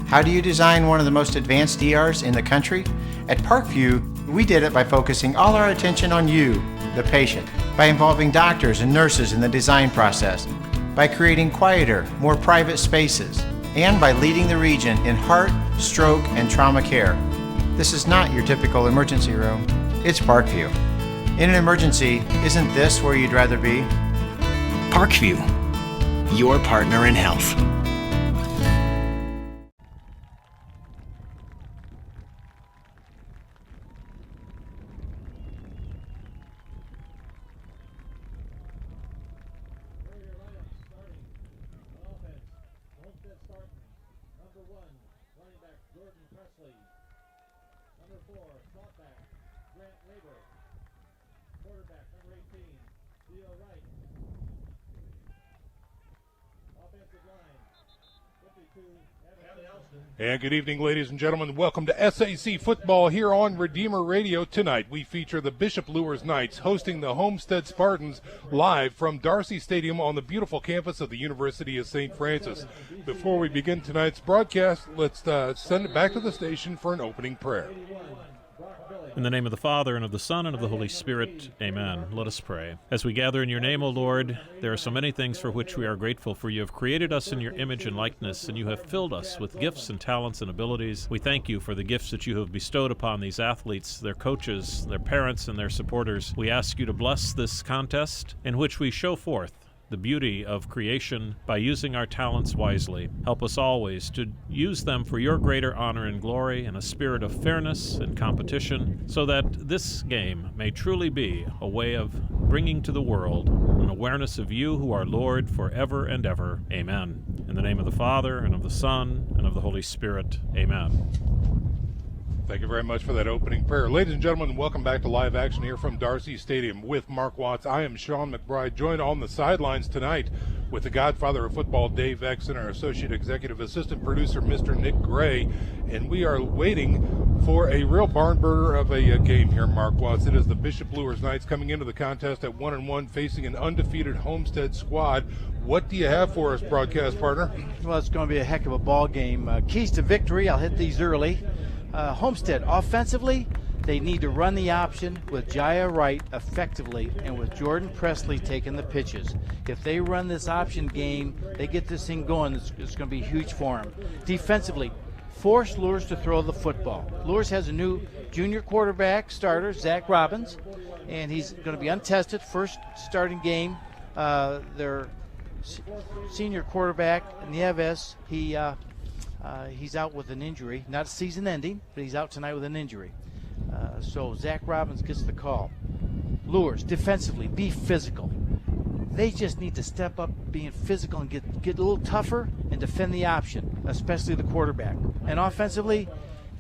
How do you design one of the most advanced ERs in the country? At Parkview, we did it by focusing all our attention on you, the patient, by involving doctors and nurses in the design process, by creating quieter, more private spaces, and by leading the region in heart, stroke, and trauma care. This is not your typical emergency room. It's Parkview. In an emergency, isn't this where you'd rather be? Parkview, your partner in health. And good evening, ladies and gentlemen. Welcome to SAC Football here on Redeemer Radio. Tonight, we feature the Bishop Luers Knights hosting the Homestead Spartans live from Darcy Stadium on the beautiful campus of the University of St. Francis. Before we begin tonight's broadcast, let's send it back to the station for an opening prayer. In the name of the Father, and of the Son, and of the Holy Spirit, amen. Let us pray. As we gather in your name, O Lord, there are so many things for which we are grateful, for you have created us in your image and likeness, and you have filled us with gifts and talents and abilities. We thank you for the gifts that you have bestowed upon these athletes, their coaches, their parents, and their supporters. We ask you to bless this contest in which we show forth the beauty of creation by using our talents wisely. Help us always to use them for your greater honor and glory in a spirit of fairness and competition, so that this game may truly be a way of bringing to the world an awareness of you who are Lord forever and ever. Amen. In the name of the Father, and of the Son, and of the Holy Spirit. Amen. Thank you very much for that opening prayer. Ladies and gentlemen, welcome back to live action here from Darcy Stadium with Mark Watts. I am Sean McBride, joined on the sidelines tonight with the godfather of football, Dave X, and our associate executive assistant producer, Mr. Nick Gray. And we are waiting for a real barn burner of a game here, Mark Watts. It is the Bishop Luers Knights coming into the contest at 1-1, facing an undefeated Homestead squad. What do you have for us, broadcast partner? Well, it's going to be a heck of a ball game. Keys to victory, I'll hit these early. Homestead, offensively, they need to run the option with Jaya Wright effectively and with Jordan Presley taking the pitches. If they run this option game, they get this thing going, it's going to be huge for them. Defensively, force Luers to throw the football. Luers has a new junior quarterback starter, Zach Robbins, and he's going to be untested, first starting game. Their senior quarterback, Nieves, he's out with an injury, not a season ending, but he's out tonight with an injury. So Zach Robbins gets the call. Luers, defensively, be physical. They just need to step up being physical and get a little tougher and defend the option, especially the quarterback. And offensively,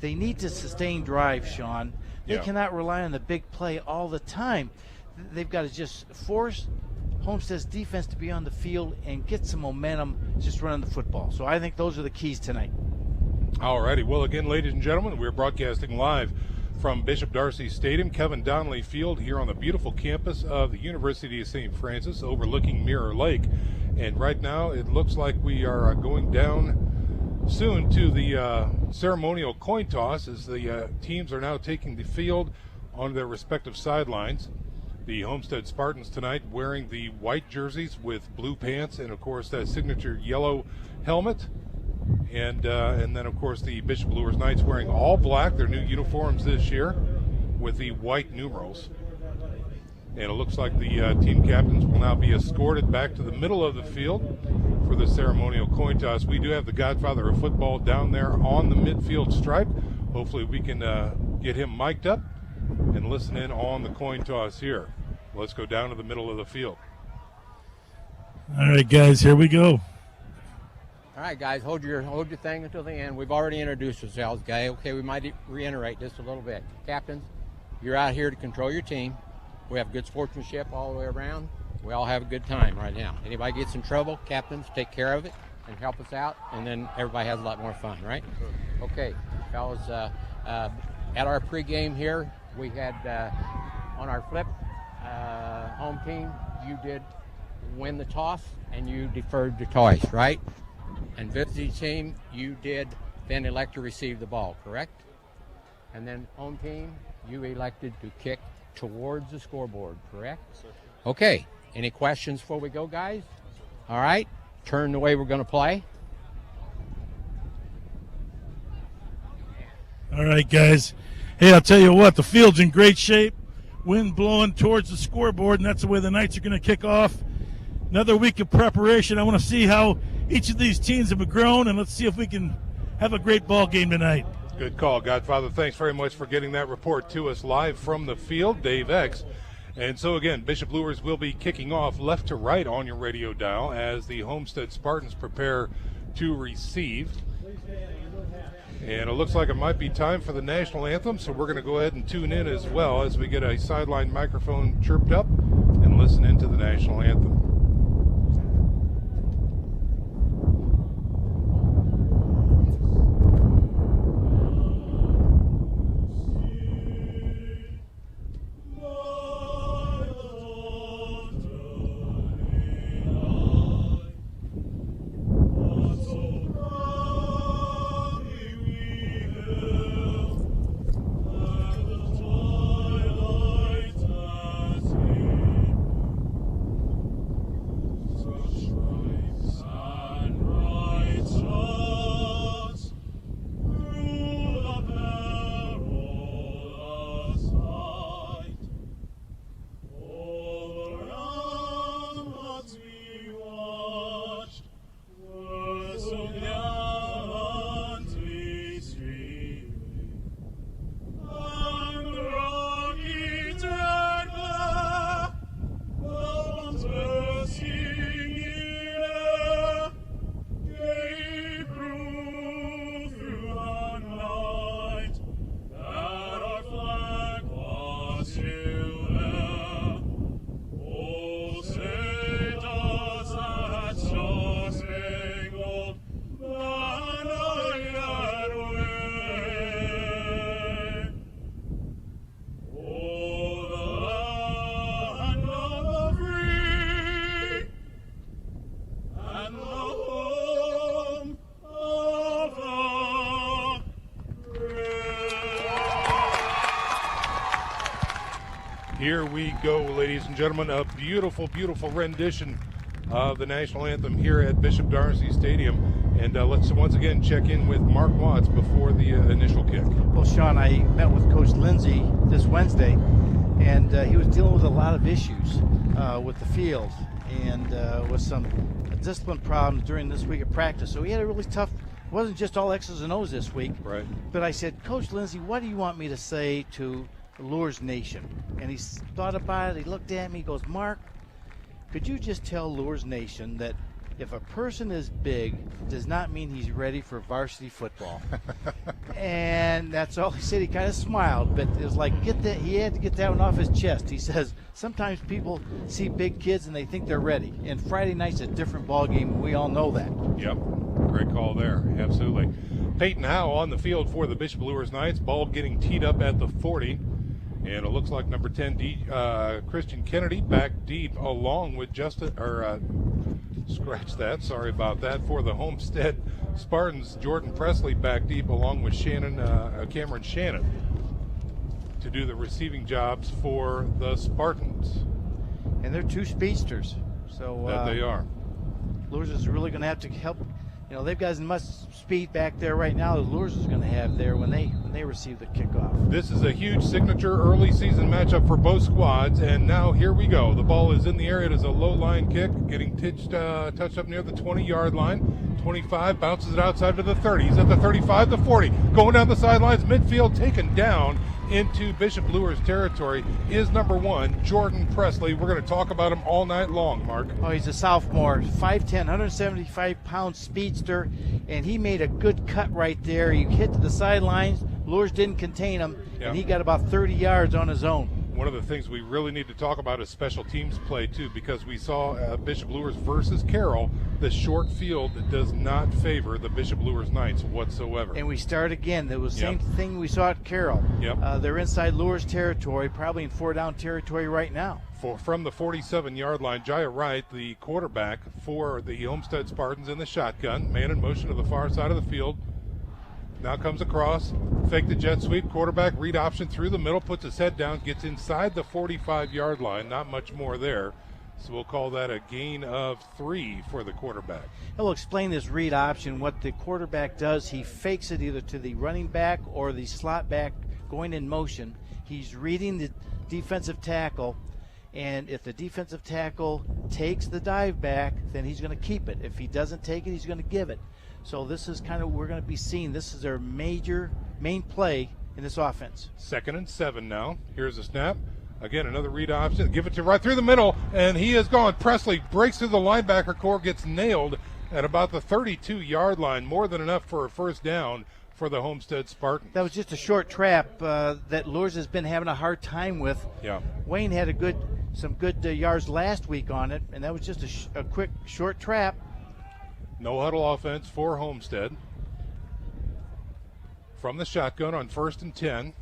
they need to sustain drives, Sean. They cannot rely on the big play all the time. They've got to just force Homestead's defense to be on the field and get some momentum just running the football. So I think those are the keys tonight. All righty. Well, again, ladies and gentlemen, we're broadcasting live from Bishop Darcy Stadium, Kevin Donnelly Field, here on the beautiful campus of the University of St. Francis, overlooking Mirror Lake. And right now, it looks like we are going down soon to the ceremonial coin toss, as the teams are now taking the field on their respective sidelines. The Homestead Spartans tonight wearing the white jerseys with blue pants and, of course, that signature yellow helmet. And then, of course, the Bishop Luers Knights wearing all black, their new uniforms this year, with the white numerals. And it looks like the team captains will now be escorted back to the middle of the field for the ceremonial coin toss. We do have the godfather of football down there on the midfield stripe. Hopefully we can get him mic'd up and listen in on the coin toss here. Let's go down to the middle of the field. All right, guys, here we go. All right, guys, hold your thing until the end. We've already introduced ourselves, guys. Okay, we might reiterate just a little bit. Captains, you're out here to control your team. We have good sportsmanship all the way around. We all have a good time right now. Anybody gets in trouble, captains, take care of it and help us out, and then everybody has a lot more fun, right? Okay, fellas, at our pregame here, we had on our flip home team, you did win the toss and you deferred the toss, right? And visiting team, you did then elect to receive the ball, correct? And then home team, you elected to kick towards the scoreboard, correct? Yes, sir. Okay, any questions before we go, guys? All right, turn the way we're going to play. All right, guys. Hey, I'll tell you what, the field's in great shape. Wind blowing towards the scoreboard, and that's the way the Knights are going to kick off. Another week of preparation. I want to see how each of these teams have grown, and let's see if we can have a great ball game tonight. Good call, Godfather. Thanks very much for getting that report to us live from the field, Dave X. And so, again, Bishop Luers will be kicking off left to right on your radio dial as the Homestead Spartans prepare to receive. And it looks like it might be time for the national anthem, so we're going to go ahead and tune in as well as we get a sideline microphone chirped up and listen into the national anthem. Here we go, ladies and gentlemen. A beautiful, beautiful rendition of the national anthem here at Bishop Darcy Stadium. And let's once again check in with Mark Watts before the initial kick. Well, Sean, I met with Coach Lindsay this Wednesday, and he was dealing with a lot of issues with the field and with some discipline problems during this week of practice. So he had a really tough, it wasn't just all X's and O's this week. Right. But I said, Coach Lindsay, what do you want me to say to Luers Nation? And he thought about it. He looked at me. He goes, Mark, could you just tell Luers Nation that if a person is big, does not mean he's ready for varsity football? And that's all he said. He kind of smiled, but it was like, get that. He had to get that one off his chest. He says sometimes people see big kids and they think they're ready. And Friday night's a different ball game. We all know that. Yep, great call there. Absolutely. Peyton Howe on the field for the Bishop Luers Knights. Ball getting teed up at the 40. And it looks like number 10, Christian Kennedy, back deep, along with scratch that, sorry about that, for the Homestead Spartans. Jordan Presley back deep, along with Cameron Shannon, to do the receiving jobs for the Spartans. And they're two speedsters. So that they are. Luers is really going to have to help. You know, they've got as much speed back there right now as Luers is going to have there when they receive the kickoff. This is a huge signature early season matchup for both squads, and now here we go. The ball is in the air. It is a low line kick, getting touched up near the 20-yard line. 25, bounces it outside to the 30. He's at the 35, the 40. Going down the sidelines, midfield, taken down into Bishop Luers territory is number 1, Jordan Presley. We're going to talk about him all night long, Mark. Oh, he's a sophomore, 5'10", 175-pound speedster, and he made a good cut right there. He hit to the sidelines. Luers didn't contain him, and he got about 30 yards on his own. One of the things we really need to talk about is special teams play, too, because we saw Bishop Luers versus Carroll. The short field does not favor the Bishop Luers Knights whatsoever. And we start again. It was the same thing we saw at Carroll. Yep. They're inside Luers territory, probably in 4-down territory right now. From the 47-yard line, Jaya Wright, the quarterback for the Homestead Spartans in the shotgun. Man in motion to the far side of the field. Now comes across, fake the jet sweep, quarterback read option through the middle, puts his head down, gets inside the 45-yard line, not much more there. So we'll call that a gain of 3 for the quarterback. He'll explain this read option. What the quarterback does, he fakes it either to the running back or the slot back going in motion. He's reading the defensive tackle, and if the defensive tackle takes the dive back, then he's going to keep it. If he doesn't take it, he's going to give it. So this is kind of, we're going to be seeing, this is their main play in this offense. 2nd and 7 now. Here's a snap. Again, another read option. Give it to right through the middle, and he is gone. Presley breaks through the linebacker core, gets nailed at about the 32-yard line. More than enough for a first down for the Homestead Spartans. That was just a short trap that Luers has been having a hard time with. Yeah. Wayne had some good yards last week on it, and that was just a quick, short trap. No huddle offense for Homestead. From the shotgun on 1st and 10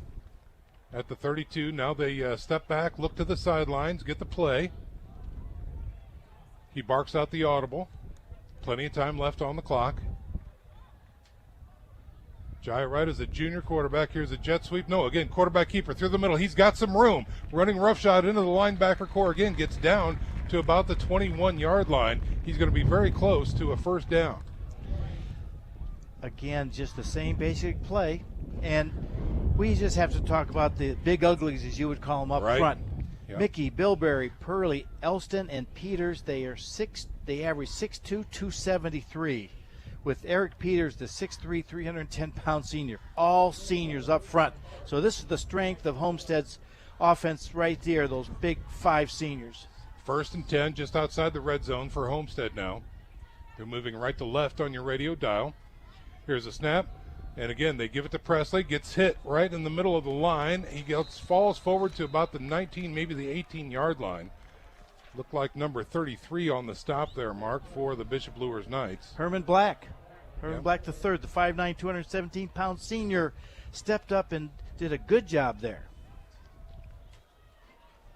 at the 32. Now they step back, look to the sidelines, get the play. He barks out the audible. Plenty of time left on the clock. Jai Wright is a junior quarterback. Here's a jet sweep. No, again, quarterback keeper through the middle. He's got some room. Running roughshod into the linebacker core again. Gets down to about the 21-yard line. He's going to be very close to a first down. Again, just the same basic play. And we just have to talk about the big uglies, as you would call them, up front. Yep. Mickey, Bilberry, Purley, Elston, and Peters, they average 6'2", 273. With Eric Peters, the 6'3", 310-pound senior. All seniors up front. So this is the strength of Homestead's offense right there, those big 5 seniors. 1st and 10, just outside the red zone for Homestead now. They're moving right to left on your radio dial. Here's a snap. And again, they give it to Presley. Gets hit right in the middle of the line. He falls forward to about the 19, maybe the 18-yard line. Looked like number 33 on the stop there, Mark, for the Bishop Luers Knights. Herman Black. Herman Black the third, the 5'9", 217-pound senior, stepped up and did a good job there.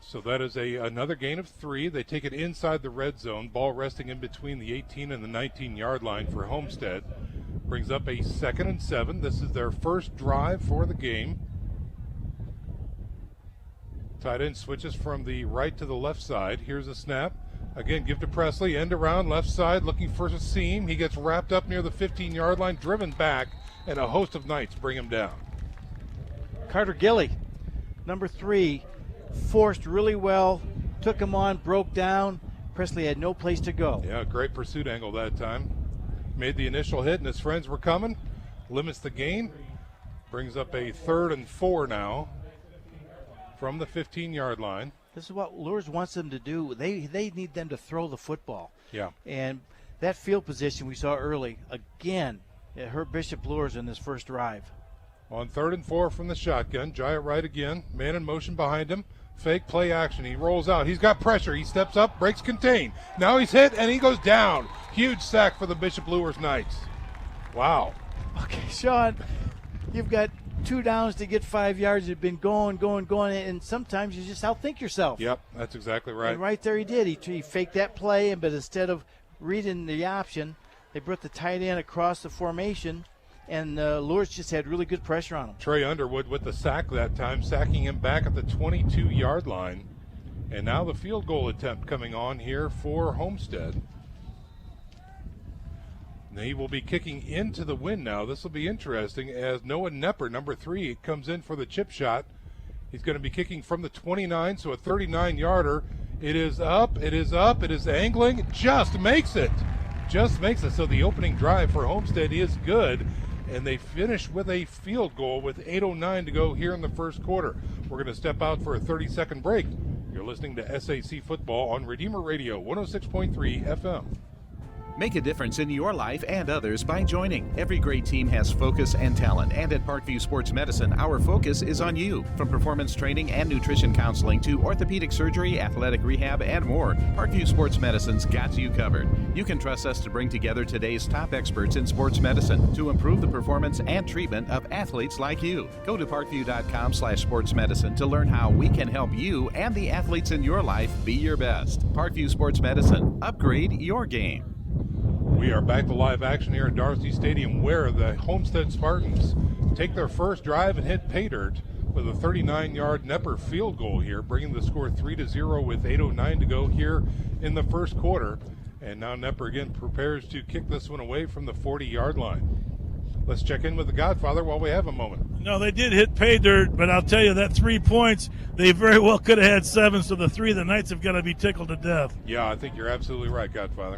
So that is another gain of 3. They take it inside the red zone. Ball resting in between the 18 and the 19-yard line for Homestead. Brings up a 2nd and 7. This is their first drive for the game. Tight end switches from the right to the left side. Here's a snap. Again, give to Presley. End around, left side, looking for a seam. He gets wrapped up near the 15-yard line, driven back, and a host of Knights bring him down. Carter Gilly, number 3, forced really well, took him on, broke down. Presley had no place to go. Yeah, great pursuit angle that time. Made the initial hit, and his friends were coming. Limits the gain. Brings up a 3rd and 4 now from the 15-yard line. This is what Luers wants them to do. They need them to throw the football. Yeah. And that field position we saw early, again, it hurt Bishop Luers in this first drive. On 3rd and 4 from the shotgun, Giant right again. Man in motion behind him. Fake play action. He rolls out. He's got pressure. He steps up, breaks contain. Now he's hit, and he goes down. Huge sack for the Bishop Luers Knights. Wow. Okay, Sean, you've got 2 downs to get 5 yards. You've been going, and sometimes you just outthink yourself. Yep, that's exactly right. And right there he did. He faked that play, but instead of reading the option, they brought the tight end across the formation, and Luers just had really good pressure on him. Trey Underwood with the sack that time, sacking him back at the 22-yard line. And now the field goal attempt coming on here for Homestead. He will be kicking into the wind now. This will be interesting as Noah Nepper, number 3, comes in for the chip shot. He's going to be kicking from the 29, so a 39-yarder. It is up, it is angling, just makes it. So the opening drive for Homestead is good, and they finish with a field goal with 8:09 to go here in the first quarter. We're going to step out for a 30-second break. You're listening to SAC Football on Redeemer Radio 106.3 FM. Make a difference in your life and others by joining. Every great team has focus and talent, and at Parkview Sports Medicine, our focus is on you. From performance training and nutrition counseling to orthopedic surgery, athletic rehab, and more, Parkview Sports Medicine's got you covered. You can trust us to bring together today's top experts in sports medicine to improve the performance and treatment of athletes like you. Go to parkview.com/sportsmedicine to learn how we can help you and the athletes in your life be your best. Parkview Sports Medicine. Upgrade your game. We are back to live action here at Darcy Stadium, where the Homestead Spartans take their first drive and hit pay dirt with a 39-yard Nepper field goal here, bringing the score 3-0 with 8:09 to go here in the first quarter. And now Nepper again prepares to kick this one away from the 40-yard line. Let's check in with the Godfather while we have a moment. No, they did hit pay dirt, but I'll tell you that 3 points, they very well could have had 7, so the 3 of the Knights have got to be tickled to death. Yeah, I think you're absolutely right, Godfather.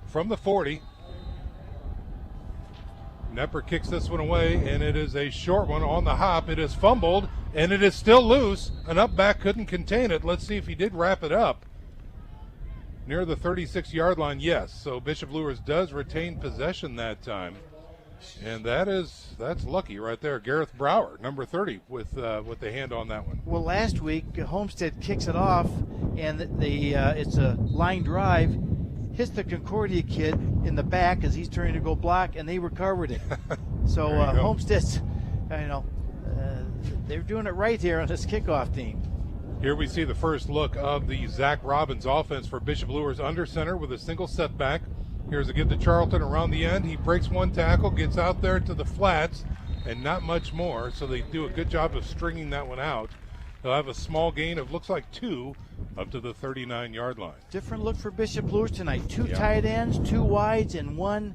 From the 40, Nepper kicks this one away, and it is a short one on the hop. It is fumbled, and it is still loose. An up back couldn't contain it. Let's see if he did wrap it up. Near the 36-yard line, yes. So Bishop Luers does retain possession that time. And that's lucky right there. Gareth Brower, number 30, with the hand on that one. Well, last week, Homestead kicks it off, and it's a line drive. Hits the Concordia kid in the back as he's turning to go block, and they recovered it. So Homestead's, they're doing it right here on this kickoff team. Here we see the first look of the Zach Robbins offense for Bishop Luers under center with a single setback. Here's a give to Charlton around the end. He breaks one tackle, gets out there to the flats, and not much more. So they do a good job of stringing that one out. They'll have a small gain of, looks like 2, up to the 39-yard line. Different look for Bishop Luers tonight. 2 tight ends, 2 wides, and one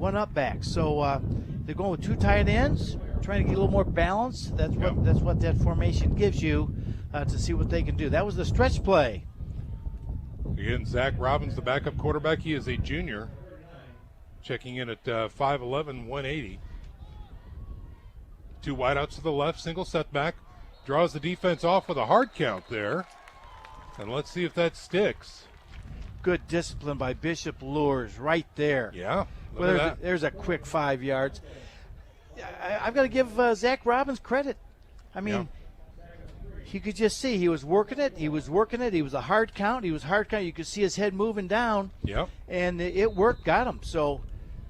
up back. So they're going with 2 tight ends, trying to get a little more balance. That's what that formation gives you to see what they can do. That was the stretch play. Again, Zach Robbins, the backup quarterback. He is a junior, checking in at 5'11", 180. 2 wideouts to the left, single setback. Draws the defense off with a hard count there. And let's see if that sticks. Good discipline by Bishop Luers right there. Yeah, there's a quick 5 yards. I've got to give Zach Robbins credit. I mean, you could just see he was working it. He was a hard count. You could see his head moving down. Yeah. And it worked, got him. So,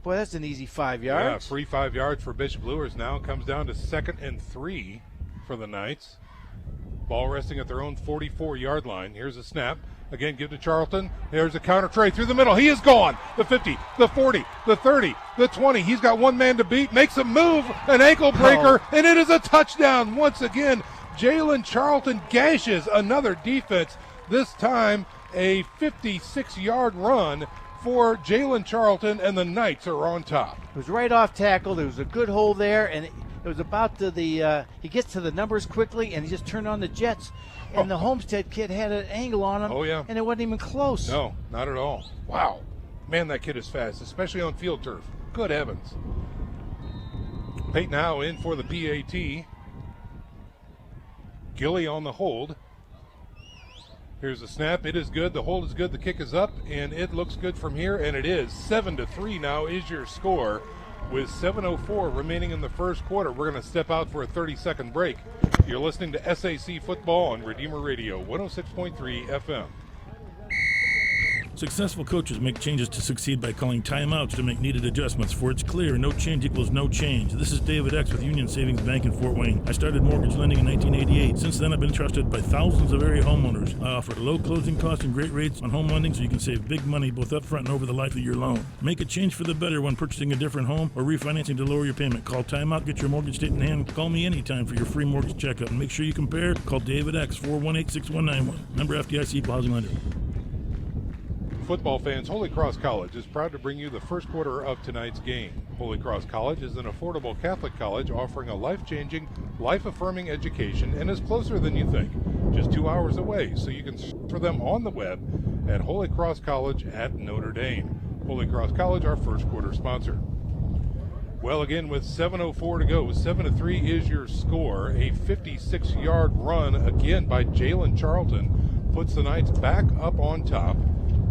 boy, that's an easy 5 yards. Yeah, free 5 yards for Bishop Luers now. It comes down to 2nd and 3 for the Knights. Ball resting at their own 44-yard line. Here's a snap. Again, give to Charlton. There's a counter tray through the middle. He is gone. The 50, the 40, the 30, the 20. He's got one man to beat. Makes a move, an ankle breaker, and it is a touchdown. Once again, Jalen Charlton gashes another defense. This time, a 56-yard run for Jalen Charlton, and the Knights are on top. It was right off tackle. There was a good hole there, and it was about he gets to the numbers quickly, and he just turned on the jets. And the Homestead kid had an angle on him. Oh, yeah. And it wasn't even close. No, not at all. Wow. Man, that kid is fast, especially on field turf. Good heavens. Peyton Howe in for the PAT. Gilly on the hold. Here's the snap. It is good. The hold is good. The kick is up, and it looks good from here, and it is. 7-3 now is your score. With 7:04 remaining in the first quarter, we're going to step out for a 30-second break. You're listening to SAC Football on Redeemer Radio, 106.3 FM. Successful coaches make changes to succeed by calling timeouts to make needed adjustments. For it's clear, no change equals no change. This is David X with Union Savings Bank in Fort Wayne. I started mortgage lending in 1988. Since then, I've been trusted by thousands of area homeowners. I offer low closing costs and great rates on home lending so you can save big money both up front and over the life of your loan. Make a change for the better when purchasing a different home or refinancing to lower your payment. Call timeout, get your mortgage statement in hand. Call me anytime for your free mortgage checkup. And make sure you compare. Call David X, 418-6191. Member FDIC, Equal Housing Lender. Football fans, Holy Cross College is proud to bring you the first quarter of tonight's game. Holy Cross College is an affordable Catholic college offering a life-changing, life-affirming education and is closer than you think. Just 2 hours away, so you can search for them on the web at Holy Cross College at Notre Dame. Holy Cross College, our first quarter sponsor. Well, again, with 7:04 to go, 7-3 is your score. A 56-yard run again by Jalen Charlton puts the Knights back up on top.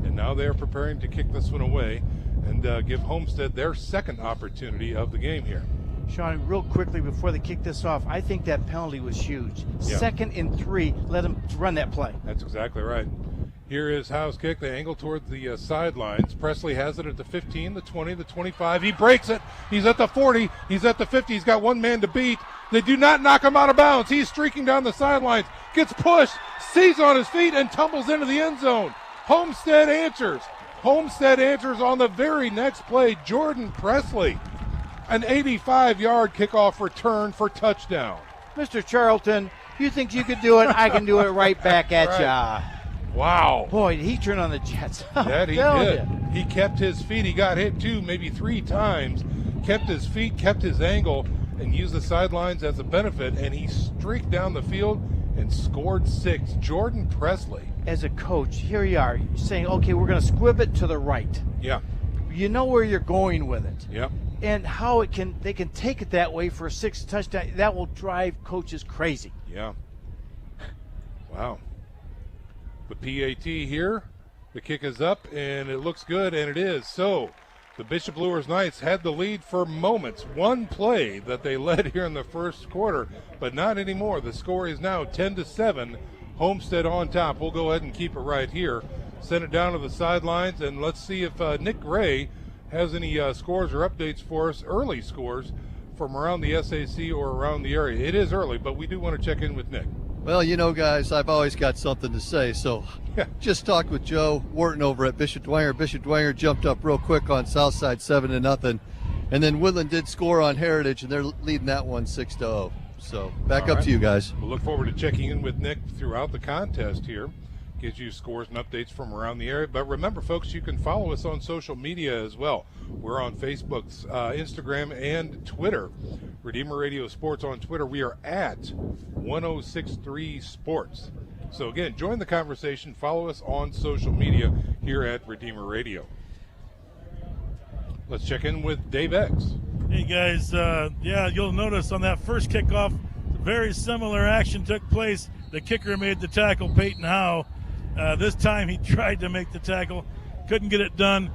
And now they're preparing to kick this one away and give Homestead their second opportunity of the game here. Sean, real quickly before they kick this off, I think that penalty was huge. Yeah. 2nd and 3, let them run that play. That's exactly right. Here is Howe's kick. They angle toward the sidelines. Presley has it at the 15, the 20, the 25. He breaks it. He's at the 40. He's at the 50. He's got one man to beat. They do not knock him out of bounds. He's streaking down the sidelines, gets pushed, sees on his feet, and tumbles into the end zone. Homestead answers. Homestead answers on the very next play. Jordan Presley, an 85-yard kickoff return for touchdown. Mr. Charlton, you think you could do it? I can do it right back at ya. Wow. Boy, did he turn on the Jets. That he did. He kept his feet. He got hit 2, maybe 3 times. Kept his feet, kept his angle, and used the sidelines as a benefit, and he streaked down the field and scored 6. Jordan Presley. As a coach, here you are. You're saying, okay, we're going to squib it to the right. Yeah. You know where you're going with it. Yep. And how they can take it that way for a 6 touchdown. That will drive coaches crazy. Yeah. Wow. The PAT here. The kick is up, and it looks good, and it is. So the Bishop Luers Knights had the lead for moments. One play that they led here in the first quarter, but not anymore. The score is now 10-7. Homestead on top. We'll go ahead and keep it right here. Send it down to the sidelines, and let's see if Nick Gray has any scores or updates for us, early scores from around the SAC or around the area. It is early, but we do want to check in with Nick. Well, you know, guys, I've always got something to say, so just talked with Joe Wharton over at Bishop Dwenger. Bishop Dwenger jumped up real quick on Southside 7-0, and then Woodland did score on Heritage, and they're leading that one 6-0. So back up to you guys. We'll look forward to checking in with Nick throughout the contest here. Gives you scores and updates from around the area. But remember, folks, you can follow us on social media as well. We're on Facebook, Instagram, and Twitter. Redeemer Radio Sports on Twitter. We are at 1063 Sports. So, again, join the conversation. Follow us on social media here at Redeemer Radio. Let's check in with Dave X. Hey, guys. You'll notice on that first kickoff, very similar action took place. The kicker made the tackle, Peyton Howe. This time he tried to make the tackle, couldn't get it done,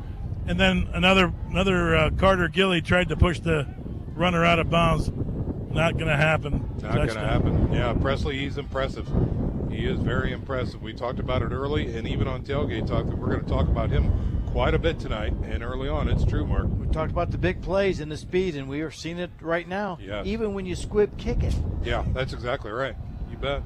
and then another Carter Gilly tried to push the runner out of bounds. Not going to happen. Not going to happen. Yeah, Presley, he's impressive. He is very impressive. We talked about it early, and even on Tailgate Talk, we're going to talk about him quite a bit tonight, and early on. It's true, Mark. We talked about the big plays and the speed, and we are seeing it right now. Yes. Even when you squib kick it. Yeah, that's exactly right. You bet.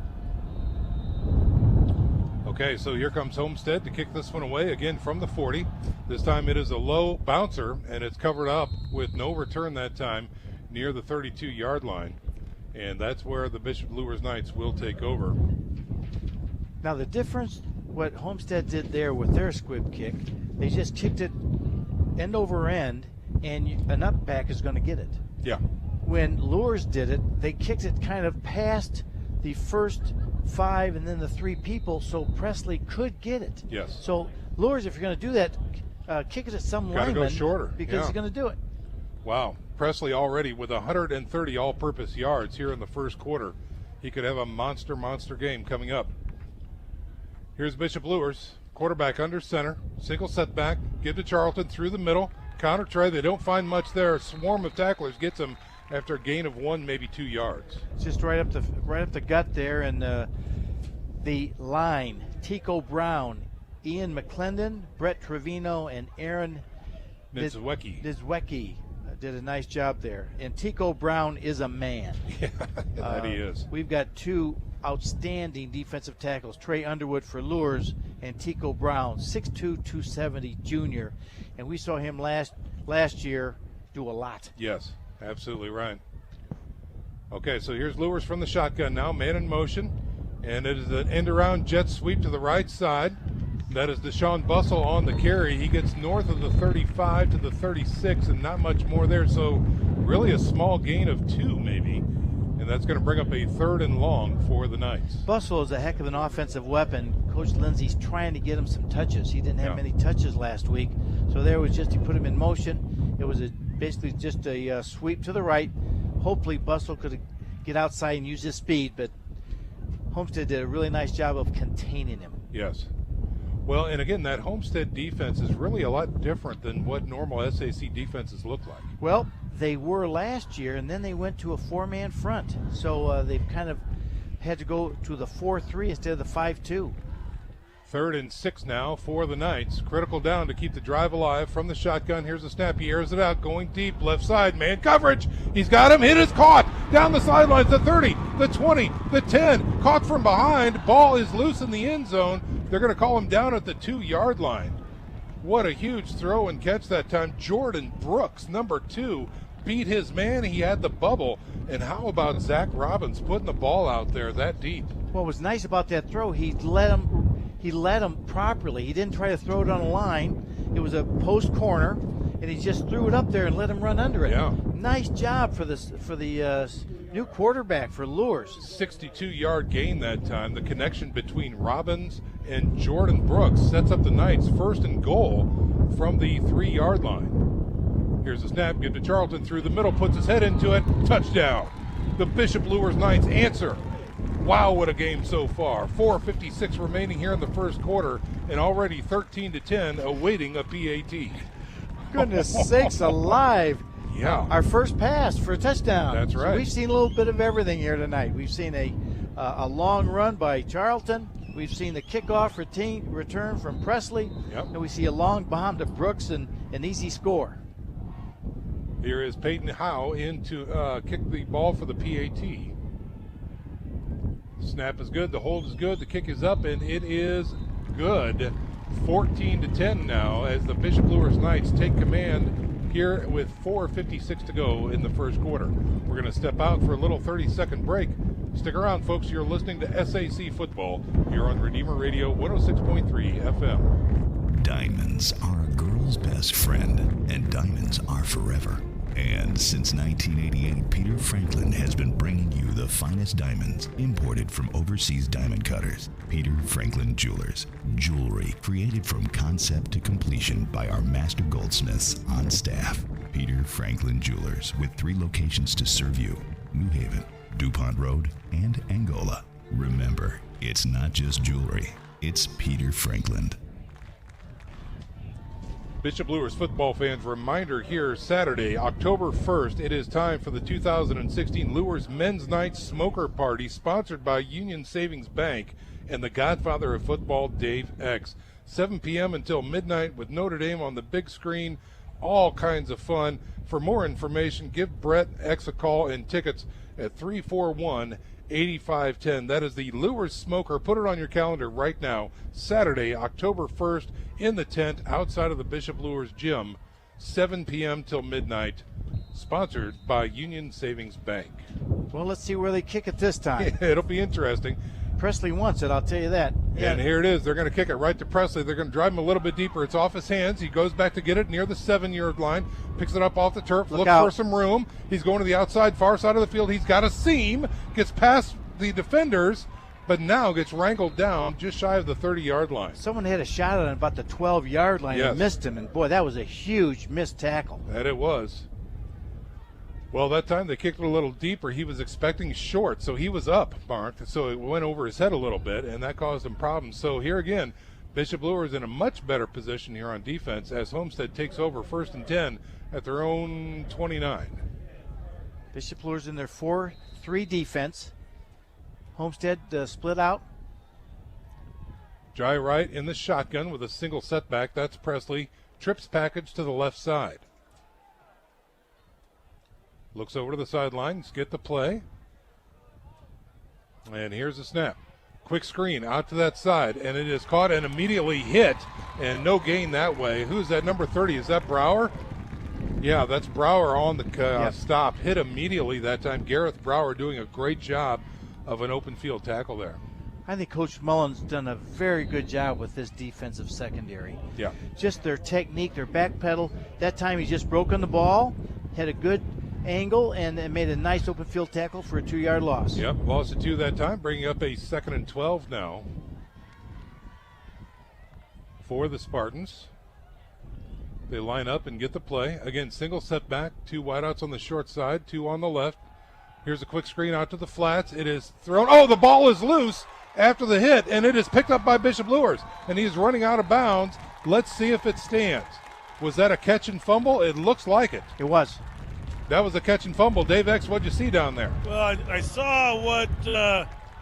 Okay, so here comes Homestead to kick this one away, again from the 40. This time it is a low bouncer, and it's covered up with no return that time near the 32-yard line. And that's where the Bishop Luers Knights will take over. Now the difference, what Homestead did there with their squib kick, they just kicked it end over end, and an up back is going to get it. Yeah. When Luers did it, they kicked it kind of past the first 5 and then the 3 people, so Presley could get it. Yes. So Luers, if you're going to do that, kick it at some lineman. Got to go shorter. Because he's going to do it. Wow. Presley already with 130 all-purpose yards here in the first quarter. He could have a monster game coming up. Here's Bishop Luers. Quarterback under center. Single setback. Give to Charlton through the middle. Counter try. They don't find much there. A swarm of tacklers gets him after a gain of 1, maybe 2 yards. Just right up the gut there, and the line: Tico Brown, Ian McClendon, Brett Trevino, and Aaron Nizwecki did a nice job there. And Tico Brown is a man. Yeah, that he is. We've got 2 outstanding defensive tackles: Trey Underwood for Luers and Tico Brown, 6'2", 270 junior, and we saw him last year do a lot. Yes. Absolutely right. Okay, so here's Luers from the shotgun now, man in motion, and it is an end-around jet sweep to the right side. That is Deshaun Bussell on the carry. He gets north of the 35 to the 36, and not much more there, so really a small gain of 2 maybe, and that's going to bring up a 3rd and long for the Knights. Bussell is a heck of an offensive weapon. Coach Lindsey's trying to get him some touches. He didn't have many touches last week, so there was just, he put him in motion. It was basically just a sweep to the right. Hopefully Bussell could get outside and use his speed, but Homestead did a really nice job of containing him. Yes. Well, and again, that Homestead defense is really a lot different than what normal SAC defenses look like. Well, they were last year, and then they went to a 4-man front. So they've kind of had to go to the 4-3 instead of the 5-2. 3rd and 6 now for the Knights. Critical down to keep the drive alive from the shotgun. Here's the snap. He airs it out, going deep, left side, man coverage. He's got him. Hit is caught. Down the sidelines, the 30, the 20, the 10. Caught from behind. Ball is loose in the end zone. They're going to call him down at the 2-yard line. What a huge throw and catch that time. Jordan Brooks, number 2, beat his man. He had the bubble. And how about Zach Robbins putting the ball out there that deep? What was nice about that throw, he led him properly. He didn't try to throw it on a line. It was a post corner, and he just threw it up there and let him run under it. Yeah. Nice job for the new quarterback for Luers. 62-yard gain that time. The connection between Robbins and Jordan Brooks sets up the Knights first and goal from the 3-yard line. Here's a snap, give to Charlton through the middle, puts his head into it, touchdown. The Bishop Luers Knights answer. Wow, what a game so far. 4:56 remaining here in the first quarter, and already 13-10 awaiting a PAT. Goodness sakes alive. Yeah. Our first pass for a touchdown. That's right. So we've seen a little bit of everything here tonight. We've seen a long run by Charlton. We've seen the kickoff return from Presley. Yep. And we see a long bomb to Brooks and an easy score. Here is Peyton Howe in to kick the ball for the PAT. Snap is good, the hold is good, the kick is up, and it is good. 14-10 now as the Bishop Luers Knights take command here with 4:56 to go in the first quarter. We're going to step out for a little 30-second break. Stick around, folks. You're listening to SAC Football here on Redeemer Radio 106.3 FM. Diamonds are a girl's best friend, and diamonds are forever. And since 1988, Peter Franklin has been bringing you the finest diamonds imported from overseas diamond cutters. Peter Franklin Jewelers. Jewelry created from concept to completion by our master goldsmiths on staff. Peter Franklin Jewelers, with 3 locations to serve you: New Haven, DuPont Road, and Angola. Remember, it's not just jewelry, it's Peter Franklin. Bishop Luers football fans, reminder here, Saturday, October 1st, it is time for the 2016 Luers Men's Night Smoker Party, sponsored by Union Savings Bank and the godfather of football, Dave X. 7 p.m. until midnight with Notre Dame on the big screen, all kinds of fun. For more information, give Brett X a call and tickets at 341-8510. That is the Luers Smoker. Put it on your calendar right now. Saturday, October 1st, in the tent outside of the Bishop Luers gym, 7 p.m. till midnight. Sponsored by Union Savings Bank. Well, let's see where they kick it this time. It'll be interesting. Presley wants it, I'll tell you that. And here it is. They're going to kick it right to Presley. They're going to drive him a little bit deeper. It's off his hands. He goes back to get it near the 7-yard line, picks it up off the turf, looks for some room. He's going to the outside, far side of the field. He's got a seam, gets past the defenders, but now gets wrangled down just shy of the 30-yard line. Someone had a shot on about the 12-yard line and missed him, and boy, that was a huge missed tackle. That it was. Well, that time they kicked it a little deeper. He was expecting short, so he was up, Mark. So it went over his head a little bit, and that caused him problems. So here again, Bishop Luers in a much better position here on defense as Homestead takes over 1st and 10 at their own 29. Bishop Luers in their 4-3 defense. Homestead split out. Jai Wright in the shotgun with a single setback. That's Presley. Trips package to the left side. Looks over to the sidelines, get the play. And here's the snap. Quick screen out to that side, and it is caught and immediately hit, and no gain that way. Who's that, number 30? Is that Brower? Yeah, that's Brower on the stop. Hit immediately that time. Gareth Brower doing a great job of an open field tackle there. I think Coach Mullen's done a very good job with this defensive secondary. Yeah. Just their technique, their back pedal. That time he just broke on the ball, had a good angle, and made a nice open field tackle for a 2-yard loss. Yep, lost it 2 that time, bringing up a 2nd and 12 now for the Spartans. They line up and get the play. Again, single setback, 2 wideouts on the short side, 2 on the left. Here's a quick screen out to the flats. It is thrown. Oh, the ball is loose after the hit, and it is picked up by Bishop Luers, and he's running out of bounds. Let's see if it stands. Was that a catch and fumble? It looks like it. It was. That was a catch and fumble. Dave X, what'd you see down there? Well, I saw what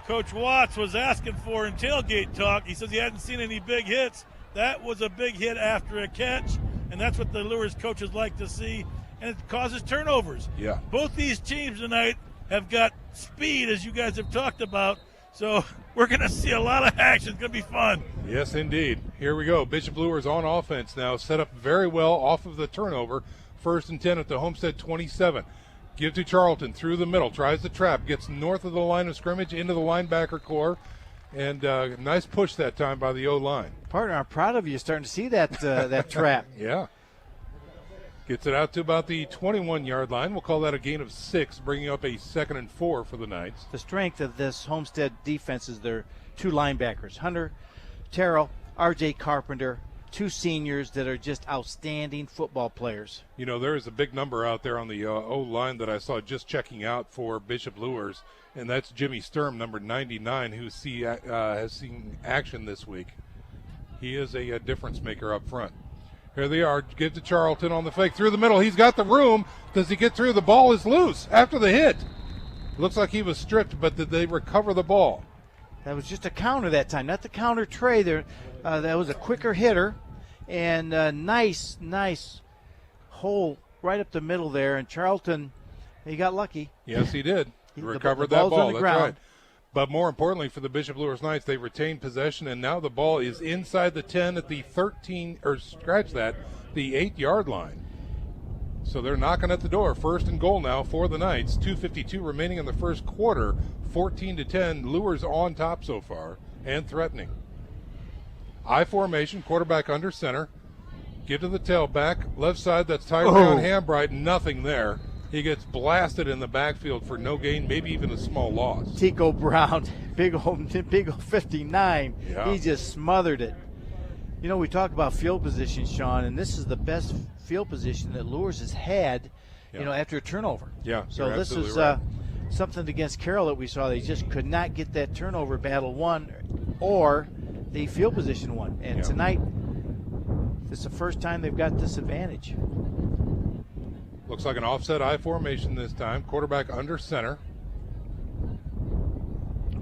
Coach Watts was asking for in tailgate talk. He says he hadn't seen any big hits. That was a big hit after a catch, and that's what the Luers coaches like to see, and it causes turnovers. Yeah. Both these teams tonight have got speed, as you guys have talked about, So we're going to see a lot of action. It's going to be fun. Yes, indeed. Here we go. Bishop Luers on offense now, set up very well off of the turnover. 1st and 10 at the Homestead 27. Give to Charlton through the middle, tries the trap, gets north of the line of scrimmage into the linebacker core, and nice push that time by the O-line. Partner, I'm proud of you starting to see that that trap. Yeah. Gets it out to about the 21-yard line. We'll call that a gain of 6, bringing up a 2nd and 4 for the Knights. The strength of this Homestead defense is their 2 linebackers, Hunter Terrell, R.J. Carpenter, 2 seniors that are just outstanding football players. You know, there is a big number out there on the O-line that I saw just checking out for Bishop Luers, and that's Jimmy Sturm, number 99, who has seen action this week. He is a difference maker up front. Here they are. Give to Charlton on the fake through the middle. He's got the room. Does he get through? The ball is loose after the hit. Looks like he was stripped, but did they recover the ball? That was just a counter that time, not the counter tray there. That was a quicker hitter, and nice hole right up the middle there. And Charlton, he got lucky. Yes, he did. He recovered the that ball's on ball. the That's ground. right. But more importantly for the Bishop Luers Knights, they retained possession, and now the ball is inside the 10 at the 8-yard line. So they're knocking at the door. 1st and goal now for the Knights. 2:52 remaining in the first quarter. 14-10. Luers on top so far and threatening. I formation, quarterback under center. Give to the tailback. Left side, that's Tyrone Hambright. Nothing there. He gets blasted in the backfield for no gain, maybe even a small loss. Tico Brown, big old 59. Yeah. He just smothered it. You know, we talk about field position, Sean, and this is the best field position that Luers has had, you know, after a turnover. Yeah, so you're this is absolutely right. something against Carroll that we saw. They just could not get that turnover battle won or the field position won. And tonight, this is the first time they've got this advantage. Looks like an offset I formation this time. Quarterback under center.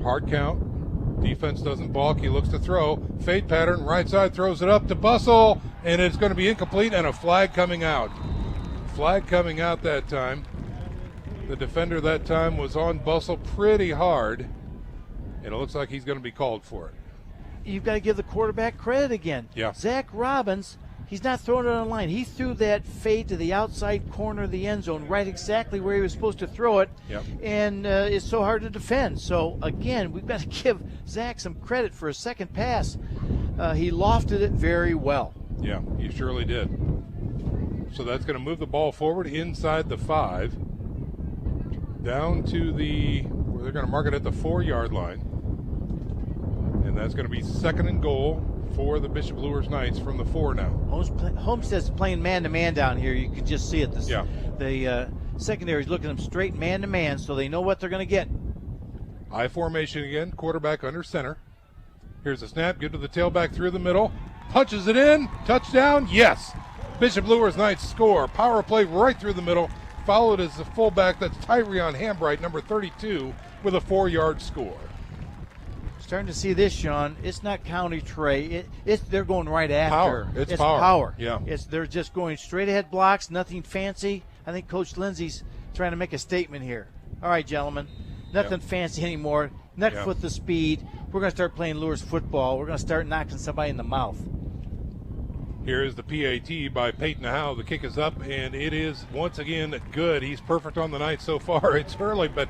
Hard count. Defense doesn't balk. He looks to throw. Fade pattern. Right side throws it up to Bustle. And it's going to be incomplete and a flag coming out. Flag coming out that time. The defender that time was on Bustle pretty hard. And it looks like he's going to be called for it. You've got to give the quarterback credit again. Yeah. Zach Robbins, he's not throwing it on the line. He threw that fade to the outside corner of the end zone, right exactly where he was supposed to throw it. Yep. And it's so hard to defend. So, again, we've got to give Zach some credit for a second pass. He lofted it very well. Yeah, he surely did. So that's going to move the ball forward inside the 5. Down to they're going to mark it at the 4-yard line. And that's going to be 2nd and goal for the Bishop Luers Knights from the 4 now. Homestead's playing man-to-man down here. You can just see it. The secondary is looking them straight man-to-man, so they know what they're going to get. I formation again, quarterback under center. Here's a snap, give to the tailback through the middle. Punches it in, touchdown, yes. Bishop Luers Knights score. Power play right through the middle. Followed as the fullback, that's Tyrion Hambright, number 32, with a 4-yard score. Starting to see this, Sean. It's not county tray. They're going right after. Power. It's power. Yeah. They're just going straight ahead blocks, nothing fancy. I think Coach Lindsay's trying to make a statement here. All right, gentlemen, nothing fancy anymore. Next with the speed. We're going to start playing Luers football. We're going to start knocking somebody in the mouth. Here is the PAT by Peyton Howe. The kick is up, and it is once again good. He's perfect on the night so far. It's early, but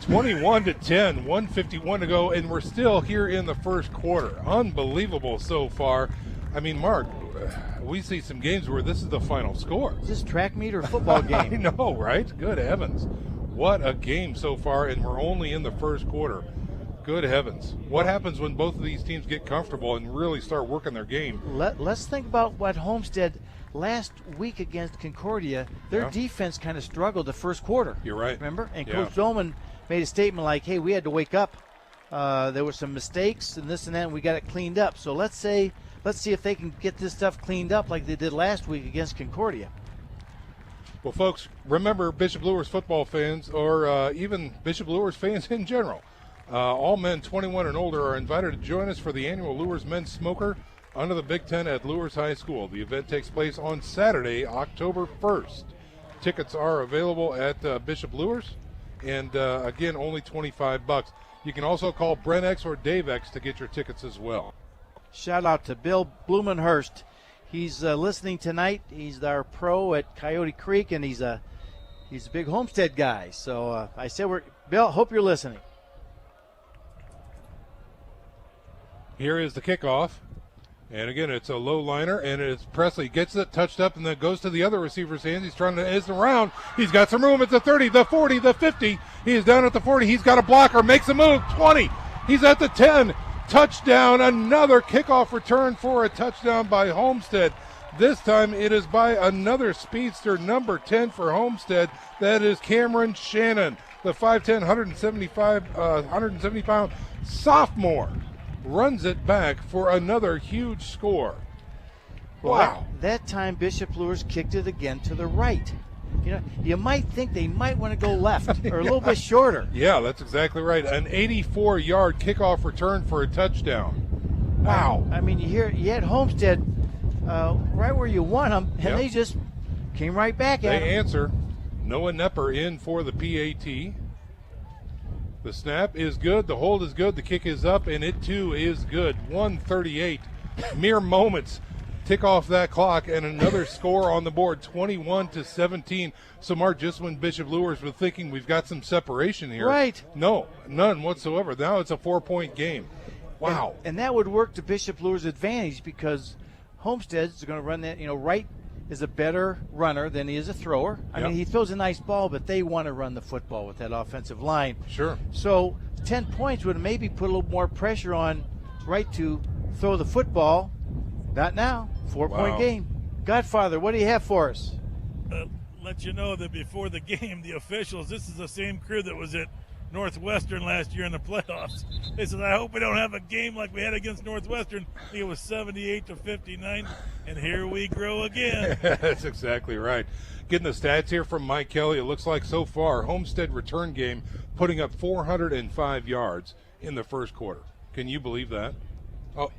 21-10, 1:51 to go, and we're still here in the first quarter. Unbelievable so far. I mean, Mark, we see some games where this is the final score. Is this track meet or football game? I know, right? Good heavens. What a game so far, and we're only in the first quarter. Good heavens. What happens when both of these teams get comfortable and really start working their game? Let's think about what Homestead last week against Concordia. Their defense kind of struggled the first quarter. You're right. Remember? And Coach Dolman made a statement like, hey, we had to wake up. There were some mistakes and this and that, and we got it cleaned up. So let's see if they can get this stuff cleaned up like they did last week against Concordia. Well, folks, remember, Bishop Luers football fans, or even Bishop Luers fans in general, all men 21 and older are invited to join us for the annual Luers Men's Smoker under the Big Ten at Luers High School. The event takes place on Saturday, October 1st. Tickets are available at Bishop Luers, and again, only $25. You can also call Brent X or Dave X to get your tickets as well. Shout out to Bill Blumenhurst. He's listening tonight. He's our pro at Coyote Creek, and he's a big Homestead guy. So I said, Bill, hope you're listening. Here is the kickoff. And again, it's a low liner, and it's Presley gets it, touched up, and then goes to the other receiver's hands. He's trying to is around. He's got some room at the 30, the 40, the 50. He is down at the 40. He's got a blocker, makes a move, 20. He's at the 10. Touchdown, another kickoff return for a touchdown by Homestead. This time it is by another speedster, number 10 for Homestead. That is Cameron Shannon, the 5'10", 170-pound sophomore. Runs it back for another huge score. Wow. That time Bishop Luers kicked it again to the right. You know, you might think they might want to go left or a little bit shorter. Yeah, that's exactly right. An 84-yard kickoff return for a touchdown. Wow. I mean, you had Homestead right where you want them, and they just came right back at They him. answer. Noah Nepper in for the PAT. The snap is good. The hold is good. The kick is up, and it too is good. 1:38. Mere moments tick off that clock, and another score on the board, 21-17. So, Mark, just when Bishop Luers was thinking we've got some separation here. Right. No, none whatsoever. Now it's a 4-point game. Wow. And that would work to Bishop Luers' advantage because Homestead's going to run that, Wright is a better runner than he is a thrower. I mean, he throws a nice ball, but they want to run the football with that offensive line. Sure. So 10 points would maybe put a little more pressure on Wright to throw the football. Not now. 4-point game. Godfather, what do you have for us? Let you know that before the game, the officials, this is the same crew that was at Northwestern last year in the playoffs. They said, I hope we don't have a game like we had against Northwestern. I think it was 78-59, and here we grow again. That's exactly right. Getting the stats here from Mike Kelly, it looks like so far, Homestead return game putting up 405 yards in the first quarter. Can you believe that? Oh,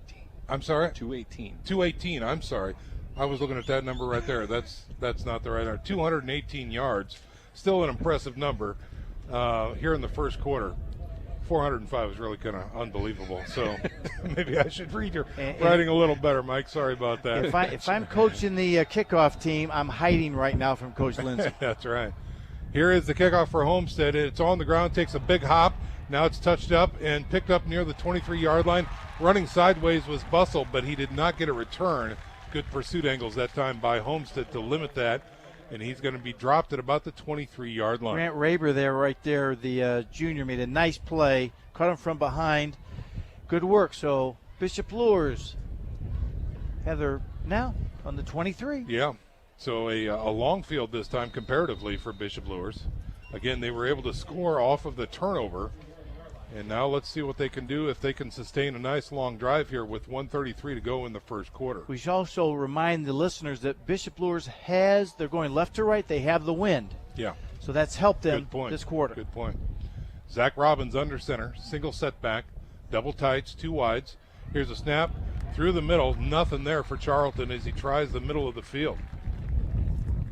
I'm sorry? 218, I'm sorry. I was looking at that number right there. That's not the right number. 218 yards. Still an impressive number. Here in the first quarter. 405 is really kind of unbelievable. So maybe I should read your writing a little better, Mike. Sorry about that. If I'm coaching the kickoff team, I'm hiding right now from Coach Lindsay. That's right. Here is the kickoff for Homestead. It's on the ground, takes a big hop. Now it's touched up and picked up near the 23-yard line. Running sideways was Bustle, but he did not get a return. Good pursuit angles that time by Homestead to limit that. And he's going to be dropped at about the 23-yard line. Grant Raber right there, the junior, made a nice play, caught him from behind. Good work. So Bishop Luers, Heather, now on the 23. Yeah. So a long field this time comparatively for Bishop Luers. Again, they were able to score off of the turnover. And now let's see what they can do if they can sustain a nice long drive here with 1:33 to go in the first quarter. We should also remind the listeners that Bishop Luers they're going left to right, they have the wind. Yeah. So that's helped them this quarter. Good point. Zach Robbins under center, single setback, double tights, two wides. Here's a snap through the middle, nothing there for Charlton as he tries the middle of the field.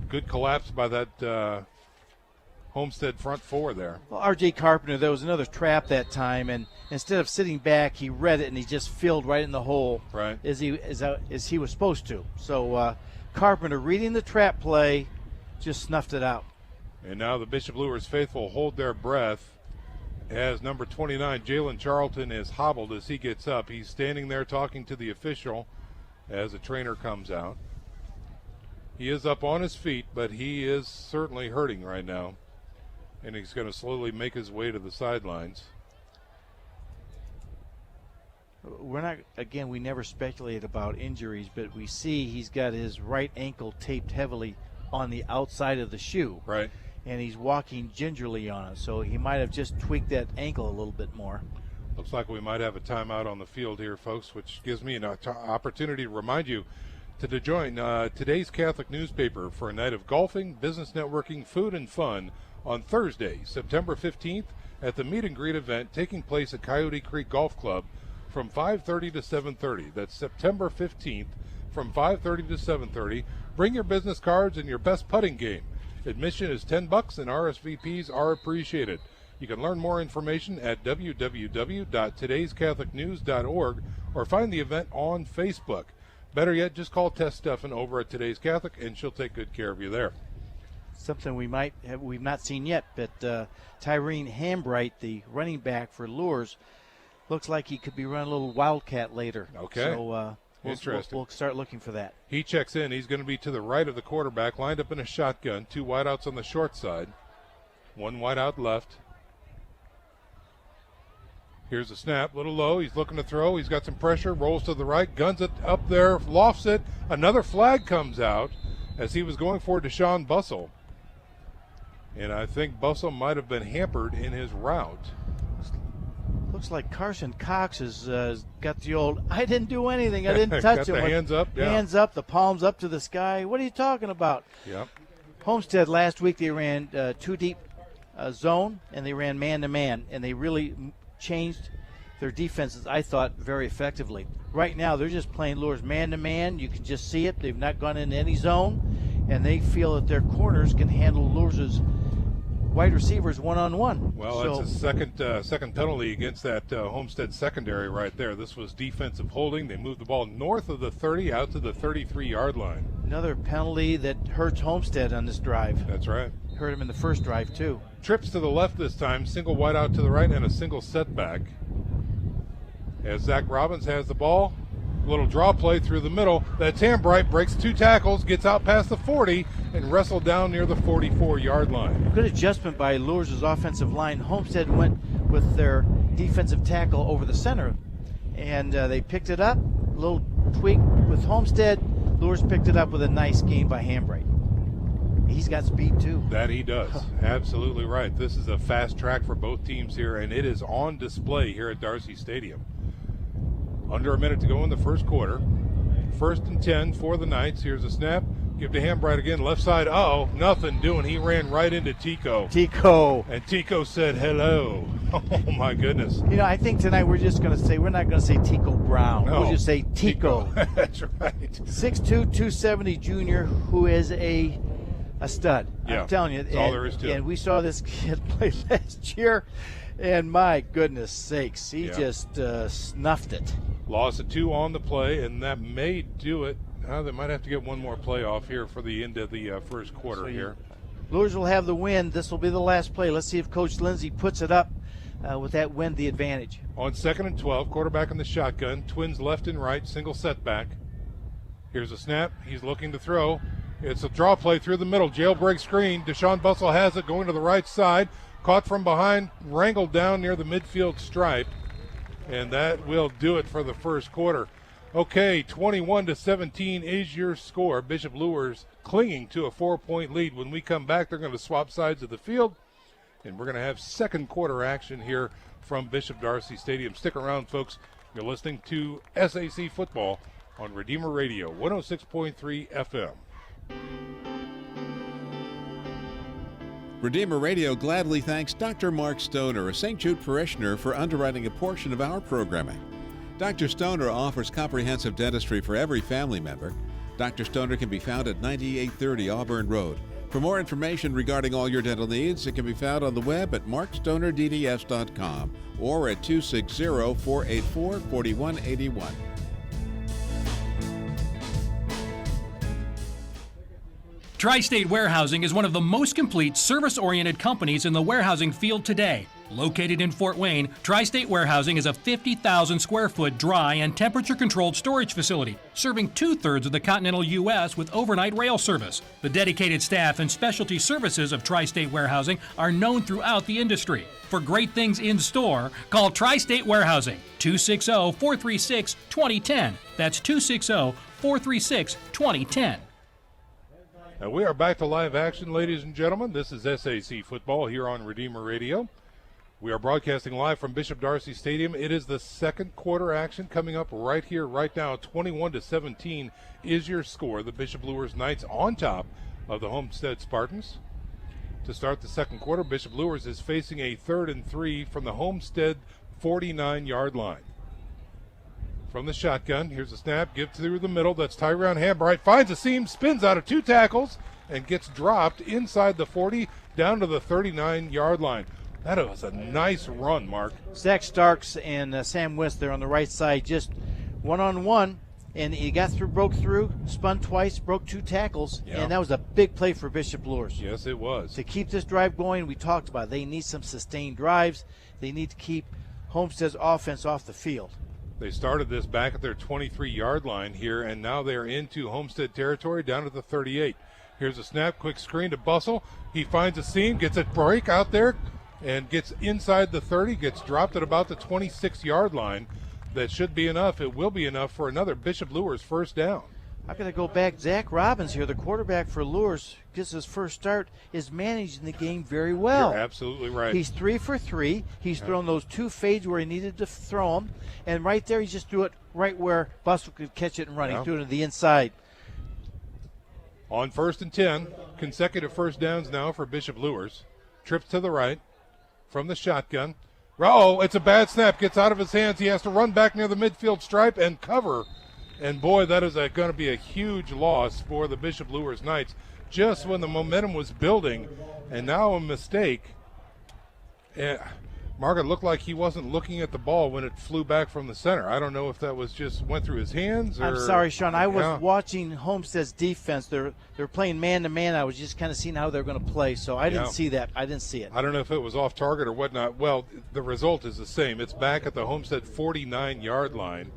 Good collapse by that Homestead front four there. Well, R.J. Carpenter, there was another trap that time, and instead of sitting back, he read it and he just filled right in the hole, right, as he was supposed to. So Carpenter, reading the trap play, just snuffed it out. And now the Bishop Luers faithful hold their breath as number 29, Jalen Charlton, is hobbled as he gets up. He's standing there talking to the official as the trainer comes out. He is up on his feet, but he is certainly hurting right now. And he's going to slowly make his way to the sidelines. We never speculate about injuries, but we see he's got his right ankle taped heavily on the outside of the shoe. Right. And he's walking gingerly on it, so he might have just tweaked that ankle a little bit more. Looks like we might have a timeout on the field here, folks, which gives me an opportunity to remind you to join today's Catholic newspaper for a night of golfing, business networking, food, and fun on Thursday, September 15th at the meet and greet event taking place at Coyote Creek Golf Club from 5:30 to 7:30. That's September 15th from 5:30 to 7:30. Bring your business cards and your best putting game. Admission is $10 and RSVPs are appreciated. You can learn more information at www.todayscatholicnews.org or find the event on Facebook. Better yet, just call Tess Steffen over at Today's Catholic, and she'll take good care of you there. Something we've not seen yet, but Tyrene Hambright, the running back for Luers, looks like he could be running a little wildcat later. Okay. So interesting. We'll start looking for that. He checks in. He's going to be to the right of the quarterback, lined up in a shotgun. 2 wideouts on the short side. 1 wideout left. Here's a snap, little low. He's looking to throw. He's got some pressure, rolls to the right, guns it up there, lofts it. Another flag comes out as he was going for Deshaun Bussell. And I think Bussell might have been hampered in his route. Looks like Carson Cox has got the old, I didn't do anything, I didn't touch got him. The hands up, yeah. Hands up, the palms up to the sky. What are you talking about? Yep. Homestead last week, they ran 2 deep zone, and they ran man-to-man, and they really changed their defenses, I thought, very effectively. Right now, they're just playing Luers man-to-man. You can just see it. They've not gone into any zone, and they feel that their corners can handle Luers' wide receivers one-on-one. Well, that's a second penalty against that Homestead secondary right there. This was defensive holding. They moved the ball north of the 30 out to the 33-yard line. Another penalty that hurts Homestead on this drive. That's right. Hurt him in the first drive, too. Trips to the left this time, single wide out to the right, and a single setback. As Zach Robbins has the ball, little draw play through the middle. That's Hambright, breaks 2 tackles, gets out past the 40, and wrestled down near the 44-yard line. Good adjustment by Luers' offensive line. Homestead went with their defensive tackle over the center, and they picked it up. A little tweak with Homestead. Luers picked it up with a nice gain by Hambright. He's got speed, too. That he does. Absolutely right. This is a fast track for both teams here, and it is on display here at Darcy Stadium. Under a minute to go in the first quarter. 1st and 10 for the Knights. Here's a snap. Give to Hambright again. Left side. Uh-oh, nothing doing. He ran right into Tico. And Tico said hello. Oh, my goodness. You know, I think tonight we're just going to say, we're not going to say Tico Brown. No. We'll just say Tico. That's right. 6'2", 270 junior who is a stud. Yeah, I'm telling you. That's all there is to it. And we saw this kid play last year, and my goodness sakes, he just snuffed it. Loss of 2 on the play, and that may do it. They might have to get one more play off here for the end of the first quarter here. Luers will have the win. This will be the last play. Let's see if Coach Lindsay puts it up with that win the advantage. On 2nd and 12, quarterback in the shotgun, twins left and right, single setback. Here's a snap. He's looking to throw. It's a draw play through the middle. Jailbreak screen. Deshaun Bussell has it going to the right side. Caught from behind, wrangled down near the midfield stripe. And that will do it for the first quarter. Okay, 21-17 is your score. Bishop Luers clinging to a 4-point lead. When we come back, they're going to swap sides of the field. And we're going to have second quarter action here from Bishop Darcy Stadium. Stick around, folks. You're listening to SAC Football on Redeemer Radio, 106.3 FM. Redeemer Radio gladly thanks Dr. Mark Stoner, a St. Jude parishioner, for underwriting a portion of our programming. Dr. Stoner offers comprehensive dentistry for every family member. Dr. Stoner can be found at 9830 Auburn Road. For more information regarding all your dental needs, it can be found on the web at markstonerdds.com or at 260-484-4181. Tri-State Warehousing is one of the most complete service-oriented companies in the warehousing field today. Located in Fort Wayne, Tri-State Warehousing is a 50,000 square foot dry and temperature-controlled storage facility, serving 2/3 of the continental U.S. with overnight rail service. The dedicated staff and specialty services of Tri-State Warehousing are known throughout the industry. For great things in store, call Tri-State Warehousing, 260-436-2010. That's 260-436-2010. Now we are back to live action, ladies and gentlemen. This is SAC Football here on Redeemer Radio. We are broadcasting live from Bishop Darcy Stadium. It is the second quarter action coming up right here, right now. 21-17 is your score. The Bishop Luers Knights on top of the Homestead Spartans. To start the second quarter, Bishop Luers is facing a 3rd and 3 from the Homestead 49-yard line. From the shotgun, here's a snap, give through the middle. That's Tyrone Hambright, finds a seam, spins out of 2 tackles, and gets dropped inside the 40 down to the 39-yard line. That was a nice run, Mark. Zach Starks and Sam West there on the right side, just one-on-one, and he broke through, spun twice, broke 2 tackles, and that was a big play for Bishop Luers. Yes, it was. To keep this drive going, we talked about it. They need some sustained drives. They need to keep Homestead's offense off the field. They started this back at their 23-yard line here, and now they're into Homestead territory down at the 38. Here's a snap, quick screen to Bustle. He finds a seam, gets a break out there, and gets inside the 30, gets dropped at about the 26-yard line. That should be enough. It will be enough for another Bishop Luers first down. I'm going to go back. Zach Robbins here, the quarterback for Luers, gets his first start, is managing the game very well. You're absolutely right. He's 3 for 3. He's thrown those 2 fades where he needed to throw them, and right there he just threw it right where Bustle could catch it and run. He threw it to the inside. On 1st and 10, consecutive first downs now for Bishop Luers. Trips to the right from the shotgun. Oh, it's a bad snap. Gets out of his hands. He has to run back near the midfield stripe and cover. And, boy, that is going to be a huge loss for the Bishop Luers Knights just when the momentum was building. And now a mistake. Mark, it looked like he wasn't looking at the ball when it flew back from the center. I don't know if that was just went through his hands. I'm sorry, Sean. I was watching Homestead's defense. They're playing man-to-man. I was just kind of seeing how they're going to play, so I didn't see that. I didn't see it. I don't know if it was off target or whatnot. Well, the result is the same. It's back at the Homestead 49-yard line.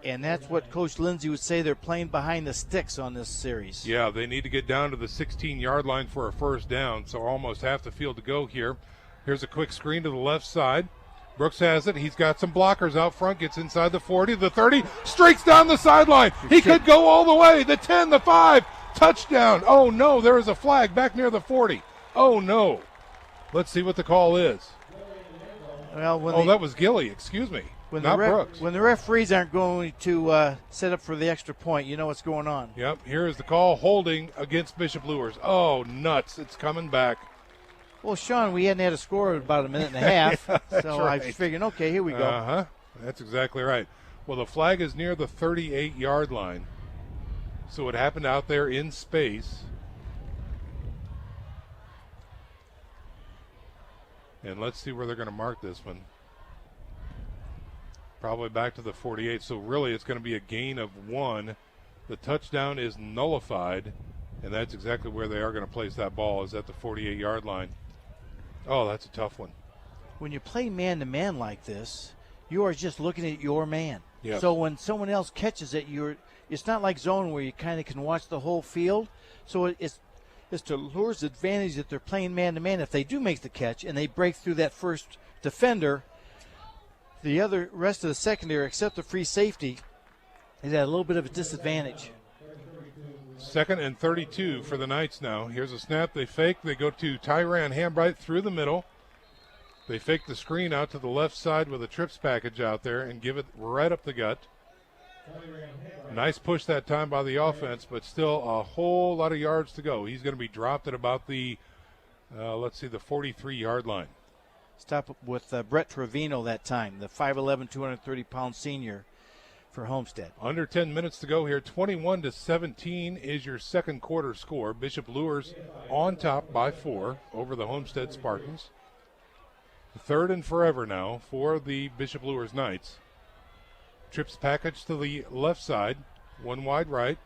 And that's what Coach Lindsay would say. They're playing behind the sticks on this series. Yeah, they need to get down to the 16-yard line for a first down, so almost half the field to go here. Here's a quick screen to the left side. Brooks has it. He's got some blockers out front. Gets inside the 40, the 30. Streaks down the sideline. He could go all the way. The 10, the 5. Touchdown. Oh, no. There is a flag back near the 40. Oh, no. Let's see what the call is. Well, that was Gilly. Excuse me. Not Brooks. When the referees aren't going to set up for the extra point, you know what's going on. Yep. Here is the call. Holding against Bishop Luers. Oh, nuts. It's coming back. Well, Sean, we hadn't had a score in about a minute and a half, so right. I figured, okay, here we go. Uh-huh. That's exactly right. Well, the flag is near the 38-yard line, so it happened out there in space. And let's see where they're going to mark this one. Probably back to the 48, so really it's going to be a gain of 1. The touchdown is nullified, and that's exactly where they are going to place that ball, is at the 48-yard line. Oh, that's a tough one. When you play man-to-man like this, you are just looking at your man. Yes. So when someone else catches it, it's not like zone where you kind of can watch the whole field. So it's to Luers' advantage that they're playing man-to-man. If they do make the catch and they break through that first defender, the rest of the secondary, except the free safety, is at a little bit of a disadvantage. 2nd and 32 for the Knights now. Here's a snap. They fake. They go to Tyran Hambright through the middle. They fake the screen out to the left side with a trips package out there and give it right up the gut. Nice push that time by the offense, but still a whole lot of yards to go. He's going to be dropped at about the, the 43-yard line. Stop with Brett Trevino that time, the 5'11", 230-pound senior for Homestead. Under 10 minutes to go here. 21-17 is your second quarter score. Bishop Luers on top by 4 over the Homestead Spartans. 3rd and forever now for the Bishop Luers Knights. Trips package to the left side, 1 wide right.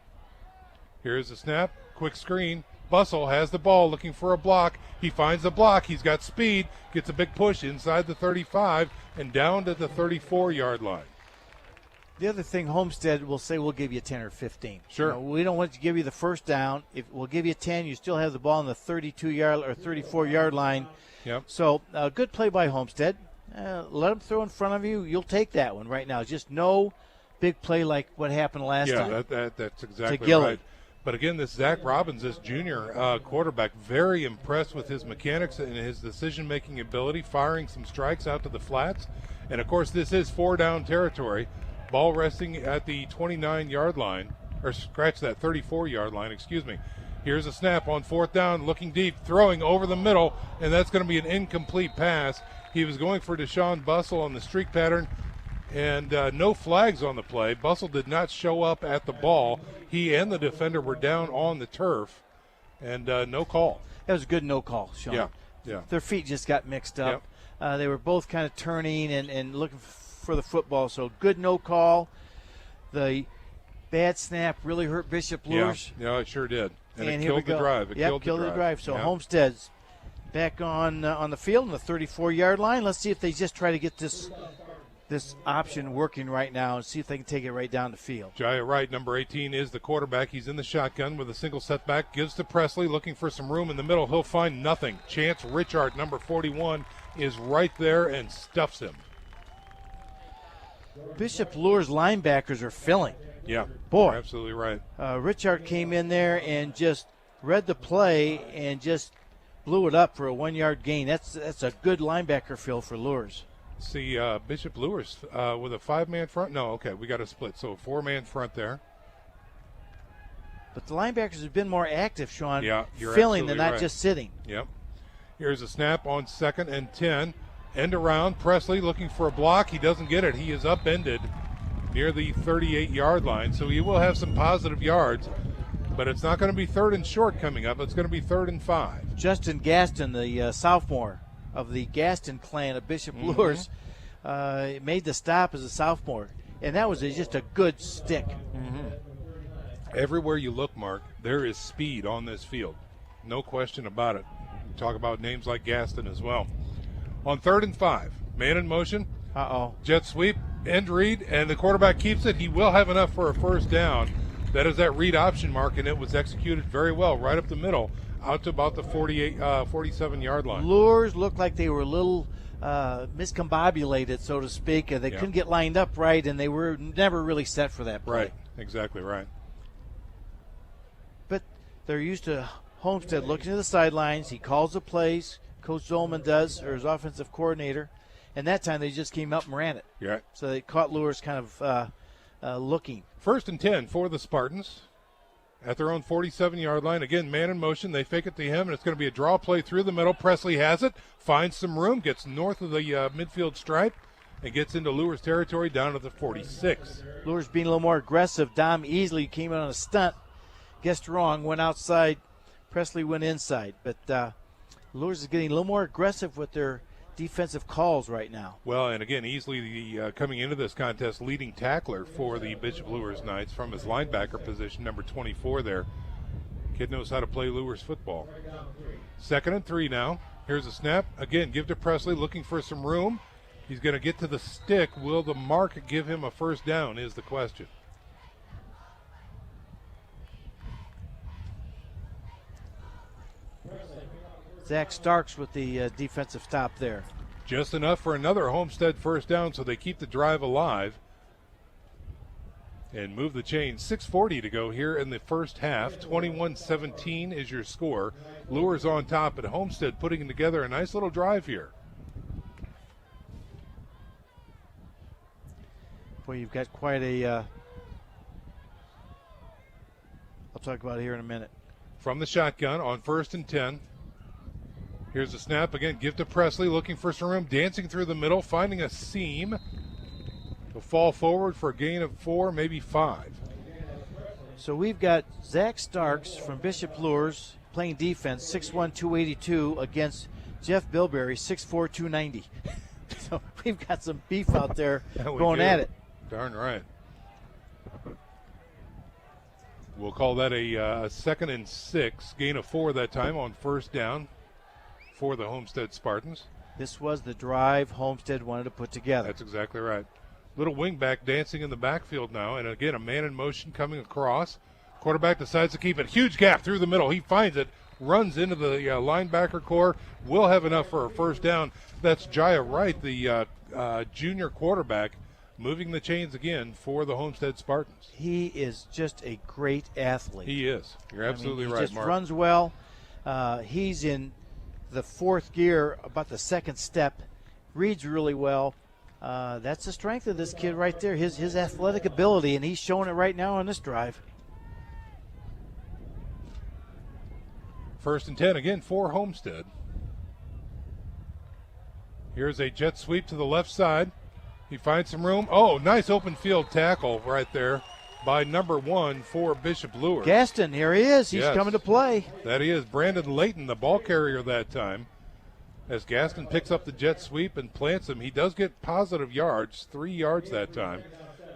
Here's the snap, quick screen. Bustle has the ball, looking for a block. He finds the block. He's got speed, gets a big push inside the 35 and down to the 34-yard line. The other thing, Homestead will say we'll give you 10 or 15. Sure. We don't want to give you the first down. If we'll give you 10, you still have the ball on the 32-yard or 34-yard line. Yep. So good play by Homestead. Let them throw in front of you. You'll take that one right now. Just no big play like what happened last time. Yeah, that's exactly Gilly. right. But again, this Zach Robbins, this junior quarterback, very impressed with his mechanics and his decision-making ability, firing some strikes out to the flats. And, of course, this is 4-down territory. Ball resting at the 29-yard line, or scratch that 34-yard line, excuse me. Here's a snap on 4th down, looking deep, throwing over the middle, and that's going to be an incomplete pass. He was going for Deshaun Bustle on the streak pattern, and no flags on the play. Bustle did not show up at the ball. He and the defender were down on the turf, and no call. That was a good no call, Sean. Yeah. Yeah. Their feet just got mixed up. They were both kind of turning and looking for the football. So good no call. The bad snap really hurt Bishop Luers. Yeah, it sure did. And it here we killed the go. drive. It killed the drive. So Yep. Homestead's back on the field on the 34-yard line. Let's see if they just try to get this option working right now and see if they can take it right down the field. Jaya Wright, number 18, is the quarterback. He's in the shotgun with a single setback. Gives to Presley, looking for some room in the middle. He'll find nothing. Chance Richard, number 41, is right there and stuffs him. Bishop Luers linebackers are filling. Yeah, boy, you're absolutely right. Richard came in there and just read the play and just blew it up for a 1-yard gain. That's a good linebacker fill for Luers. See, Bishop Luers with a 5-man front. No, okay, we got a split. So a 4-man front there. But the linebackers have been more active, Sean. Yeah, you're filling than not right. just sitting. Yep. Here's a snap on 2nd and 10. End around. Presley looking for a block. He doesn't get it. He is upended near the 38-yard line. So he will have some positive yards. But it's not going to be 3rd and short coming up. It's going to be 3rd and 5. Justin Gaston, the sophomore of the Gaston clan of Bishop Luers, made the stop as a sophomore. And that was just a good stick. Everywhere you look, Mark, there is speed on this field. No question about it. We talk about names like Gaston as well. On 3rd and 5, man in motion. Jet sweep, end read, and the quarterback keeps it. He will have enough for a first down. That is that read option, Mark, and it was executed very well right up the middle, out to about the 47-yard line. Luers looked like they were a little miscombobulated, so to speak. They couldn't get lined up right, and they were never really set for that play. Right, exactly right. But they're used to Homestead looking to the sidelines. He calls the plays. Coach Zolman does, or his offensive coordinator. And that time they just came up and ran it. Yeah. So they caught Luers kind of looking. 1st and 10 for the Spartans at their own 47-yard line. Again, man in motion. They fake it to him, and it's going to be a draw play through the middle. Presley has it, finds some room, gets north of the midfield stripe, and gets into Luers territory down to the 46. Luers being a little more aggressive. Dom Easley came in on a stunt, guessed wrong, went outside. Presley went inside. But Luers is getting a little more aggressive with their defensive calls right now. Well, and again, easily the coming into this contest, leading tackler for the Bishop Luers Knights from his linebacker position, number 24 there. Kid knows how to play Luers football. 2nd and 3 now. Here's a snap. Again, give to Presley, looking for some room. He's going to get to the stick. Will the mark give him a first down is the question. Zach Starks with the defensive stop there. Just enough for another Homestead first down, so they keep the drive alive and move the chain. 6:40 to go here in the first half. 21-17 is your score. Luers on top, at Homestead putting together a nice little drive here. Boy, you've got quite a I'll talk about it here in a minute. From the shotgun on 1st and 10. Here's a snap again. Give to Presley, looking for some room, dancing through the middle, finding a seam. He'll fall forward for a gain of 4, maybe 5. So we've got Zach Starks from Bishop Luers playing defense, 6'1", 282, against Jeff Bilberry, 6'4", 290. So we've got some beef out there going at it. Darn right. We'll call that a 2nd and 6, gain of 4 that time on first down for the Homestead Spartans. This was the drive Homestead wanted to put together. That's exactly right. Little wingback dancing in the backfield now, and again, a man in motion coming across. Quarterback decides to keep it. Huge gap through the middle. He finds it, runs into the linebacker core. Will have enough for a first down. That's Jaya Wright, the junior quarterback, moving the chains again for the Homestead Spartans. He is just a great athlete. He is. You're absolutely right, He just Mark. runs well. He's in the 4th gear, about the 2nd step. Reads really well. That's the strength of this kid right there, his athletic ability, and he's showing it right now on this drive. 1st and 10 again for Homestead. Here's a jet sweep to the left side. He finds some room. Oh, nice open field tackle right there by number 1 for Bishop Luers. Gaston, here he is. He's coming to play. That he is. Brandon Layton, the ball carrier that time. as Gaston picks up the jet sweep and plants him. He does get positive yards, 3 yards that time,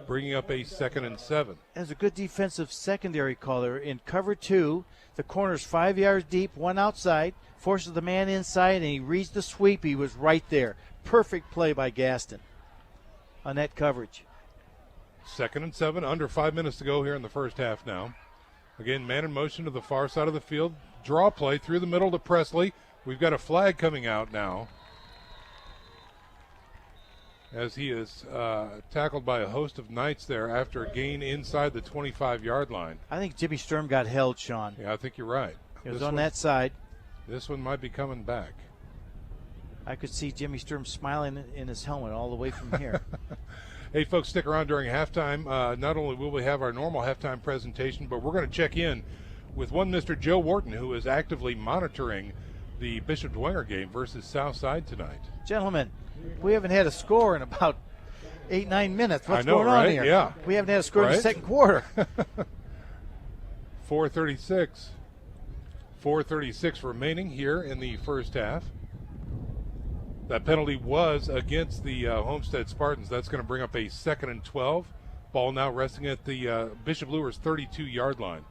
bringing up a 2nd and 7. That's a good defensive secondary call there. In cover 2, the corner's 5 yards deep, one outside, forces the man inside, and he reads the sweep. He was right there. Perfect play by Gaston on that coverage. 2nd and 7, under 5 minutes to go here in the first half now. Again, man in motion to the far side of the field. Draw play through the middle to Presley. We've got a flag coming out now as he is tackled by a host of Knights there after a gain inside the 25-yard line. I think Jimmy Sturm got held, Sean. Yeah, I think you're right. It was on that side. This one might be coming back. I could see Jimmy Sturm smiling in his helmet all the way from here. Hey, folks, stick around during halftime. Not only will we have our normal halftime presentation, but we're going to check in with one Mr. Joe Wharton, who is actively monitoring the Bishop Dwenger game versus Southside tonight. Gentlemen, we haven't had a score in about 8-9 minutes. What's I know, going right? on here? Yeah. We haven't had a score in the second quarter. 4:36 remaining here in the first half. That penalty was against the Homestead Spartans. That's going to bring up a 2nd and 12. Ball now resting at the Bishop Luers 32-yard line.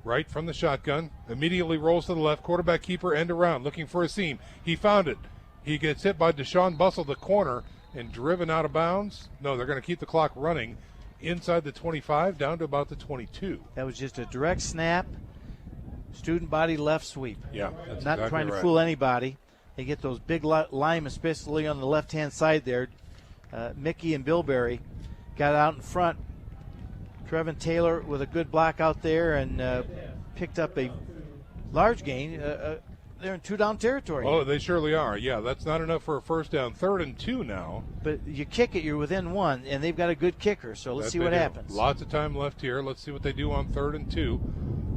Right from the shotgun. Immediately rolls to the left. Quarterback keeper end around, looking for a seam. He found it. He gets hit by Deshaun Bustle, the corner, and driven out of bounds. No, they're going to keep the clock running inside the 25 down to about the 22. That was just a direct snap. Student body left sweep. Yeah, that's not exactly trying to right. fool anybody. They get those big linemen, especially on the left-hand side there. Mickey and Bilberry got out in front. Trevin Taylor with a good block out there and picked up a large gain. They're in 2-down territory. Oh, they surely are. Yeah, that's not enough for a first down. 3rd and 2 now. But you kick it, you're within 1, and they've got a good kicker, so let's see what happens. Lots of time left here. Let's see what they do on 3rd and 2.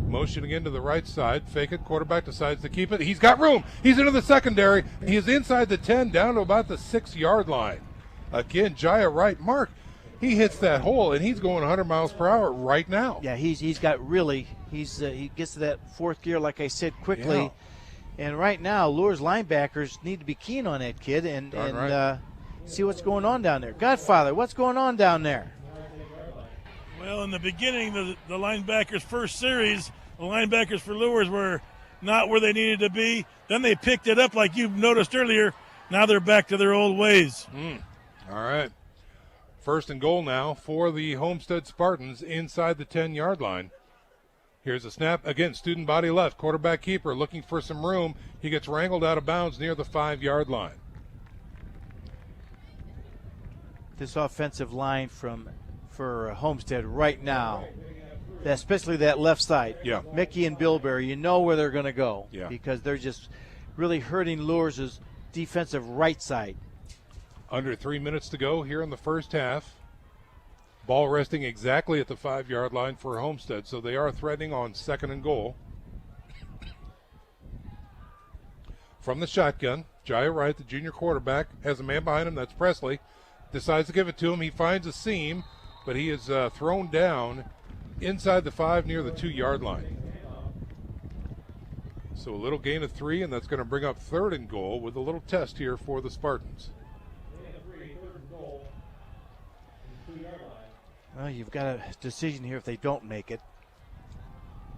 Motion again to the right side. Fake it. Quarterback decides to keep it. He's got room. He's into the secondary. He is inside the 10 down to about the 6-yard line. Again, Jaya Wright. Mark, he hits that hole, and he's going 100 miles per hour right now. Yeah, he's got really, he gets to that 4th gear, like I said, quickly. Yeah. And right now, Luers linebackers need to be keen on that kid and see what's going on down there. Godfather, what's going on down there? Well, in the beginning, the linebackers' first series, the linebackers for Luers were not where they needed to be. Then they picked it up like you noticed earlier. Now they're back to their old ways. All right. 1st and goal now for the Homestead Spartans inside the 10-yard line. Here's a snap. Again, student body left. Quarterback keeper looking for some room. He gets wrangled out of bounds near the 5-yard line. This offensive line for Homestead right now, especially that left side. Yeah. Mickey and Bilberry, you know where they're going to go. Yeah. Because they're just really hurting Luers' defensive right side. Under 3 minutes to go here in the first half. Ball resting exactly at the 5-yard line for Homestead, so they are threatening on 2nd and goal. From the shotgun, Jaya Wright, the junior quarterback, has a man behind him. That's Presley. Decides to give it to him. He finds a seam, but he is thrown down inside the 5 near the 2-yard line. So a little gain of 3, and that's going to bring up 3rd and goal with a little test here for the Spartans. Well, you've got a decision here if they don't make it.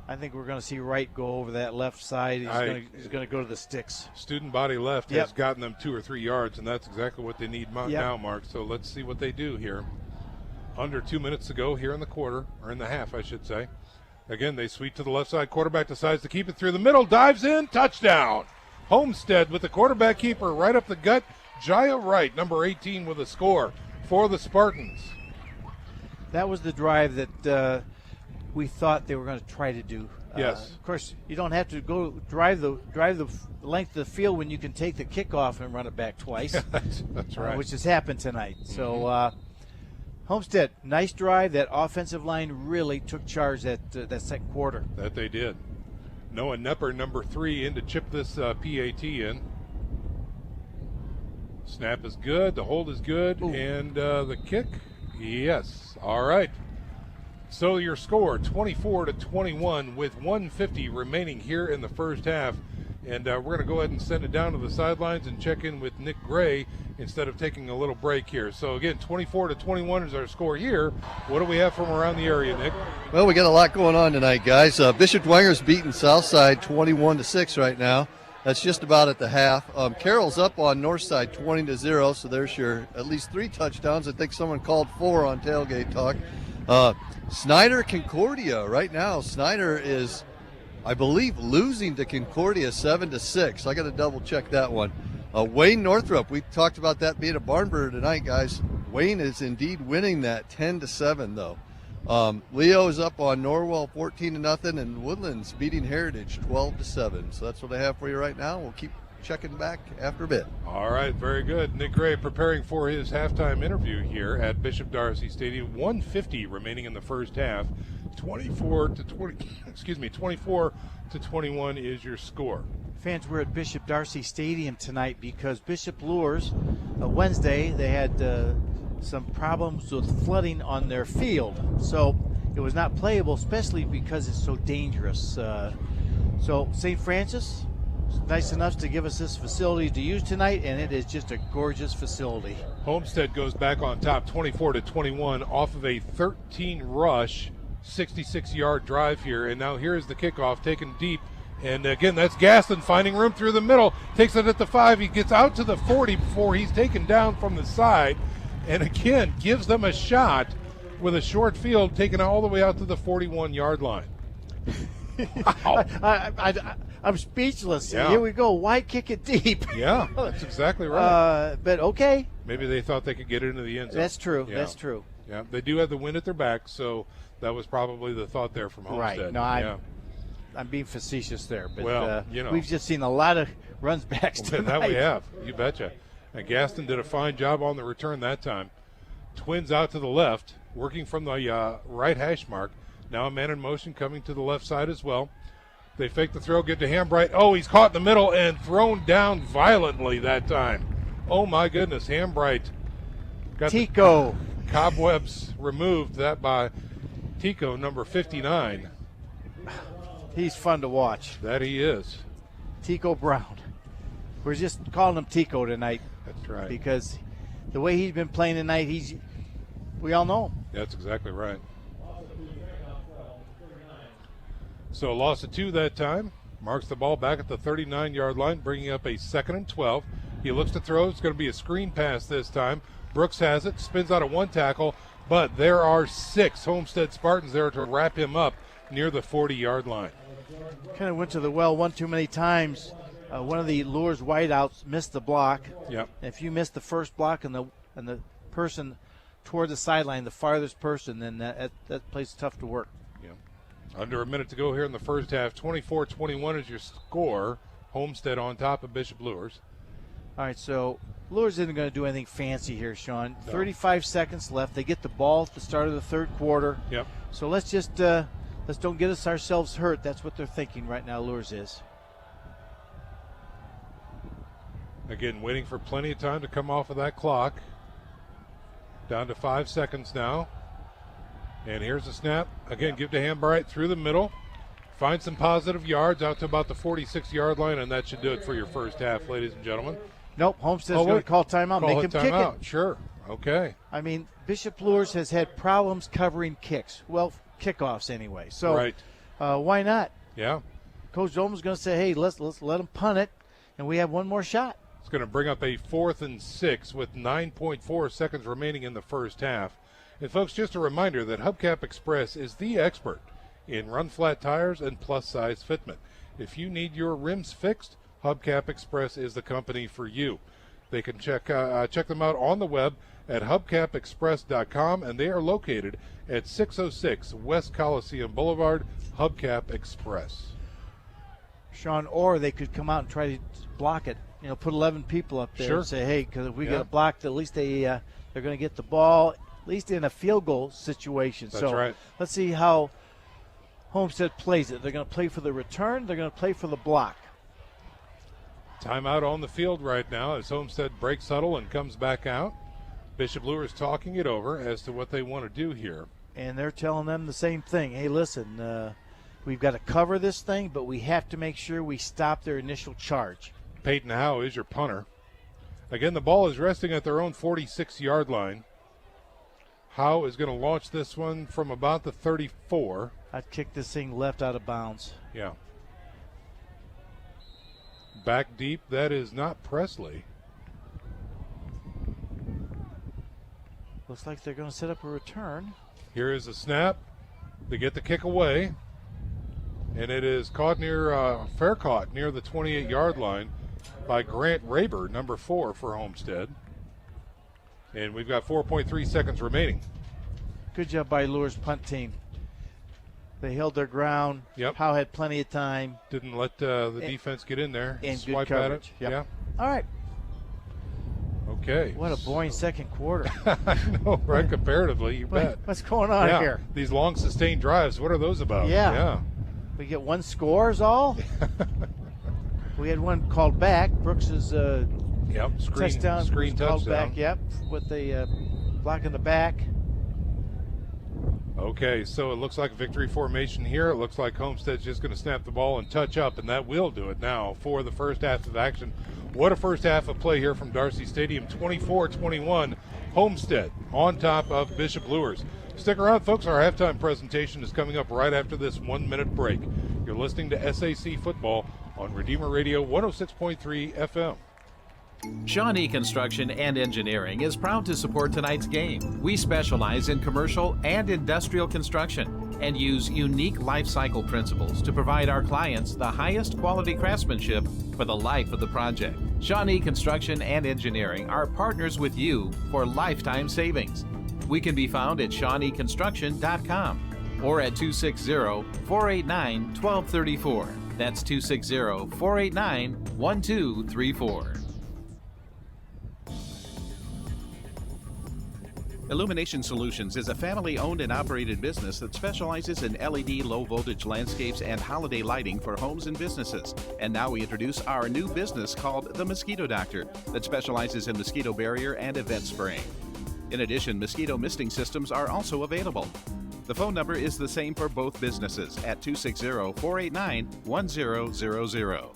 I think we're going to see Wright go over that left side. He's going to go to the sticks. Student body left has gotten them 2 or 3 yards, and that's exactly what they need now, Mark. So let's see what they do here. Under 2 minutes to go here in the quarter, or in the half, I should say. Again, they sweep to the left side. Quarterback decides to keep it through the middle, dives in, touchdown. Homestead with the quarterback keeper right up the gut. Jaya Wright, number 18, with a score for the Spartans. That was the drive that we thought they were going to try to do. Yes. Of course, you don't have to go drive the length of the field when you can take the kickoff and run it back twice. That's right. Which has happened tonight. So Homestead, nice drive. That offensive line really took charge that second quarter. That they did. Noah Nepper, number 3, in to chip this PAT in. Snap is good. The hold is good. Ooh. And the kick, yes. All right. So your score, 24-21, with 1:50 remaining here in the first half. And we're going to go ahead and send it down to the sidelines and check in with Nick Gray instead of taking a little break here. So again, 24-21 is our score here. What do we have from around the area, Nick? Well, we got a lot going on tonight, guys. Bishop Dwyanger's beating Southside 21-6 right now. That's just about at the half. Carroll's up on Northside 20-0, so there's your at least 3 touchdowns. I think someone called 4 on Tailgate Talk. Snyder Concordia right now. Snyder is, I believe, losing to Concordia 7-6. I got to double check that one. Wayne Northrop, we talked about that being a barn burner tonight, guys. Wayne is indeed winning that 10-7 though. Leo is up on Norwell 14-0, and Woodlands beating Heritage 12-7. So that's what I have for you right now. We'll keep checking back after a bit. All right, very good. Nick Gray preparing for his halftime interview here at Bishop Darcy Stadium. 1:50 remaining in the first half. 24-21 is your score. Fans, we're at Bishop Darcy Stadium tonight because Bishop Luers, Wednesday, they had some problems with flooding on their field. So it was not playable, especially because it's so dangerous. So St. Francis, nice enough to give us this facility to use tonight, and it is just a gorgeous facility. Homestead goes back on top 24-21 off of a 13 rush, 66-yard drive here. And now here's the kickoff taken deep. And again, that's Gaston finding room through the middle. Takes it at the 5. He gets out to the 40 before he's taken down from the side. And again, gives them a shot with a short field taken all the way out to the 41-yard line. Wow. I'm speechless. Yeah. Here we go. Why kick it deep? Yeah, that's exactly right. But okay. Maybe they thought they could get it into the end zone. That's true. Yeah. That's true. Yeah, they do have the wind at their back, so that was probably the thought there from Homestead. Right. No, I'm being facetious there, but well, you know, we've just seen a lot of runs backs tonight. That we have. You betcha. And Gaston did a fine job on the return that time. Twins out to the left, working from the right hash mark. Now a man in motion coming to the left side as well. They fake the throw, get to Hambright. Oh, he's caught in the middle and thrown down violently that time. Oh, my goodness. Hambright got Tico. The cobwebs removed. That by Tico, number 59. He's fun to watch. That he is. Tico Brown. We're just calling him Tico tonight. That's right. Because the way he's been playing tonight, we all know him. That's exactly right. So a loss of 2 that time. Marks the ball back at the 39-yard line, bringing up a 2nd and 12. He looks to throw. It's going to be a screen pass this time. Brooks has it, spins out of 1 tackle, but there are 6 Homestead Spartans there to wrap him up near the 40-yard line. Kind of went to the well one too many times. One of the Luers wideouts missed the block. Yep. And if you miss the first block and the person toward the sideline, the farthest person, then that place is tough to work. Yeah. Under a minute to go here in the first half. 24-21 is your score. Homestead on top of Bishop Luers. All right, so Luers isn't going to do anything fancy here, Sean. No. 35 seconds left. They get the ball at the start of the third quarter. Yep. So let's just let's don't get ourselves hurt. That's what they're thinking right now, Luers is. Again, waiting for plenty of time to come off of that clock. Down to 5 seconds now. And here's the snap. Again, give to Hambright through the middle. Find some positive yards out to about the 46-yard line, and that should do it for your first half, ladies and gentlemen. Nope, Homestead's going to call timeout, make him kick it. Sure, okay. I mean, Bishop Luers has had problems covering kicks. Well, kickoffs anyway. So right. Why not? Yeah. Coach Dolman's going to say, hey, let's let him punt it, and we have one more shot. It's going to bring up a 4th and 6 with 9.4 seconds remaining in the first half. And, folks, just a reminder that Hubcap Express is the expert in run-flat tires and plus-size fitment. If you need your rims fixed, Hubcap Express is the company for you. They can check them out on the web at hubcapexpress.com, and they are located at 606 West Coliseum Boulevard, Hubcap Express. Sean, or they could come out and try to block it. You know, put 11 people up there Sure. and say, hey, because if we get it blocked, at least they're going to get the ball, at least in a field goal situation. That's so right. Let's see how Homestead plays it. They're going to play for the return. They're going to play for the block. Timeout on the field right now as Homestead breaks huddle and comes back out. Bishop Luers talking it over as to what they want to do here. And they're telling them the same thing. Hey, listen, We've got to cover this thing, but we have to make sure we stop their initial charge. Peyton Howe is your punter. Again, the ball is resting at their own 46-yard line. Howe is going to launch this one from about the 34. I'd kick this thing left out of bounds. Yeah. Back deep, that is not Presley. Looks like they're going to set up a return. Here is a snap. They get the kick away. And it is caught near, fair caught near the 28-yard line by Grant Raber, number 4 for Homestead. And we've got 4.3 seconds remaining. Good job by Luers punt team. They held their ground. Yep. Howe had plenty of time. Didn't let the defense get in there. And swipe good at coverage. it. Yep. Yeah. All right. Okay. What a boring second quarter. I know, right? Comparatively, you bet. What's going on here? These long sustained drives, what are those about? Yeah. We get one score is all. We had one called back. Brooks's touchdown. Screen called touchdown. back, yep, with the block in the back. Okay, so it looks like victory formation here. It looks like Homestead's just going to snap the ball and touch up, and that will do it now for the first half of action. What a first half of play here from Darcy Stadium. 24-21, Homestead on top of Bishop Luers. Stick around, folks. Our halftime presentation is coming up right after this 1-minute break. You're listening to SAC Football on Redeemer Radio 106.3 FM. Shawnee Construction and Engineering is proud to support tonight's game. We specialize in commercial and industrial construction and use unique life cycle principles to provide our clients the highest quality craftsmanship for the life of the project. Shawnee Construction and Engineering are partners with you for lifetime savings. We can be found at ShawneeConstruction.com or at 260-489-1234. That's 260-489-1234. Illumination Solutions is a family-owned and operated business that specializes in LED low-voltage landscapes and holiday lighting for homes and businesses. And now we introduce our new business called The Mosquito Doctor that specializes in mosquito barrier and event spraying. In addition, mosquito misting systems are also available. The phone number is the same for both businesses at 260-489-1000.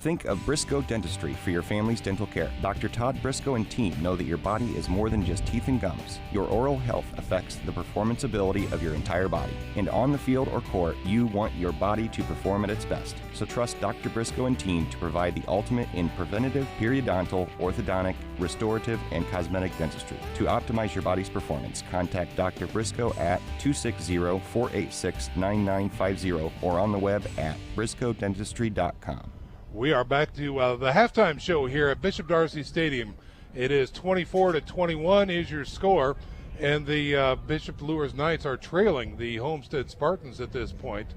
Think of Briscoe Dentistry for your family's dental care. Dr. Todd Briscoe and team know that your body is more than just teeth and gums. Your oral health affects the performance ability of your entire body. And on the field or court, you want your body to perform at its best. So trust Dr. Briscoe and team to provide the ultimate in preventative, periodontal, orthodontic, restorative, and cosmetic dentistry. To optimize your body's performance, contact Dr. Briscoe at 260-486-9950 or on the web at briscoedentistry.com. We are back to the halftime show here at Bishop Darcy Stadium. It is 24-21 is your score, and the Bishop Luers Knights are trailing the Homestead Spartans at this point.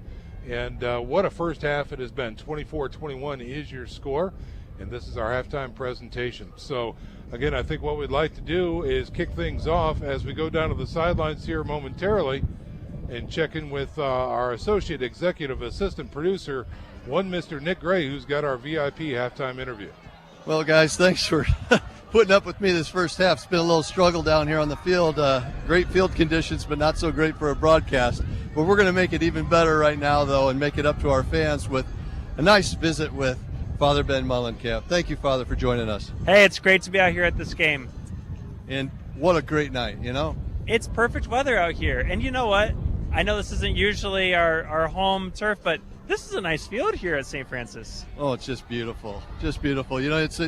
And what a first half it has been. 24-21 is your score, and this is our halftime presentation. So, again, I think what we'd like to do is kick things off as we go down to the sidelines here momentarily and check in with our associate executive assistant producer, one Mr. Nick Gray, who's got our VIP halftime interview. Well, guys, thanks for putting up with me this first half. It's been a little struggle down here on the field. Great field conditions, but not so great for a broadcast. But we're going to make it even better right now, though, and make it up to our fans with a nice visit with Father Ben Mullenkamp. Thank you, Father, for joining us. Hey, it's great to be out here at this game. And what a great night, you know? It's perfect weather out here. And you know what? I know this isn't usually our home turf, but this is a nice field here at St. Francis. Oh, it's just beautiful. Just beautiful. You know, it's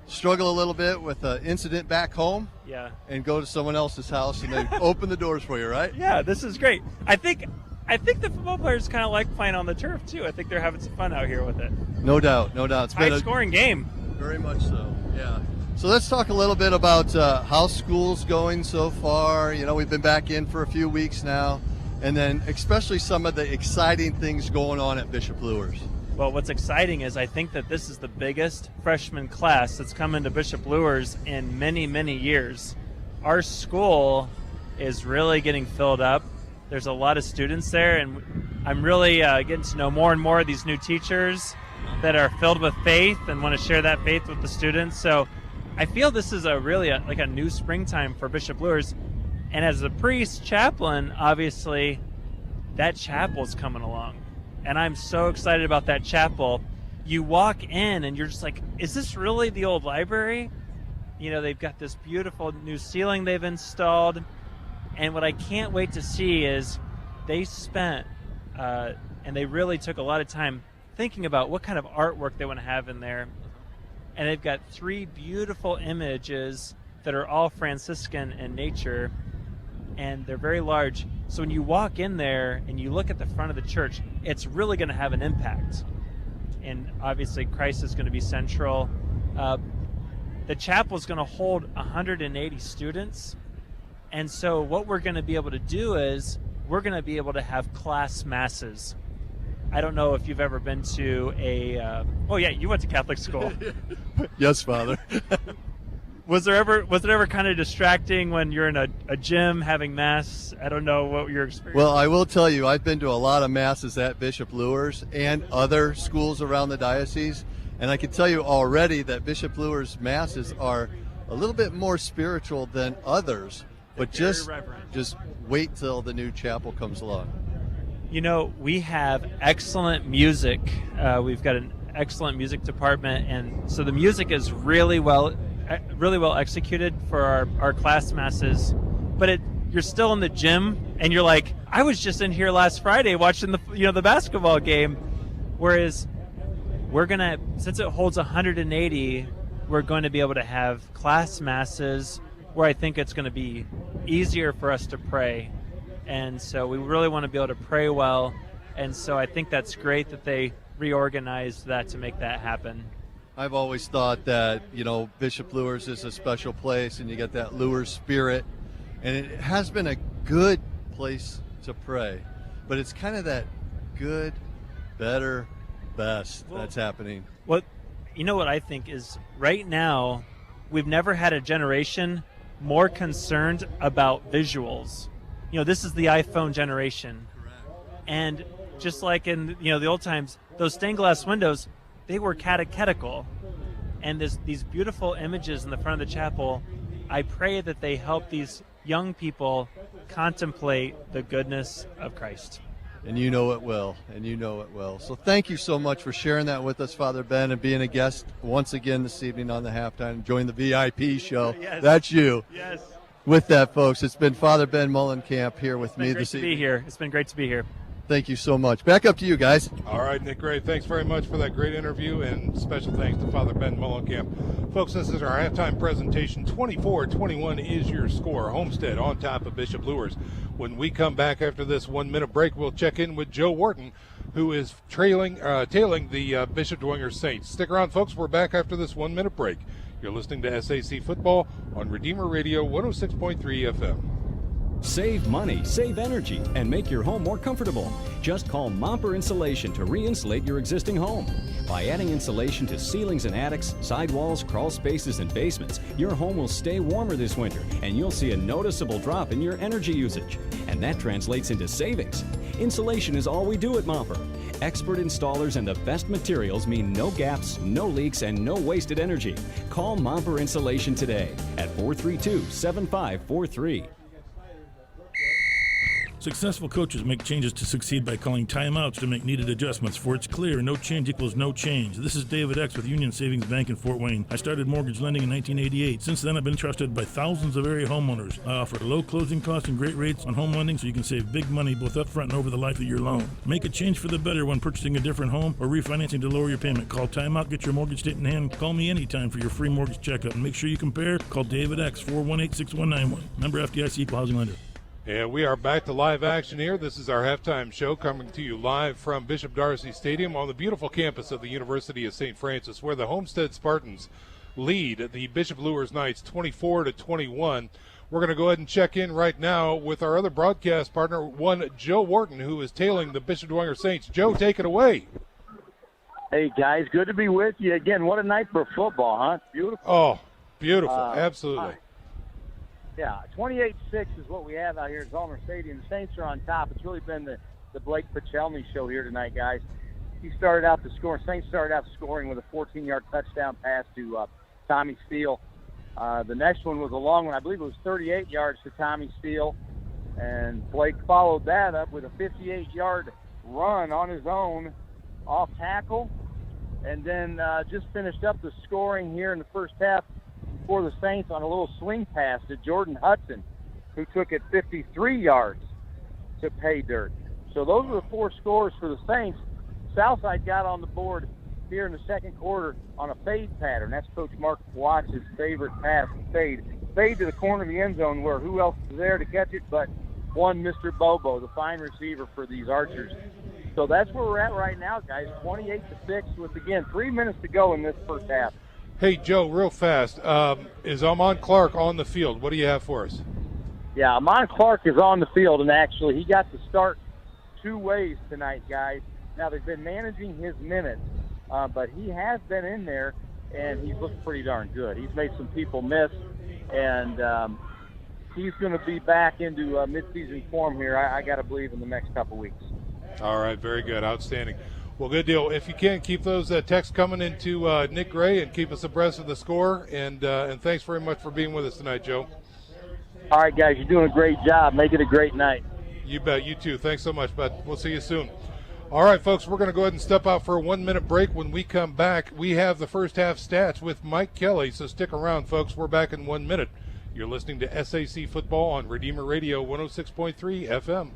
struggle a little bit with an incident back home. Yeah. And go to someone else's house and they open the doors for you, right? Yeah, this is great. I think the football players kind of like playing on the turf too. I think they're having some fun out here with it. No doubt, no doubt. It's been high-scoring game. Very much so, yeah. So let's talk a little bit about how school's going so far. You know, we've been back in for a few weeks now. And then especially some of the exciting things going on at Bishop Luers. Well, what's exciting is I think that this is the biggest freshman class that's come into Bishop Luers in many, many years. Our school is really getting filled up. There's a lot of students there, and I'm really getting to know more and more of these new teachers that are filled with faith and want to share that faith with the students. So I feel this is like a new springtime for Bishop Luers. And as the priest, chaplain, obviously, that chapel's coming along. And I'm so excited about that chapel. You walk in and you're just like, is this really the old library? You know, they've got this beautiful new ceiling they've installed. And what I can't wait to see is they spent, and they really took a lot of time thinking about what kind of artwork they want to have in there. And they've got 3 beautiful images that are all Franciscan in nature, and they're very large. So when you walk in there and you look at the front of the church, it's really going to have an impact. And obviously Christ is going to be central. The chapel is going to hold 180 students. And so what we're going to be able to do is we're going to be able to have class masses. I don't know if you've ever been to oh yeah, you went to Catholic school. Yes, Father. Was it ever kind of distracting when you're in a gym having mass? I don't know what your experience. Well, I will tell you, I've been to a lot of masses at Bishop Luers and other schools around the diocese, and I can tell you already that Bishop Luers masses are a little bit more spiritual than others. But just wait till the new chapel comes along. You know, we have excellent music. We've got an excellent music department, and so the music is really well executed for our class masses. But you're still in the gym, and you're like, I was just in here last Friday watching the basketball game. Whereas since it holds 180, we're going to be able to have class masses where I think it's going to be easier for us to pray. And so we really want to be able to pray well. And so I think that's great that they reorganized that to make that happen. I've always thought that, Bishop Luers is a special place, and you get that Luers spirit. And it has been a good place to pray. But it's kind of that good, better, best that's happening. Well, you know what I think is right now, we've never had a generation more concerned about visuals. This is the iPhone generation. Correct. And just like in the old times, those stained glass windows, they were catechetical. And these beautiful images in the front of the chapel, I pray that they help these young people contemplate the goodness of Christ. And you know it will. So thank you so much for sharing that with us, Father Ben, and being a guest once again this evening on the Halftime, enjoying the VIP show. Yes. That's you. Yes. With that, folks, it's been Father Ben Mullenkamp here with me this evening. It's been great to be here. Thank you so much. Back up to you guys. All right, Nick, great. Thanks very much for that great interview, and special thanks to Father Ben Mullenkamp. Folks, this is our halftime presentation. 24-21 is your score. Homestead on top of Bishop Luers. When we come back after this 1-minute break, we'll check in with Joe Wharton, who is tailing the Bishop Dwenger Saints. Stick around, folks. We're back after this 1-minute break. You're listening to SAC Football on Redeemer Radio 106.3 FM. Save money, save energy, and make your home more comfortable. Just call Momper Insulation to re-insulate your existing home. By adding insulation to ceilings and attics, sidewalls, crawl spaces, and basements, your home will stay warmer this winter, and you'll see a noticeable drop in your energy usage. And that translates into savings. Insulation is all we do at Momper. Expert installers and the best materials mean no gaps, no leaks, and no wasted energy. Call Momper Insulation today at 432-7543. Successful coaches make changes to succeed by calling timeouts to make needed adjustments, for it's clear no change equals no change. This is David X with Union Savings Bank in Fort Wayne. I started mortgage lending in 1988. Since then, I've been trusted by thousands of area homeowners. I offer low closing costs and great rates on home lending so you can save big money both up front and over the life of your loan. Make a change for the better when purchasing a different home or refinancing to lower your payment. Call timeout, get your mortgage statement in hand. Call me anytime for your free mortgage checkup. And make sure you compare. Call David X, 418-6191. Member FDIC, Equal Housing Lender. And we are back to live action here. This is our halftime show coming to you live from Bishop Darcy Stadium on the beautiful campus of the University of St. Francis, where the Homestead Spartans lead the Bishop Luers Knights 24-21. We're going to go ahead and check in right now with our other broadcast partner, Joe Wharton, who is tailing the Bishop Dwenger Saints. Joe, take it away. Hey, guys, good to be with you again. What a night for football, huh? Beautiful. Oh, beautiful. Absolutely. Yeah, 28-6 is what we have out here at Zollner Stadium. The Saints are on top. It's really been the Blake Pachelny show here tonight, guys. Saints started out scoring with a 14-yard touchdown pass to Tommy Steele. The next one was a long one. I believe it was 38 yards to Tommy Steele. And Blake followed that up with a 58-yard run on his own off tackle. And then just finished up the scoring here in the first half for the Saints on a little swing pass to Jordan Hudson, who took it 53 yards to pay dirt. So those were the 4 scores for the Saints. Southside got on the board here in the second quarter on a fade pattern. That's Coach Mark Watts' favorite pass, fade. Fade to the corner of the end zone where who else was there to catch it but one Mr. Bobo, the fine receiver for these Archers. So that's where we're at right now, guys. 28-6 with, again, 3 minutes to go in this first half. Hey, Joe, real fast. Is Amon Clark on the field? What do you have for us? Yeah, Amon Clark is on the field, and actually he got to start 2 ways tonight, guys. Now, they've been managing his minutes, but he has been in there, and he's looked pretty darn good. He's made some people miss, and he's going to be back into midseason form here, I got to believe, in the next couple weeks. All right, very good. Outstanding. Well, good deal. If you can, keep those texts coming into Nick Gray and keep us abreast of the score. And thanks very much for being with us tonight, Joe. All right, guys, you're doing a great job. Make it a great night. You bet. You too. Thanks so much, bud. We'll see you soon. All right, folks, we're going to go ahead and step out for a 1-minute break. When we come back, we have the first half stats with Mike Kelly. So stick around, folks. We're back in 1 minute. You're listening to SAC Football on Redeemer Radio 106.3 FM.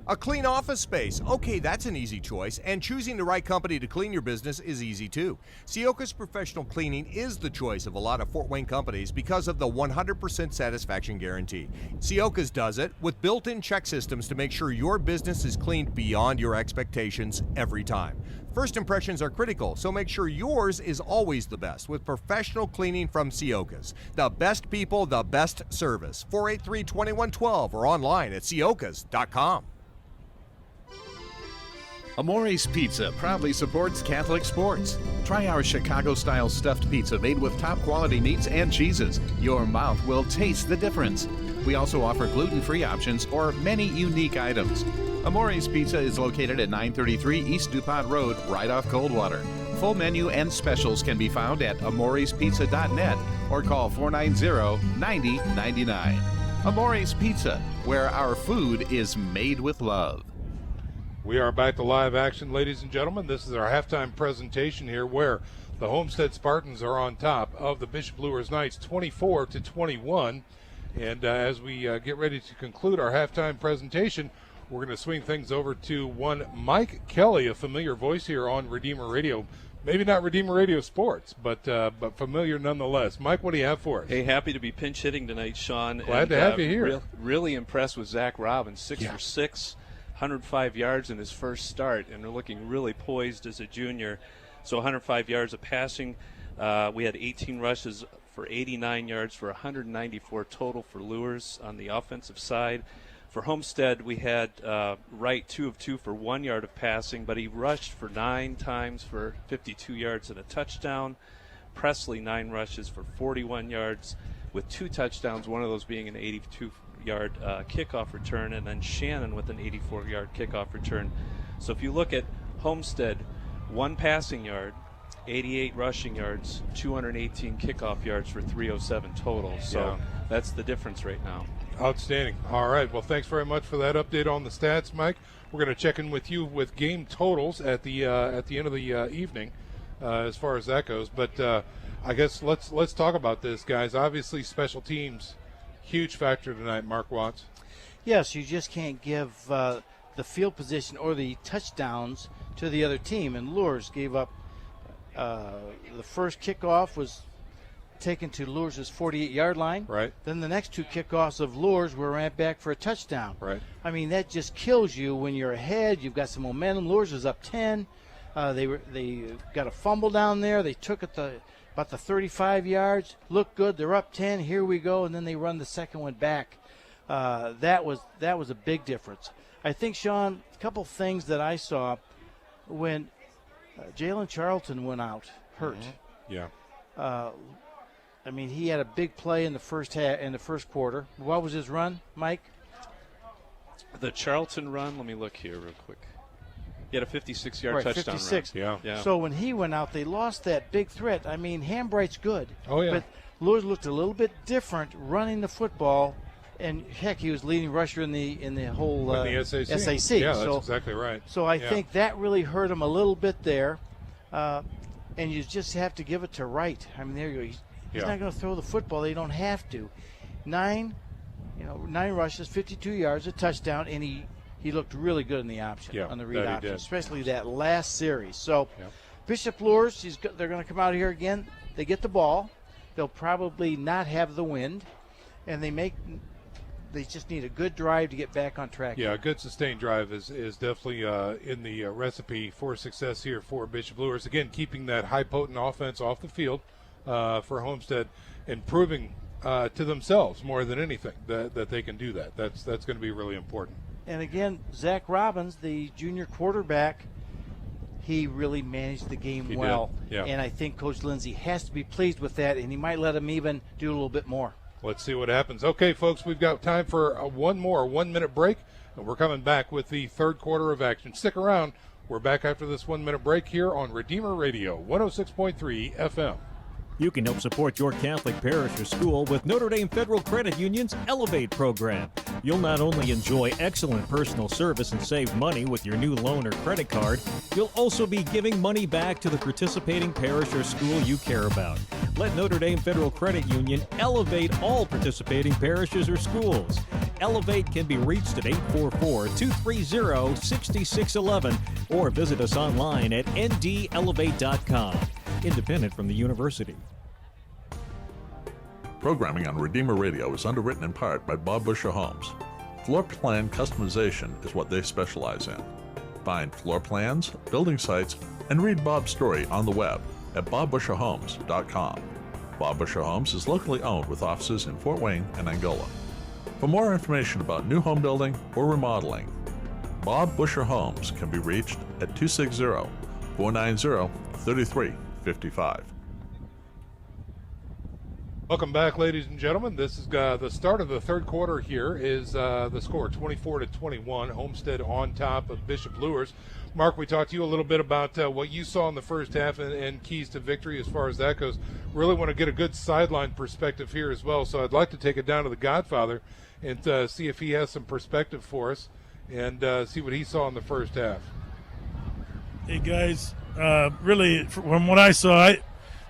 A clean office space. Okay, that's an easy choice. And choosing the right company to clean your business is easy too. Sioka's Professional Cleaning is the choice of a lot of Fort Wayne companies because of the 100% satisfaction guarantee. Sioka's does it with built-in check systems to make sure your business is cleaned beyond your expectations every time. First impressions are critical, so make sure yours is always the best with professional cleaning from Sioka's. The best people, the best service. 483-2112 or online at siokas.com. Amore's Pizza proudly supports Catholic sports. Try our Chicago-style stuffed pizza made with top-quality meats and cheeses. Your mouth will taste the difference. We also offer gluten-free options or many unique items. Amore's Pizza is located at 933 East DuPont Road, right off Coldwater. Full menu and specials can be found at amorespizza.net or call 490-9099. Amore's Pizza, where our food is made with love. We are back to live action, ladies and gentlemen. This is our halftime presentation here where the Homestead Spartans are on top of the Bishop Luers Knights 24-21. And as we get ready to conclude our halftime presentation, we're going to swing things over to one Mike Kelly, a familiar voice here on Redeemer Radio. Maybe not Redeemer Radio Sports, but familiar nonetheless. Mike, what do you have for us? Hey, happy to be pinch hitting tonight, Sean. Glad to have you here. Really impressed with Zach Robbins, 6 for 6. 105 yards in his first start, and they're looking really poised as a junior. So 105 yards of passing. We had 18 rushes for 89 yards for 194 total for Luers on the offensive side. For Homestead, we had Wright 2 of 2 for 1 yard of passing, but he rushed for 9 times for 52 yards and a touchdown. Presley, 9 rushes for 41 yards with 2 touchdowns, one of those being an 82-yard kickoff return, and then Shannon with an 84-yard kickoff return. So if you look at Homestead, 1 passing yard, 88 rushing yards, 218 kickoff yards for 307 total. So that's the difference right now. Outstanding. All right. Well, thanks very much for that update on the stats, Mike. We're going to check in with you with game totals at the end of the evening, as far as that goes. But I guess let's talk about this, guys. Obviously, special teams, huge factor tonight. Mark Watts. Yes, you just can't give the field position or the touchdowns to the other team. And Luers gave up the first kickoff was taken to Luers' 48-yard line. Right. Then the next 2 kickoffs of Luers were ran back for a touchdown. Right. I mean, that just kills you when you're ahead. You've got some momentum. Luers was up 10. They got a fumble down there. They took it about the 35 yards. Looked good. They're up 10. Here we go. And then they run the second one back. That was a big difference. I think, Sean, a couple things that I saw when Jalen Charlton went out hurt. Mm-hmm. Yeah. I mean, he had a big play in the first quarter. What was his run, Mike? The Charlton run, let me look here real quick. He had a 56-yard touchdown 56. run. Yeah. So when he went out, they lost that big threat. I mean, Hambright's good. Oh, yeah. Luers looked a little bit different running the football, and heck, he was leading rusher in the whole In the SAC. Yeah, that's exactly right. So I think that really hurt him a little bit there, and you just have to give it to Wright. I mean, there you go. He's not going to throw the football. They don't have to. 9 rushes, 52 yards, a touchdown, and he looked really good in the option, on the read option, especially that last series. So Bishop Luers, they're going to come out here again. They get the ball. They'll probably not have the wind, and they just need a good drive to get back on track. Yeah, a good sustained drive is definitely in the recipe for success here for Bishop Luers. Again, keeping that high potent offense off the field for Homestead and proving to themselves more than anything that they can do that. That's going to be really important. And again, Zach Robbins, the junior quarterback, he really managed the game well. And I think Coach Lindsay has to be pleased with that, and he might let him even do a little bit more. Let's see what happens. Okay, folks, we've got time for one more 1-minute break, and we're coming back with the third quarter of action. Stick around. We're back after this 1-minute break here on Redeemer Radio, 106.3 FM. You can help support your Catholic parish or school with Notre Dame Federal Credit Union's Elevate program. You'll not only enjoy excellent personal service and save money with your new loan or credit card, you'll also be giving money back to the participating parish or school you care about. Let Notre Dame Federal Credit Union elevate all participating parishes or schools. Elevate can be reached at 844-230-6611 or visit us online at ndelevate.com. Independent from the university. Programming on Redeemer Radio is underwritten in part by Bob Busher Homes. Floor plan customization is what they specialize in. Find floor plans, building sites, and read Bob's story on the web at bobbusherhomes.com. Bob Busher Homes is locally owned with offices in Fort Wayne and Angola. For more information about new home building or remodeling, Bob Busher Homes can be reached at 260-490-3355. Welcome back, ladies and gentlemen. This is the start of the third quarter. Here is the score, 24-21. Homestead on top of Bishop Luers. Mark, we talked to you a little bit about what you saw in the first half and keys to victory as far as that goes. Really want to get a good sideline perspective here as well, so I'd like to take it down to the Godfather and see if he has some perspective for us and see what he saw in the first half. Hey, guys. Really, from what I saw,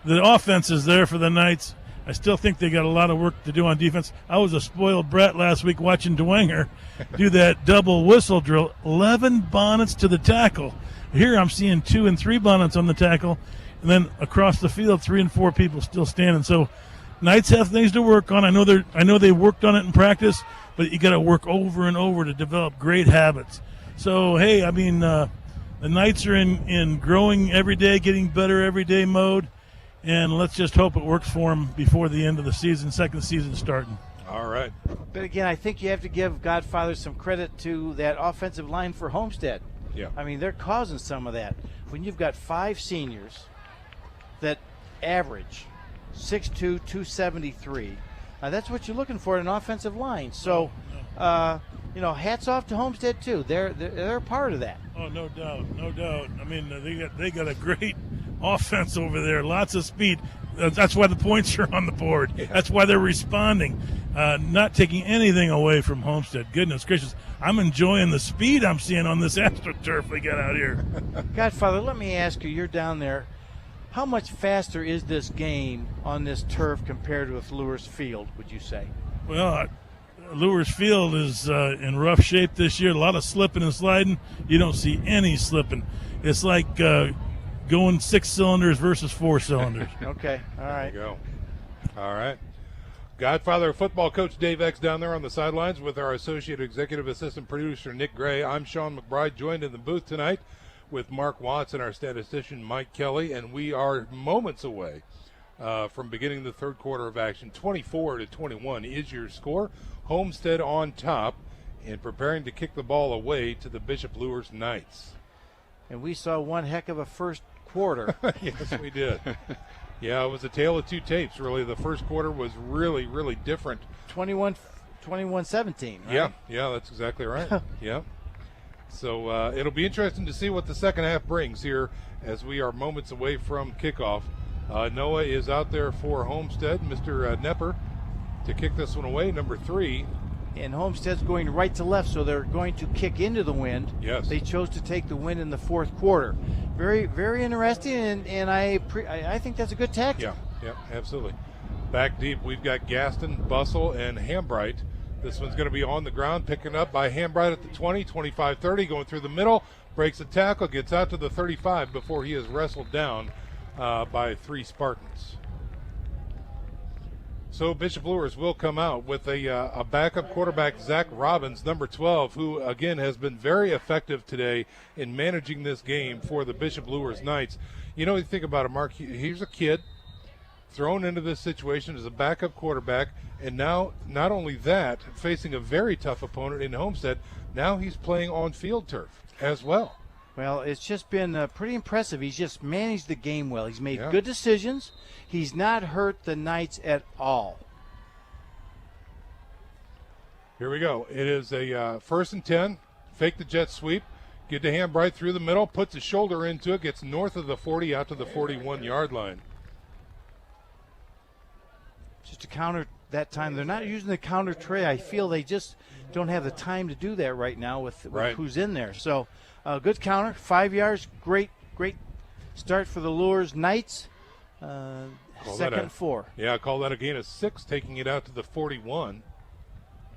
the offense is there for the Knights. I still think they got a lot of work to do on defense. I was a spoiled brat last week watching Dwenger do that double whistle drill. 11 bonnets to the tackle. Here I'm seeing 2 and 3 bonnets on the tackle, and then across the field 3 and 4 people still standing. So Knights have things to work on. I know they worked on it in practice, but you got to work over and over to develop great habits. So hey, I mean. The Knights are in growing every day, getting better every day mode, and let's just hope it works for them before the end of the season, second season starting. All right. But again, I think you have to give Godfather some credit to that offensive line for Homestead. Yeah. I mean, they're causing some of that. When you've got 5 seniors that average 6'2", 273, that's what you're looking for in an offensive line. So, hats off to Homestead too. They're a part of that. Oh, no doubt, no doubt. I mean, they got a great offense over there. Lots of speed. That's why the points are on the board. Yeah. That's why they're responding, not taking anything away from Homestead. Goodness gracious, I'm enjoying the speed I'm seeing on this AstroTurf they got out here. Godfather, let me ask you. You're down there. How much faster is this game on this turf compared with Luers Field? Would you say? Well. Luers Field is in rough shape this year. A lot of slipping and sliding. You don't see any slipping. It's like going 6 cylinders versus 4 cylinders. Okay, all right. There you go. All right. Godfather football coach Dave X down there on the sidelines with our associate executive assistant producer Nick Gray. I'm Sean McBride, joined in the booth tonight with Mark Watts and our statistician Mike Kelly, and we are moments away from beginning the third quarter of action. 24-21 is your score. Homestead on top and preparing to kick the ball away to the Bishop Luers Knights. And we saw one heck of a first quarter. Yes, we did. Yeah, it was a tale of two tapes, really. The first quarter was really, really different. 21-17, right? Yeah, that's exactly right. Yeah. So it'll be interesting to see what the second half brings here as we are moments away from kickoff Noah is out there for Homestead. Mr. Nepper to kick this one away, number 3. And Homestead's going right to left, so they're going to kick into the wind. Yes. They chose to take the wind in the fourth quarter. Very, very interesting, and I think that's a good tactic. Yeah, absolutely. Back deep, we've got Gaston, Bustle, and Hambright. This one's going to be on the ground, picking up by Hambright at the 20, 25-30, going through the middle, breaks a tackle, gets out to the 35 before he is wrestled down by 3 Spartans. So Bishop Luers will come out with a backup quarterback, Zach Robbins, number 12, who, again, has been very effective today in managing this game for the Bishop Luers Knights. You know, you think about it, Mark, here's a kid thrown into this situation as a backup quarterback, and now not only that, facing a very tough opponent in Homestead, now he's playing on field turf as well. Well, it's just been pretty impressive. He's just managed the game well. He's made good decisions. He's not hurt the Knights at all. Here we go. It is a 1st and 10. Fake the jet sweep. Get to Hambright through the middle. Puts his shoulder into it. Gets north of the 40 out to the 41-yard line. Just to counter that time. They're not using the counter tray. I feel they just don't have the time to do that right now with who's in there. So good counter. 5 yards. Great start for the Luers Knights. 2nd and 4. Yeah, call that a gain of 6, taking it out to the 41.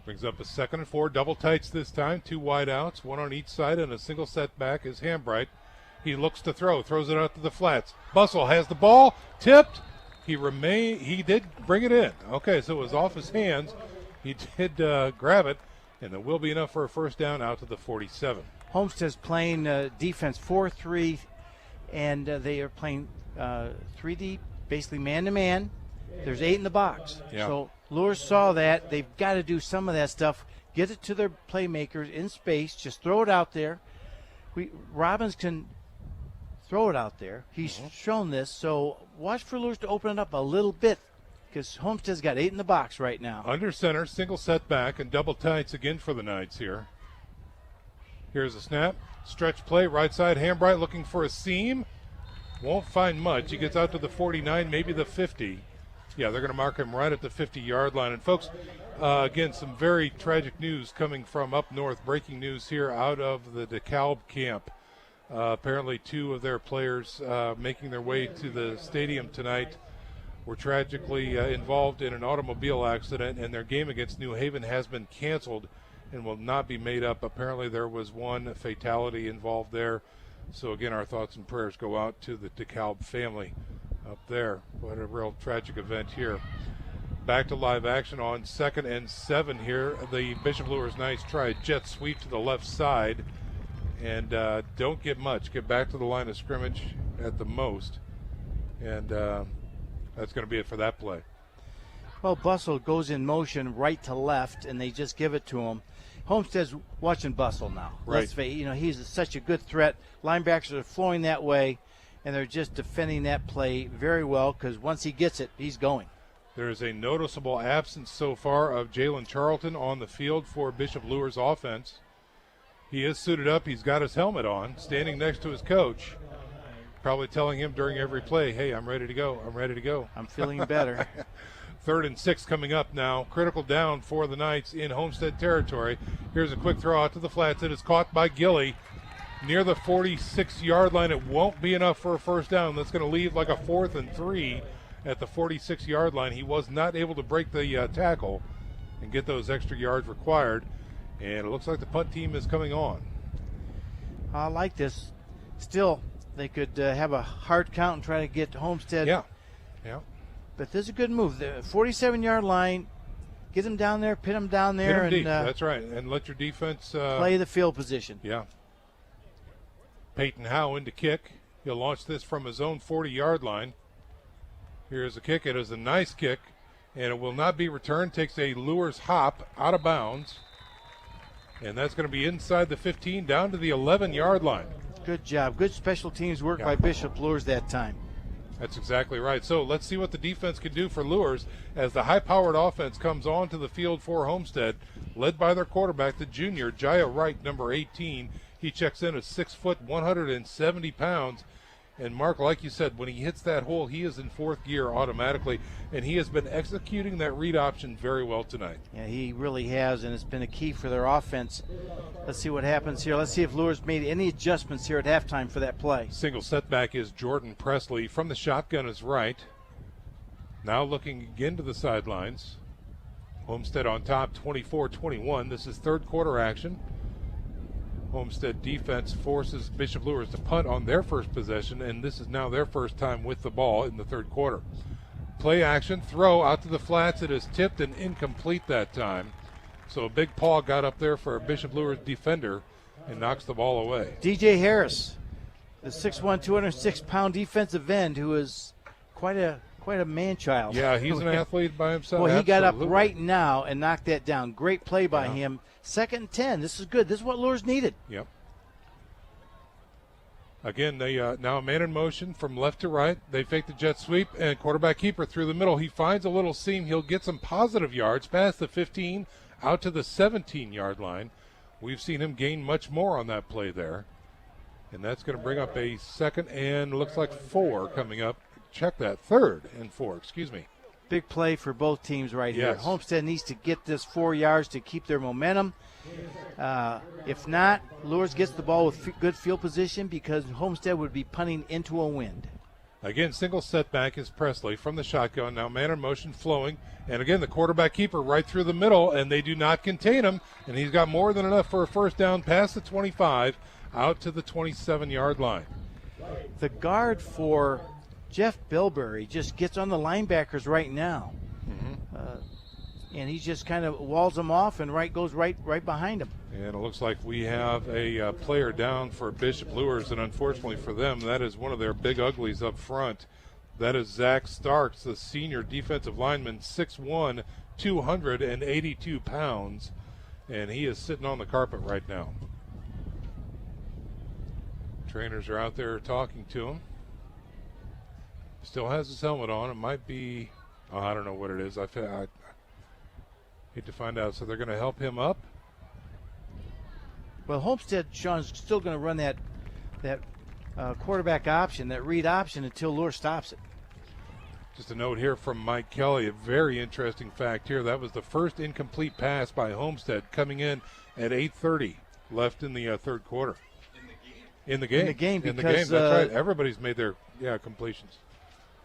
Brings up a 2nd and 4. Double tights this time. 2 wide outs, 1 on each side, and a single setback is Hambright. He looks to throw, throws it out to the flats. Bustle has the ball, tipped. He did bring it in. Okay, so it was off his hands. He did grab it, and there will be enough for a first down out to the 47. Homestead's playing defense 4-3, and they are playing 3D, basically man-to-man. There's 8 in the box. Yeah. So Luers saw that. They've got to do some of that stuff. Get it to their playmakers in space. Just throw it out there. Robbins can throw it out there. He's shown this. So watch for Luers to open it up a little bit, because Homestead's got 8 in the box right now. Under center, single setback, and double tights again for the Knights here. Here's a snap. Stretch play, right side. Hambright looking for a seam. Won't find much. He gets out to the 49, maybe the 50. Yeah, they're going to mark him right at the 50-yard line. And, folks, again, some very tragic news coming from up north. Breaking news here out of the DeKalb camp. Apparently 2 of their players making their way to the stadium tonight were tragically involved in an automobile accident, and their game against New Haven has been canceled and will not be made up. Apparently there was 1 fatality involved there. So, again, our thoughts and prayers go out to the DeKalb family up there. What a real tragic event here. Back to live action on 2nd and 7 here. The Bishop Luers Knights try a jet sweep to the left side and don't get much. Get back to the line of scrimmage at the most. And that's going to be it for that play. Well, Bustle goes in motion right to left, and they just give it to him. Homestead's watching Bustle now. Right. Let's face it, he's such a good threat. Linebackers are flowing that way, and they're just defending that play very well, because once he gets it, he's going. There is a noticeable absence so far of Jalen Charlton on the field for Bishop Luers offense. He is suited up. He's got his helmet on, standing next to his coach, probably telling him during every play, hey, I'm ready to go. I'm ready to go. I'm feeling better. 3rd and 6 coming up now. Critical down for the Knights in Homestead territory. Here's a quick throw out to the flats. It is caught by Gilly near the 46-yard line. It won't be enough for a first down. That's going to leave like a 4th and 3 at the 46-yard line. He was not able to break the tackle and get those extra yards required. And it looks like the punt team is coming on. I like this. Still, they could have a hard count and try to get Homestead. Yeah. But this is a good move. The 47-yard line, get them down there, pin them down there. Hit 'em deep. And that's right. And let your defense play the field position. Yeah. Peyton Howe into kick. He'll launch this from his own 40-yard line. Here's a kick. It is a nice kick, and it will not be returned. Takes a Luers hop out of bounds. And that's going to be inside the 15 down to the 11-yard line. Good job. Good special teams work by Bishop Luers that time. That's exactly right. So let's see what the defense can do for Luers as the high-powered offense comes onto the field for Homestead, led by their quarterback, the junior, Jaya Wright, number 18. He checks in at 6 foot, 170 pounds. And, Mark, like you said, when he hits that hole, he is in fourth gear automatically, and he has been executing that read option very well tonight. Yeah, he really has, and it's been a key for their offense. Let's see what happens here. Let's see if Luers made any adjustments here at halftime for that play. Single setback is Jordan Presley. From the shotgun is right. Now looking again to the sidelines. Homestead on top, 24-21. This is third quarter action. Homestead defense forces Bishop Luers to punt on their first possession, and this is now their first time with the ball in the third quarter. Play action, throw out to the flats. It is tipped and incomplete that time. So a big paw got up there for a Bishop Luers defender and knocks the ball away. DJ Harris, the 6'1", 206-pound defensive end, who is quite a man-child. Yeah, he's an athlete by himself. Well, he got up Absolutely. right now and knocked that down. Great play by him. 2nd and 10. This is good. This is what Luers needed. Yep. Again, they now a man in motion from left to right. They fake the jet sweep, and quarterback keeper through the middle. He finds a little seam. He'll get some positive yards past the 15, out to the 17-yard line. We've seen him gain much more on that play there. And that's going to bring up a 2nd and looks like 4 coming up. Check that, 3rd and 4, excuse me. Big play for both teams right here. Yes. Homestead needs to get this 4 yards to keep their momentum. If not, Luers gets the ball with good field position because Homestead would be punting into a wind. Again, single setback is Presley from the shotgun. Now man in motion flowing. And again, the quarterback keeper right through the middle, and they do not contain him. And he's got more than enough for a first down past the 25, out to the 27-yard line. The guard for Jeff Bilberry just gets on the linebackers right now. And he just kind of walls them off and goes right behind him. And it looks like we have a player down for Bishop Luers, and unfortunately for them, that is one of their big uglies up front. That is Zach Starks, the senior defensive lineman, 6'1", 282 pounds, and he is sitting on the carpet right now. Trainers are out there talking to him. Still has his helmet on. It might be, I don't know what it is. I hate to find out. So they're going to help him up. Well, Homestead, Sean's still going to run that quarterback option, that read option, until Luers stops it. Just a note here from Mike Kelly, a very interesting fact here. That was the first incomplete pass by Homestead coming in at 8:30 left in the third quarter. In the game, because that's right. Everybody's made their completions.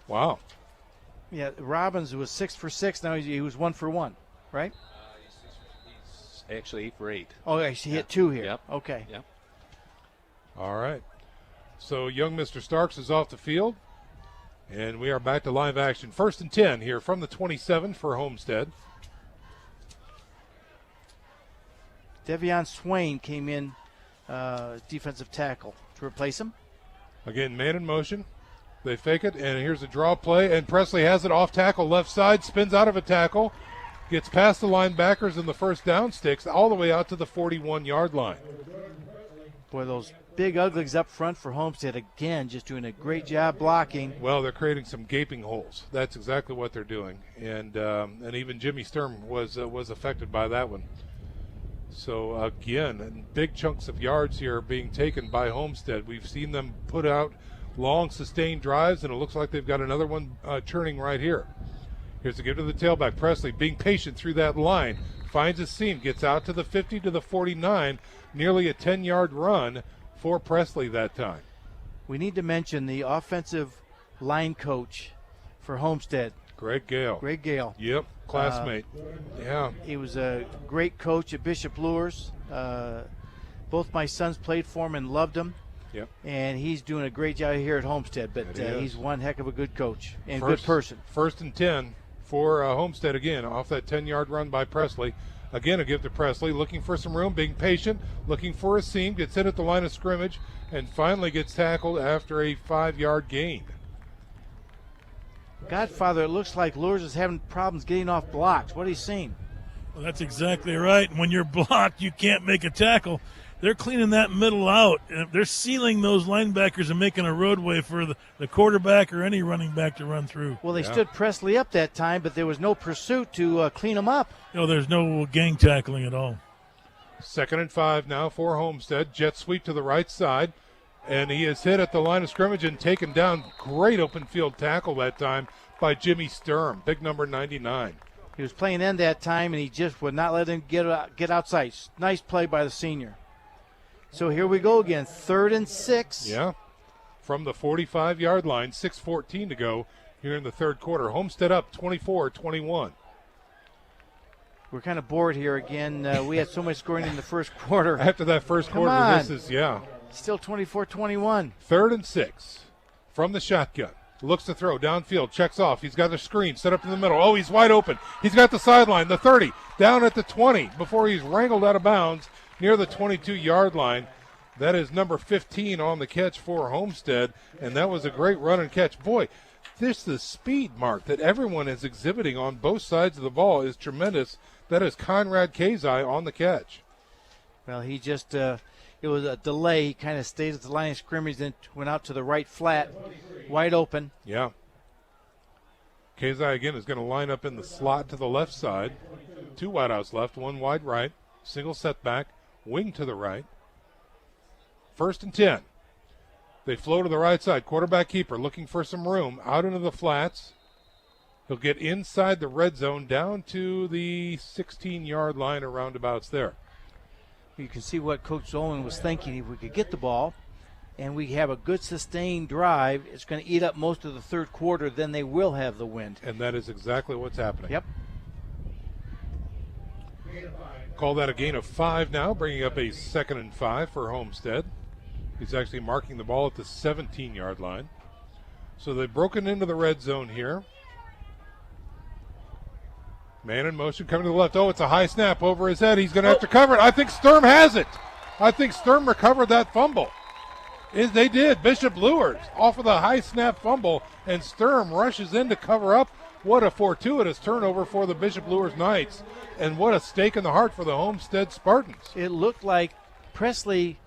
Wow. Yeah, Robbins was 6 for 6. Now he was 1 for 1, right? He's actually 8 for 8. Oh, yeah, he hit 2 here. Yep. Okay. Yep. All right. So young Mr. Starks is off the field, and we are back to live action. 1st and 10 here from the 27 for Homestead. Devion Swain came in, defensive tackle, to replace him. Again, man in motion. They fake it, and here's a draw play, and Presley has it off tackle, left side, spins out of a tackle, gets past the linebackers, and the first down sticks all the way out to the 41-yard line. Boy, those big uglies up front for Homestead, again, just doing a great job blocking. Well, they're creating some gaping holes. That's exactly what they're doing, and even Jimmy Sturm was affected by that one. So, again, big chunks of yards here are being taken by Homestead. We've seen them put out long, sustained drives, and it looks like they've got another one churning right here. Here's the give to the tailback. Presley being patient through that line. Finds a seam, gets out to the 50 to the 49. Nearly a 10-yard run for Presley that time. We need to mention the offensive line coach for Homestead. Greg Gale. Yep, classmate. Yeah. He was a great coach at Bishop Luers. Both my sons played for him and loved him. Yep. And he's doing a great job here at Homestead, but he's one heck of a good coach and good person. 1st and 10 for Homestead again, off that 10-yard run by Presley. Again, a give to Presley, looking for some room, being patient, looking for a seam, gets hit at the line of scrimmage, and finally gets tackled after a 5-yard gain. Godfather, it looks like Luers is having problems getting off blocks. What are you seeing? Well, that's exactly right. When you're blocked, you can't make a tackle. They're cleaning that middle out. They're sealing those linebackers and making a roadway for the quarterback or any running back to run through. Well, they stood Presley up that time, but there was no pursuit to clean him up. No, there's no gang tackling at all. 2nd and 5 now for Homestead. Jet sweep to the right side. And he is hit at the line of scrimmage and taken down. Great open field tackle that time by Jimmy Sturm, big number 99. He was playing end that time, and he just would not let him get outside. Nice play by the senior. So here we go again, 3rd and 6. Yeah, from the 45-yard line, 6:14 to go here in the third quarter. Homestead up 24-21. We're kind of bored here again. We had so much scoring in the first quarter. After that first Come quarter, on. this is, yeah. Still 24-21. 3rd and 6 from the shotgun. Looks to throw downfield, checks off. He's got the screen set up in the middle. Oh, he's wide open. He's got the sideline, the 30, down at the 20 before he's wrangled out of bounds near the 22-yard line. That is number 15 on the catch for Homestead, and that was a great run and catch. Boy, the speed, Mark, that everyone is exhibiting on both sides of the ball is tremendous. That is Conrad Kazai on the catch. Well, he just it was a delay. He kind of stayed at the line of scrimmage and went out to the right flat, wide open. Yeah. Kazai again is going to line up in the slot to the left side. 2 wideouts left, 1 wide right, single setback, wing to the right. 1st and 10. They flow to the right side. Quarterback keeper looking for some room out into the flats. He'll get inside the red zone down to the 16-yard line or roundabouts there. You can see what Coach Zolan was thinking. If we could get the ball and we have a good sustained drive, it's going to eat up most of the third quarter, then they will have the wind. And that is exactly what's happening. Yep. Call that a gain of 5 now, bringing up a 2nd and 5 for Homestead. He's actually marking the ball at the 17-yard line. So they've broken into the red zone here. Man in motion coming to the left. Oh, it's a high snap over his head. He's going to have to cover it. I think Sturm has it. I think Sturm recovered that fumble. They did. Bishop Luers off of the high snap fumble, and Sturm rushes in to cover up. What a fortuitous turnover for the Bishop Luers Knights, and what a stake in the heart for the Homestead Spartans. It looked like Presley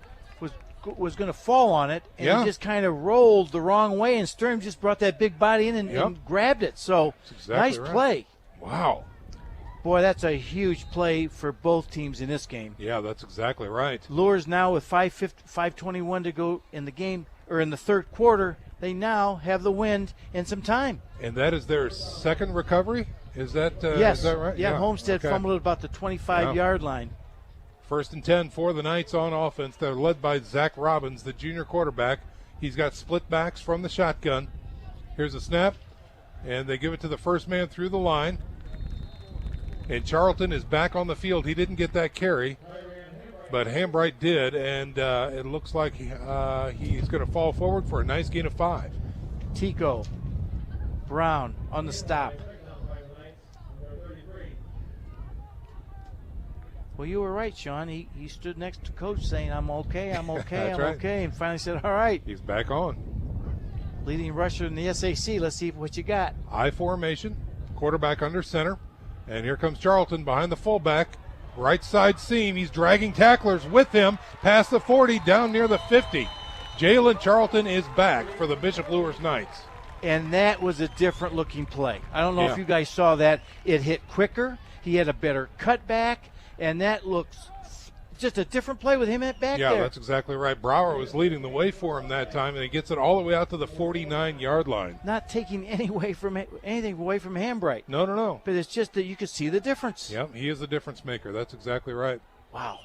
was going to fall on it, and he just kind of rolled the wrong way, and Sturm just brought that big body in and grabbed it. So exactly nice right. play. Wow. Boy, that's a huge play for both teams in this game. Yeah, that's exactly right. Luers now with 5:21 to go in the game, or in the third quarter. They now have the wind and some time. And that is their second recovery? Is that yes. Is that right? Yeah, Homestead fumbled at about the 25-yard line. 1st and 10 for the Knights on offense. They're led by Zach Robbins, the junior quarterback. He's got split backs from the shotgun. Here's a snap, and they give it to the first man through the line. And Charlton is back on the field. He didn't get that carry, but Hambright did, and it looks like he's going to fall forward for a nice gain of 5. Tico Brown on the stop. Well, you were right, Sean. He stood next to Coach saying, I'm okay, I'm okay, I'm right. okay, and finally said, all right. He's back on. Leading rusher in the SAC. Let's see what you got. I formation, quarterback under center. And here comes Charlton behind the fullback. Right side seam. He's dragging tacklers with him past the 40, down near the 50. Jalen Charlton is back for the Bishop Luers Knights. And that was a different looking play. I don't know if you guys saw that. It hit quicker. He had a better cutback, and that looks just a different play with him back there. Yeah, that's exactly right. Brower was leading the way for him that time, and he gets it all the way out to the 49-yard line. Not taking anything away from Hambright. No. But it's just that you could see the difference. Yep, he is the difference maker. That's exactly right. Wow.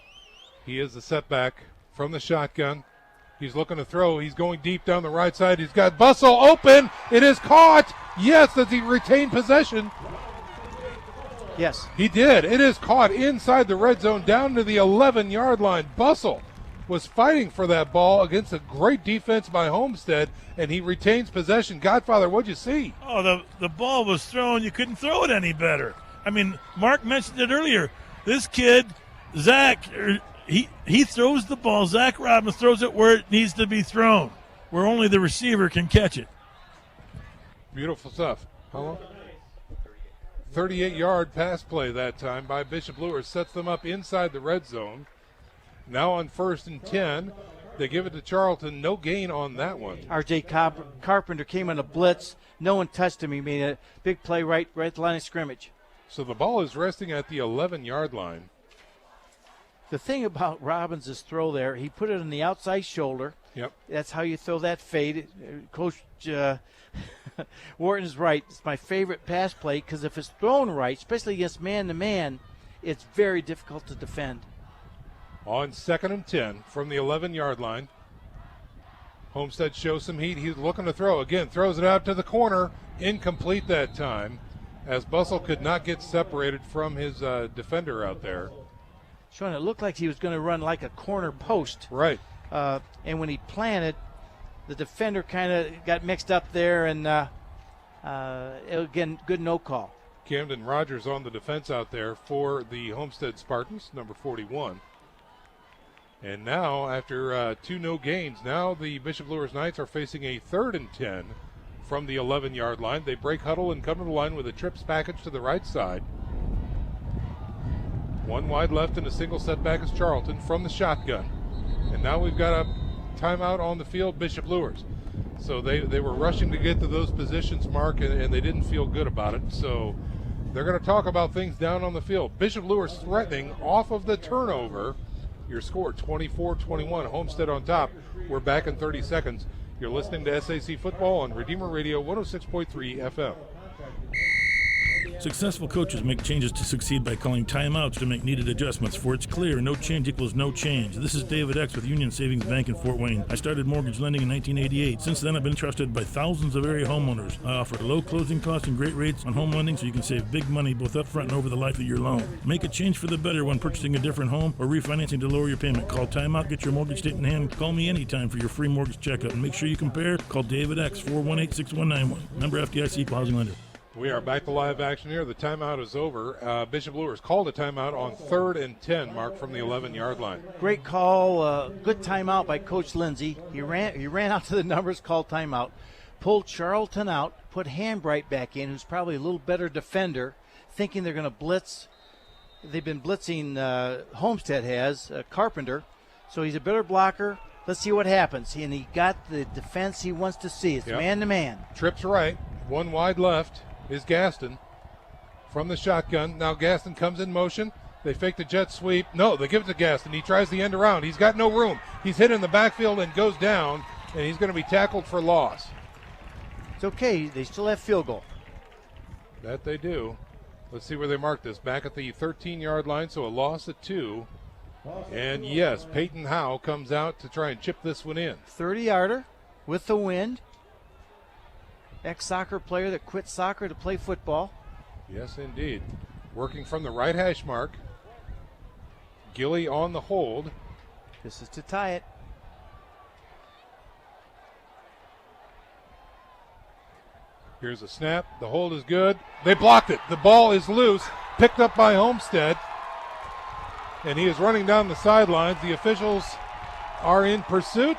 He is the setback from the shotgun. He's looking to throw. He's going deep down the right side. He's got Bussell open. It is caught. Yes, does he retain possession? Yes. He did. It is caught inside the red zone down to the 11-yard line. Bussell was fighting for that ball against a great defense by Homestead, and he retains possession. Godfather, what'd you see? Oh, the ball was thrown. You couldn't throw it any better. I mean, Mark mentioned it earlier. This kid, Zach, he throws the ball. Zach Robbins throws it where it needs to be thrown, where only the receiver can catch it. Beautiful stuff. How long? 38-yard pass play that time by Bishop Luers. Sets them up inside the red zone. Now on 1st and 10. They give it to Charlton. No gain on that one. R.J. Carpenter came on a blitz. No one touched him. He made a big play right at the line of scrimmage. So the ball is resting at the 11-yard line. The thing about Robbins' throw there, he put it on the outside shoulder. Yep. That's how you throw that fade. Coach Wharton's right. It's my favorite pass play because if it's thrown right, especially against man-to-man, it's very difficult to defend. On 2nd and 10 from the 11-yard line. Homestead shows some heat. He's looking to throw. Again, throws it out to the corner. Incomplete that time, as Bussell could not get separated from his defender out there. Sean, it looked like he was going to run like a corner post. Right. And when he planted, the defender kind of got mixed up there, and again, good no call. Camden Rogers on the defense out there for the Homestead Spartans, number 41. And now, after 2 no gains, now the Bishop Luers Knights are facing a 3rd and 10 from the 11-yard line. They break huddle and come to the line with a trips package to the right side. 1 wide left and a single setback is Charlton from the shotgun. And now we've got a timeout on the field, Bishop Luers. So they were rushing to get to those positions, Mark, and they didn't feel good about it. So they're going to talk about things down on the field. Bishop Luers threatening off of the turnover. Your score, 24-21, Homestead on top. We're back in 30 seconds. You're listening to SAC Football on Redeemer Radio 106.3 FM. Successful coaches make changes to succeed by calling timeouts to make needed adjustments, for it's clear no change equals no change. This is David X with Union Savings Bank in Fort Wayne. I started mortgage lending in 1988. Since then, I've been trusted by thousands of area homeowners. I offer low closing costs and great rates on home lending so you can save big money both up front and over the life of your loan. Make a change for the better when purchasing a different home or refinancing to lower your payment. Call timeout, get your mortgage statement in hand. Call me anytime for your free mortgage checkup. And make sure you compare. Call David X, 418-6191. Member FDIC Equal Housing Lender. We are back to live action here. The timeout is over. Bishop Luers called a timeout on 3rd and 10, Mark, from the 11-yard line. Great call. Good timeout by Coach Lindsay. He ran out to the numbers, called timeout, pulled Charlton out, put Hambright back in, who's probably a little better defender, thinking they're going to blitz. They've been blitzing, Homestead has, Carpenter, so he's a better blocker. Let's see what happens. And he got the defense he wants to see. It's man-to-man. Trips right, 1 wide left is Gaston from the shotgun. Now Gaston comes in motion. They fake the jet sweep. No, they give it to Gaston. He tries the end around. He's got no room. He's hit in the backfield and goes down, and he's going to be tackled for loss. It's okay. They still have field goal. That they do. Let's see where they mark this. Back at the 13-yard line, so a loss at 2. And yes, Peyton Howe comes out to try and chip this one in. 30-yarder with the wind. Ex-soccer player that quit soccer to play football. Yes, indeed. Working from the right hash mark. Gilly on the hold. This is to tie it. Here's a snap. The hold is good. They blocked it. The ball is loose. Picked up by Homestead. And he is running down the sidelines. The officials are in pursuit.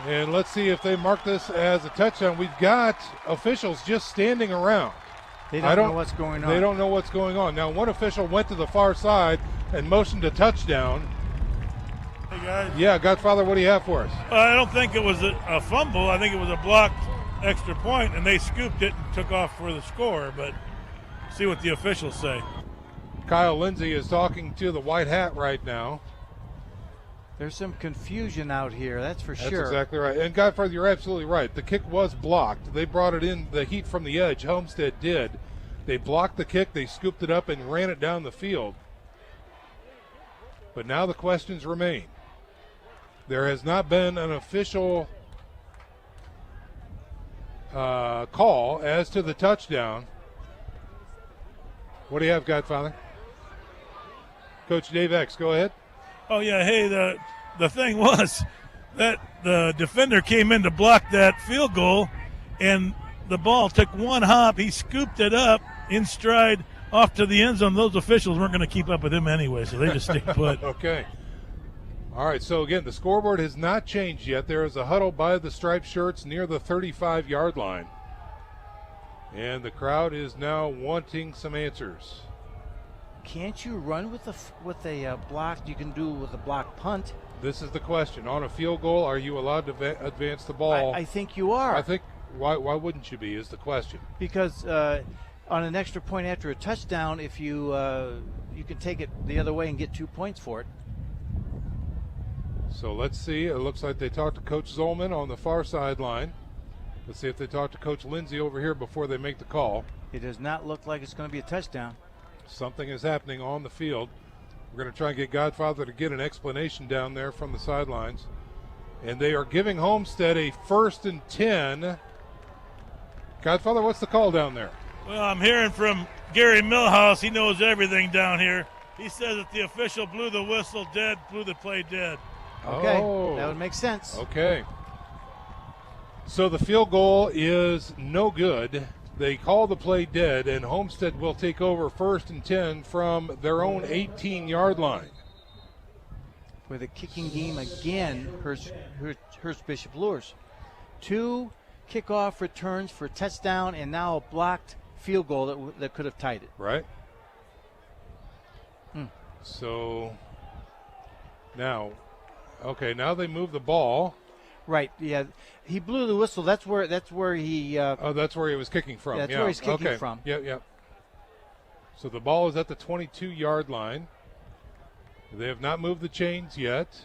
And let's see if they mark this as a touchdown. We've got officials just standing around. They don't know what's going on. They don't know what's going on. Now, one official went to the far side and motioned a touchdown. Hey, guys. Yeah, Godfather, what do you have for us? I don't think it was a fumble. I think it was a blocked extra point, and they scooped it and took off for the score. But see what the officials say. Kyle Lindsay is talking to the white hat right now. There's some confusion out here, that's for sure. That's exactly right. And Godfather, you're absolutely right. The kick was blocked. They brought it in, the heat from the edge. Homestead did. They blocked the kick, they scooped it up and ran it down the field. But now the questions remain. There has not been an official call as to the touchdown. What do you have, Godfather? Coach Dave X, go ahead. Oh, yeah, hey, the thing was that the defender came in to block that field goal, and the ball took one hop. He scooped it up in stride off to the end zone. Those officials weren't going to keep up with him anyway, so they just stayed put. Okay. All right, so again, the scoreboard has not changed yet. There is a huddle by the striped shirts near the 35-yard line. And the crowd is now wanting some answers. Can't you run with a block? You can do with a block punt. This is the question. On a field goal, are you allowed to advance the ball? I think you are. I think, why wouldn't you be, is the question. Because on an extra point after a touchdown, if you you can take it the other way and get 2 points for it. So let's see. It looks like they talked to Coach Zolman on the far sideline. Let's see if they talk to Coach Lindsay over here before they make the call. It does not look like it's going to be a touchdown. Something is happening on the field. We're going to try and get Godfather to get an explanation down there from the sidelines. And they are giving Homestead a 1st and 10. Godfather, what's the call down there? Well, I'm hearing from Gary Millhouse. He knows everything down here. He says that the official blew the whistle dead, blew the play dead. Okay, Oh. that would make sense. Okay. So the field goal is no good. They call the play dead, and Homestead will take over 1st and 10 from their own 18-yard line. For the kicking game again, Hurst Bishop Luers. 2 kickoff returns for a touchdown and now a blocked field goal that could have tied it. Right. So now they move the ball. Right. Yeah, he blew the whistle. That's where he. That's where he was kicking from. That's where he's kicking from. Yep. So the ball is at the 22-yard line. They have not moved the chains yet.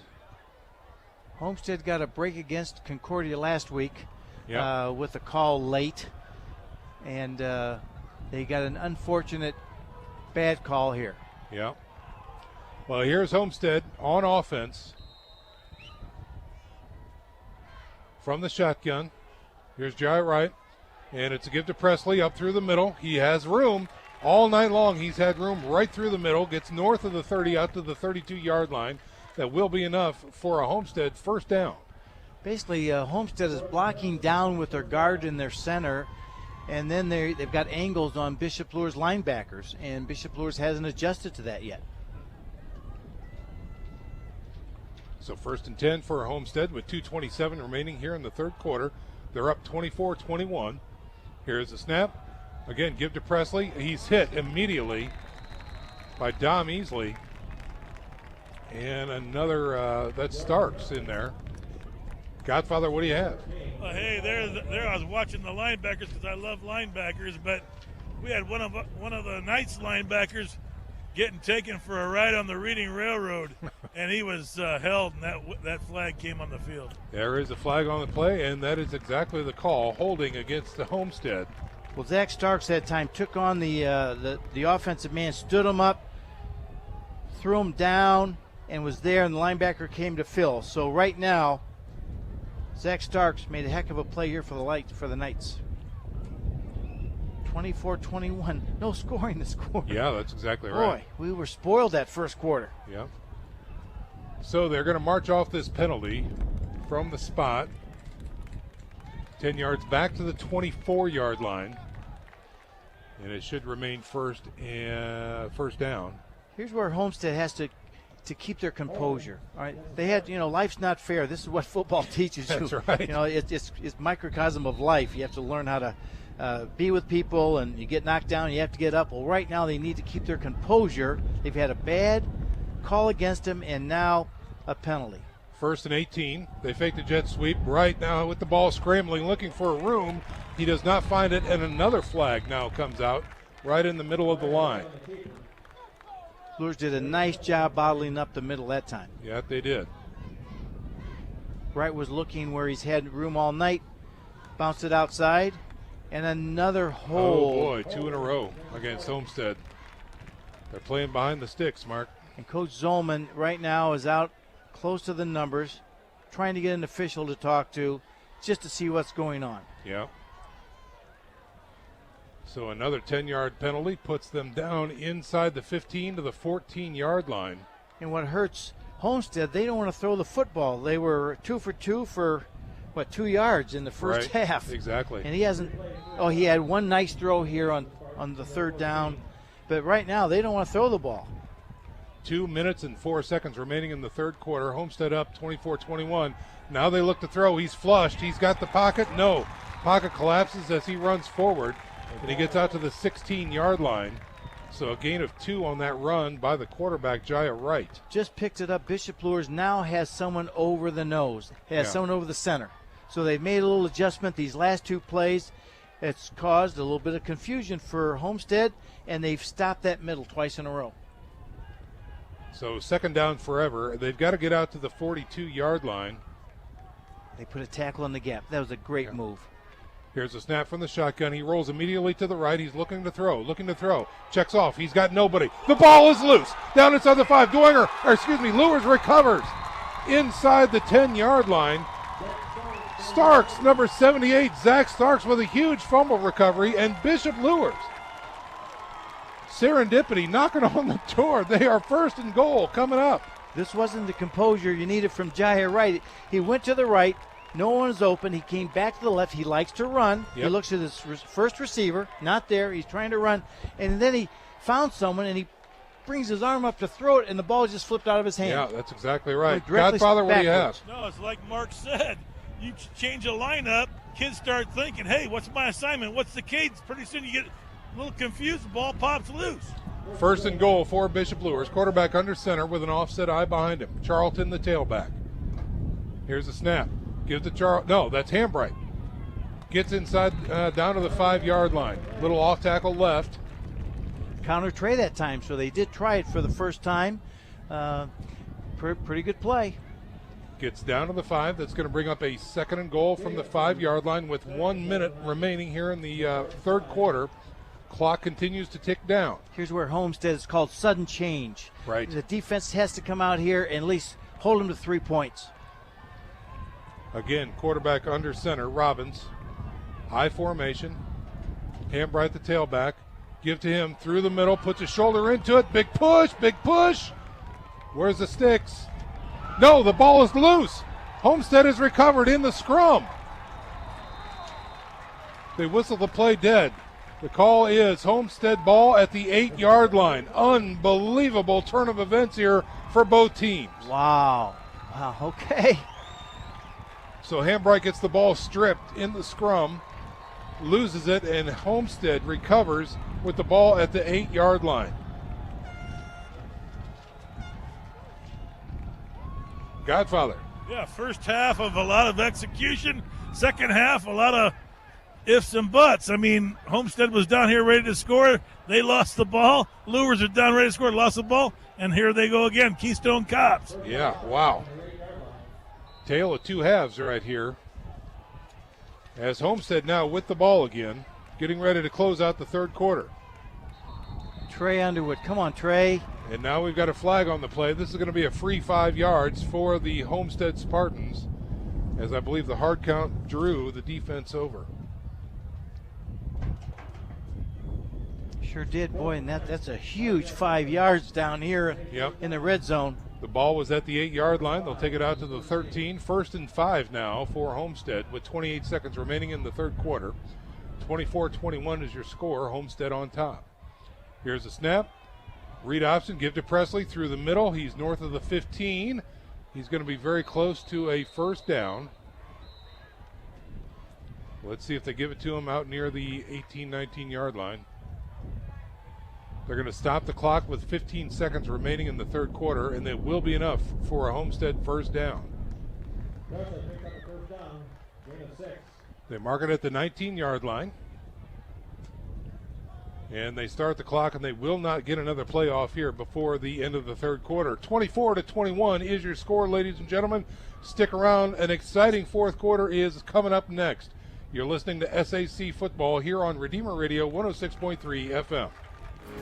Homestead got a break against Concordia last week Yep. with a call late, and they got an unfortunate bad call here. Yeah. Well, here's Homestead on offense from the shotgun. Here's Jai Wright, and it's a give to Presley up through the middle. He has room all night long. He's had room right through the middle, gets north of the 30 out to the 32-yard line. That will be enough for a Homestead 1st down. Basically, Homestead is blocking down with their guard in their center, and then they've got angles on Bishop Luers linebackers, and Bishop Luers hasn't adjusted to that yet. So 1st and 10 for Homestead with 2:27 remaining here in the third quarter. They're up 24-21. Here's the snap. Again, give to Presley. He's hit immediately by Dom Easley. And another, that's Starks in there. Godfather, what do you have? Hey, there I was watching the linebackers because I love linebackers, but we had one of the Knights linebackers getting taken for a ride on the Reading Railroad, and he was held, and that flag came on the field. There is a flag on the play, and that is exactly the call, holding against the Homestead. Well, Zach Starks that time took on the offensive man, stood him up, threw him down, and was there, and the linebacker came to fill. So right now, Zach Starks made a heck of a play here for the Knights. 24-21, no scoring this quarter. Yeah, that's exactly right. Boy, we were spoiled that first quarter. Yeah. So they're going to march off this penalty from the spot. 10 yards back to the 24-yard line. And it should remain first down. Here's where Homestead has to keep their composure. All right, they had, life's not fair. This is what football teaches you. That's right. It's microcosm of life. You have to learn how to be with people, and you get knocked down, you have to get up. Well, right now they need to keep their composure. They've had a bad call against them, and now a penalty. 1st and 18. They fake the jet sweep right now with the ball scrambling, looking for a room. He does not find it, and another flag now comes out right in the middle of the line. Luers did a nice job bottling up the middle that time. Yeah, they did. Wright was looking where he's had room all night, bounced it outside, and another hold. Oh, boy, 2 in a row against Homestead. They're playing behind the sticks, Mark. And Coach Zolman right now is out close to the numbers, trying to get an official to talk to just to see what's going on. Yeah. So another 10-yard penalty puts them down inside the 15 to the 14-yard line. And what hurts Homestead, they don't want to throw the football. They were 2 for 2 for, 2 yards in the first half. Exactly. And he hasn't – he had one nice throw here on the third down. But right now they don't want to throw the ball. 2 minutes and 4 seconds remaining in the third quarter. Homestead up 24-21. Now they look to throw. He's flushed. He's got the pocket. No. Pocket collapses as he runs forward. And he gets out to the 16-yard line. So a gain of 2 on that run by the quarterback, Jaya Wright. Just picked it up. Bishop Luers now has someone over the nose, someone over the center. So they've made a little adjustment these last 2 plays. It's caused a little bit of confusion for Homestead, and they've stopped that middle twice in a row. So second down forever. They've got to get out to the 42-yard line. They put a tackle in the gap. That was a great move. Here's a snap from the shotgun. He rolls immediately to the right. He's looking to throw. Checks off. He's got nobody. The ball is loose. Down inside the 5. Luers recovers inside the 10-yard line. Starks, number 78, Zach Starks with a huge fumble recovery, and Bishop Luers. Serendipity knocking on the door. They are first and goal coming up. This wasn't the composure you needed from Jaya Wright. He went to the right. No one is open. He came back to the left. He likes to run. Yep. He looks at his first receiver. Not there. He's trying to run. And then he found someone, and he brings his arm up to throw it, and the ball just flipped out of his hand. Yeah, that's exactly right. Directly Godfather, what do you have? No, it's like Mark said. You change a lineup, kids start thinking, hey, what's my assignment? What's the cadence? Pretty soon you get a little confused. The ball pops loose. First and goal for Bishop Luers. Quarterback under center with an offset eye behind him. Charlton, the tailback. Here's the snap. Gives to Charlton. No, that's Hambright. Gets inside down to the 5-yard line. Little off tackle left. Counter Trey that time, so they did try it for the first time. Pretty good play. Gets down to the 5. That's going to bring up a second and goal from the 5-yard line with 1 minute remaining here in the third quarter. Clock continues to tick down. Here's where Homestead is called sudden change. Right. The defense has to come out here and at least hold them to 3 points. Again, quarterback under center, Robbins. High formation. Hambright, the tailback. Give to him through the middle, puts his shoulder into it. Big push. Where's the sticks? No, the ball is loose. Homestead is recovered in the scrum. They whistle the play dead. The call is Homestead ball at the 8-yard line. Unbelievable turn of events here for both teams. Wow, okay. So Hambright gets the ball stripped in the scrum, loses it, and Homestead recovers with the ball at the 8-yard line. Godfather. Yeah, first half of a lot of execution. Second half, a lot of ifs and buts. I mean, Homestead was down here ready to score. They lost the ball. Luers are down ready to score, lost the ball. And here they go again, Keystone Cops. Yeah, wow. Tale of two halves right here. As Homestead now with the ball again, getting ready to close out the third quarter. Trey Underwood, come on, Trey. And now we've got a flag on the play. This is going to be a free 5 yards for the Homestead Spartans, as I believe the hard count drew the defense over. Sure did, boy, and that's a huge 5 yards down here in the red zone. The ball was at the 8-yard line. They'll take it out to the 13. 1st and 5 now for Homestead with 28 seconds remaining in the third quarter. 24-21 is your score. Homestead on top. Here's the snap. Read option, give to Presley through the middle. He's north of the 15. He's going to be very close to a first down. Let's see if they give it to him out near the 18-19-yard line. They're going to stop the clock with 15 seconds remaining in the third quarter, and it will be enough for a Homestead first down. They mark it at the 19-yard line. And they start the clock, and they will not get another play off here before the end of the third quarter. 24-21 is your score, ladies and gentlemen. Stick around. An exciting fourth quarter is coming up next. You're listening to SAC Football here on Redeemer Radio 106.3 FM.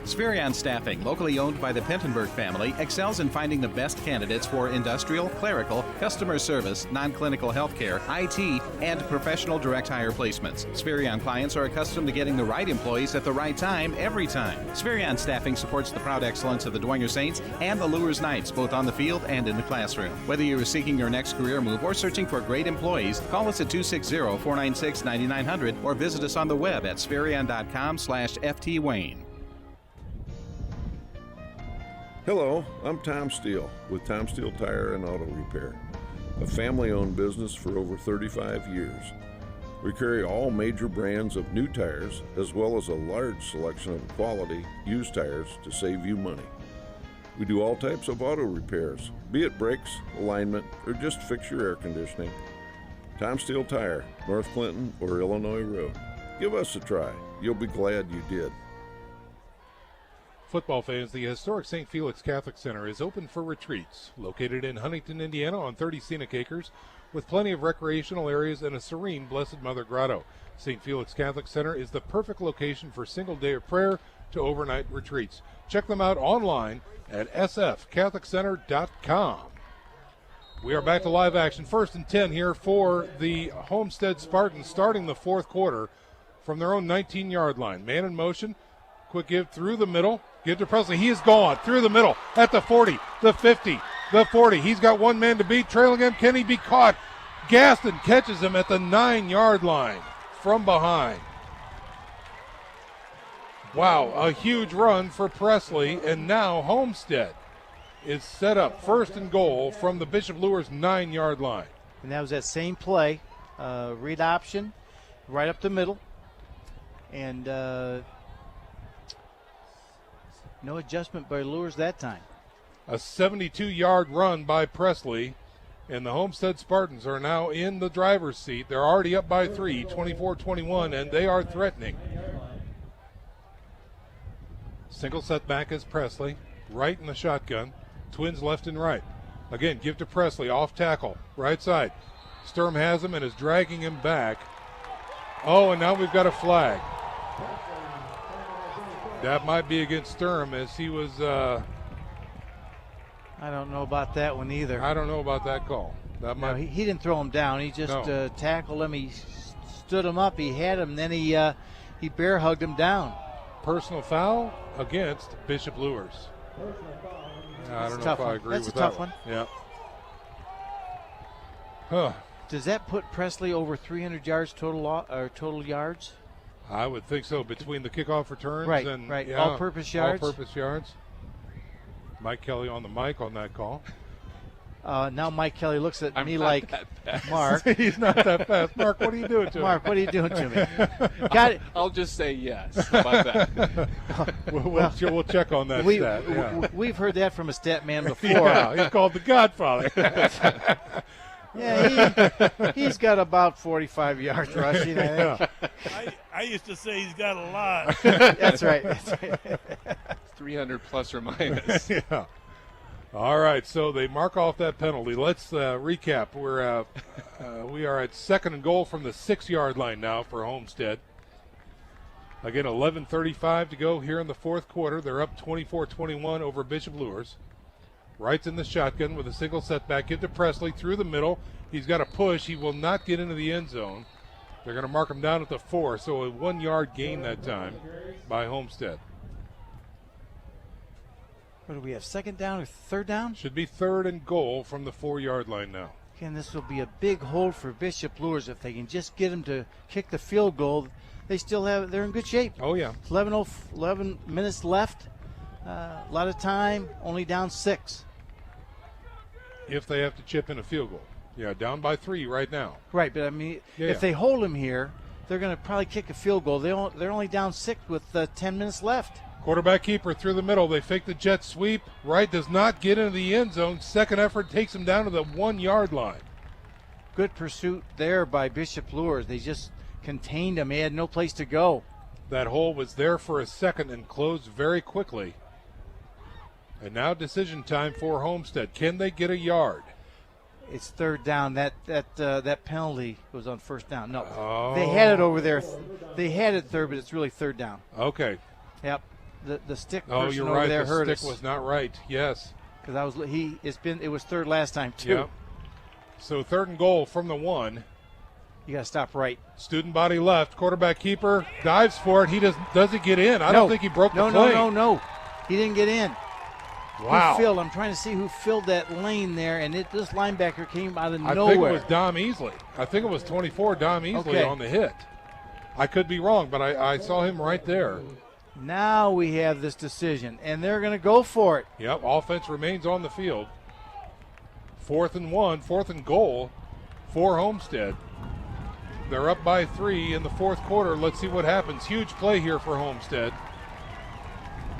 Spherion Staffing, locally owned by the Pentenberg family, excels in finding the best candidates for industrial, clerical, customer service, non-clinical healthcare, IT, and professional direct hire placements. Spherion clients are accustomed to getting the right employees at the right time, every time. Spherion Staffing supports the proud excellence of the Dwenger Saints and the Luers Knights, both on the field and in the classroom. Whether you are seeking your next career move or searching for great employees, call us at 260-496-9900 or visit us on the web at spherion.com/FTWayne. Hello, I'm Tom Steele with Tom Steele Tire and Auto Repair, a family-owned business for over 35 years. We carry all major brands of new tires as well as a large selection of quality used tires to save you money. We do all types of auto repairs, be it brakes, alignment, or just fix your air conditioning. Tom Steele Tire, North Clinton or Illinois Road. Give us a try. You'll be glad you did. Football fans, the historic St. Felix Catholic Center is open for retreats. Located in Huntington, Indiana on 30 scenic acres with plenty of recreational areas and a serene Blessed Mother Grotto. St. Felix Catholic Center is the perfect location for single day of prayer to overnight retreats. Check them out online at sfcatholiccenter.com. We are back to live action. 1st and 10 here for the Homestead Spartans starting the fourth quarter from their own 19-yard line. Man in motion. Quick give through the middle. Give to Presley. He is gone through the middle at the 40, the 50, the 40. He's got one man to beat. Trailing him. Can he be caught? Gaston catches him at the 9-yard line from behind. Wow, a huge run for Presley. And now Homestead is set up 1st and goal from the Bishop Luers 9-yard line. And that was that same play. Read option right up the middle. And no adjustment by Luers that time. A 72-yard run by Presley, and the Homestead Spartans are now in the driver's seat. They're already up by 3, 24-21, and they are threatening. Single set back is Presley, right in the shotgun. Twins left and right. Again, give to Presley, off tackle, right side. Sturm has him and is dragging him back. Oh, and now we've got a flag. That might be against Sturm as he was... I don't know about that one either. I don't know about that call. That might... No, he didn't throw him down. He just tackled him. He stood him up. He had him. Then he bear hugged him down. Personal foul against Bishop Luers. I don't know if I agree with that. That's a tough one. Yeah. Huh. Does that put Presley over 300 yards total yards? I would think so, between the kickoff returns and yeah, all-purpose yards. All-purpose yards. Mike Kelly on the mic on that call. Now Mike Kelly looks at me not like, that fast. Mark. He's not that fast. Mark, what are you doing to me? Mark, what are you doing to me? Got it. I'll just say yes. How about that? We'll check on that stat. Yeah. We've heard that from a stat man before. Yeah, he's called the Godfather. Yeah, he's got about 45 yards rushing, I think. I used to say he's got a lot. That's right. That's right. 300 plus or minus. Yeah. All right, so they mark off that penalty. Let's recap. We are at 2nd and goal from the 6-yard line now for Homestead. Again, 11:35 to go here in the fourth quarter. They're up 24-21 over Bishop Luers. Wright's in the shotgun with a single setback. Give to Presley through the middle. He's got a push. He will not get into the end zone. They're going to mark him down at the 4, so a 1-yard gain that time by Homestead. What do we have, 2nd down or 3rd down? Should be 3rd and goal from the 4-yard line now. Again, this will be a big hold for Bishop Luers. If they can just get him to kick the field goal, they're in good shape. Oh, yeah. 11 minutes left. A lot of time, only down 6. If they have to chip in a field goal. Yeah, down by 3 right now. Right, but I mean, if they hold him here, they're going to probably kick a field goal. They're only down 6 with 10 minutes left. Quarterback keeper through the middle. They fake the jet sweep. Wright does not get into the end zone. Second effort takes him down to the 1-yard line. Good pursuit there by Bishop Luers. They just contained him. He had no place to go. That hole was there for a second and closed very quickly. And now decision time for Homestead. Can they get a yard? It's 3rd down. That penalty was on 1st down. No, They had it over there. They had it 3rd, but it's really 3rd down. Okay. Yep. The stick Oh, person you're over right. there hurt The us. stick was not right. Yes. Because it was 3rd last time too. Yep. So 3rd and goal from the 1. You got to stop right. Student body left. Quarterback keeper dives for it. He doesn't get in. I don't think he broke the play. No. He didn't get in. Wow. I'm trying to see who filled that lane there, and this linebacker came out of nowhere. I think it was Dom Easley. I think it was 24 Dom Easley on the hit. I could be wrong, but I saw him right there. Now we have this decision, and they're going to go for it. Yep, offense remains on the field. 4th and 1, 4th and goal for Homestead. They're up by 3 in the fourth quarter. Let's see what happens. Huge play here for Homestead.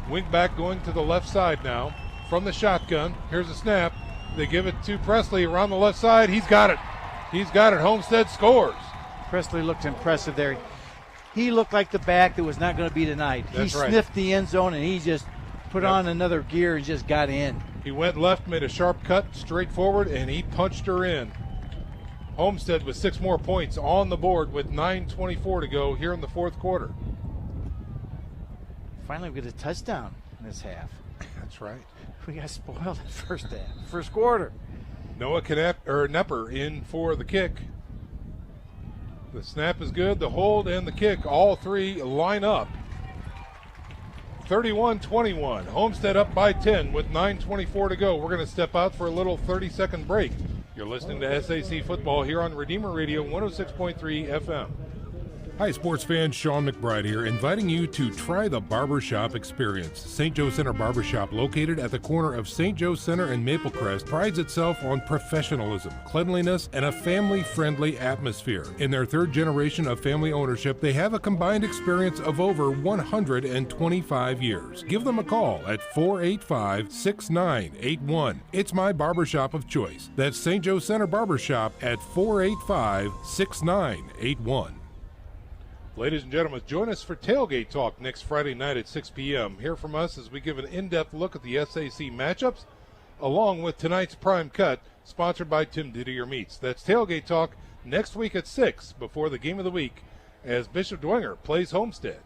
Wing back going to the left side now from the shotgun. Here's a snap. They give it to Presley around the left side. He's got it. Homestead scores. Presley looked impressive there. He looked like the back that was not going to be denied. That's he right. sniffed the end zone, and he just put on another gear and just got in. He went left, made a sharp cut straight forward, and he punched her in. Homestead with 6 more points on the board with 9:24 to go here in the fourth quarter. Finally, we get a touchdown in this half. That's right. We got spoiled at first quarter. Noah Nepper in for the kick. The snap is good, the hold and the kick, all three line up. 31-21. Homestead up by 10 with 9:24 to go. We're going to step out for a little 30-second break. You're listening to SAC Football here on Redeemer Radio 106.3 FM. Hi, sports fans. Sean McBride here, inviting you to try the Barbershop experience. St. Joe Center Barbershop, located at the corner of St. Joe Center and Maplecrest, prides itself on professionalism, cleanliness, and a family-friendly atmosphere. In their third generation of family ownership, they have a combined experience of over 125 years. Give them a call at 485-6981. It's my barbershop of choice. That's St. Joe Center Barbershop at 485-6981. Ladies and gentlemen, join us for Tailgate Talk next Friday night at 6 p.m. Hear from us as we give an in-depth look at the SAC matchups, along with tonight's Prime Cut, sponsored by Tim Didier Meats. That's Tailgate Talk next week at 6 before the game of the week as Bishop Dwenger plays Homestead.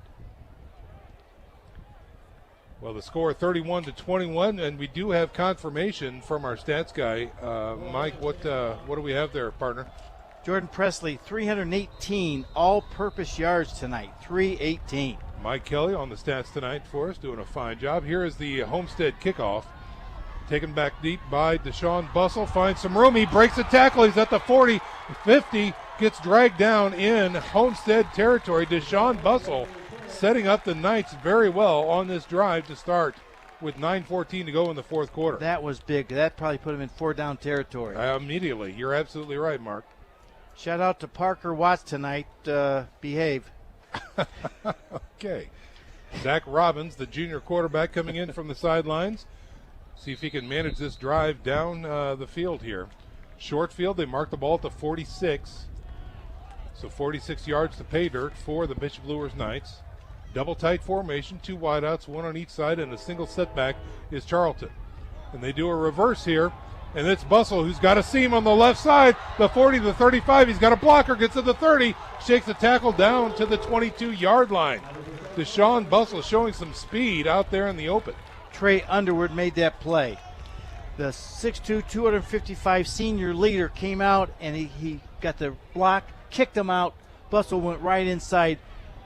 Well, the score 31-21, and we do have confirmation from our stats guy. Mike, what do we have there, partner? Jordan Presley, 318 all-purpose yards tonight, 318. Mike Kelly on the stats tonight for us, doing a fine job. Here is the Homestead kickoff. Taken back deep by Deshaun Bussell, finds some room. He breaks a tackle. He's at the 40, 50, gets dragged down in Homestead territory. Deshaun Bussell setting up the Knights very well on this drive to start with 9:14 to go in the fourth quarter. That was big. That probably put him in 4-down territory. Immediately. You're absolutely right, Mark. Shout out to Parker Watts tonight. Behave. Okay. Zach Robbins, the junior quarterback, coming in from the sidelines. See if he can manage this drive down the field here. Short field, they mark the ball at the 46. So 46 yards to pay dirt for the Bishop Luers Knights. Double tight formation, 2 wideouts, 1 on each side, and a single setback is Charlton. And they do a reverse here. And it's Bussell who's got a seam on the left side, the 40, the 35. He's got a blocker, gets to the 30, shakes the tackle down to the 22-yard line. Deshaun Bussell showing some speed out there in the open. Trey Underwood made that play. The 6'2", 255 senior leader came out, and he got the block, kicked him out. Bussell went right inside.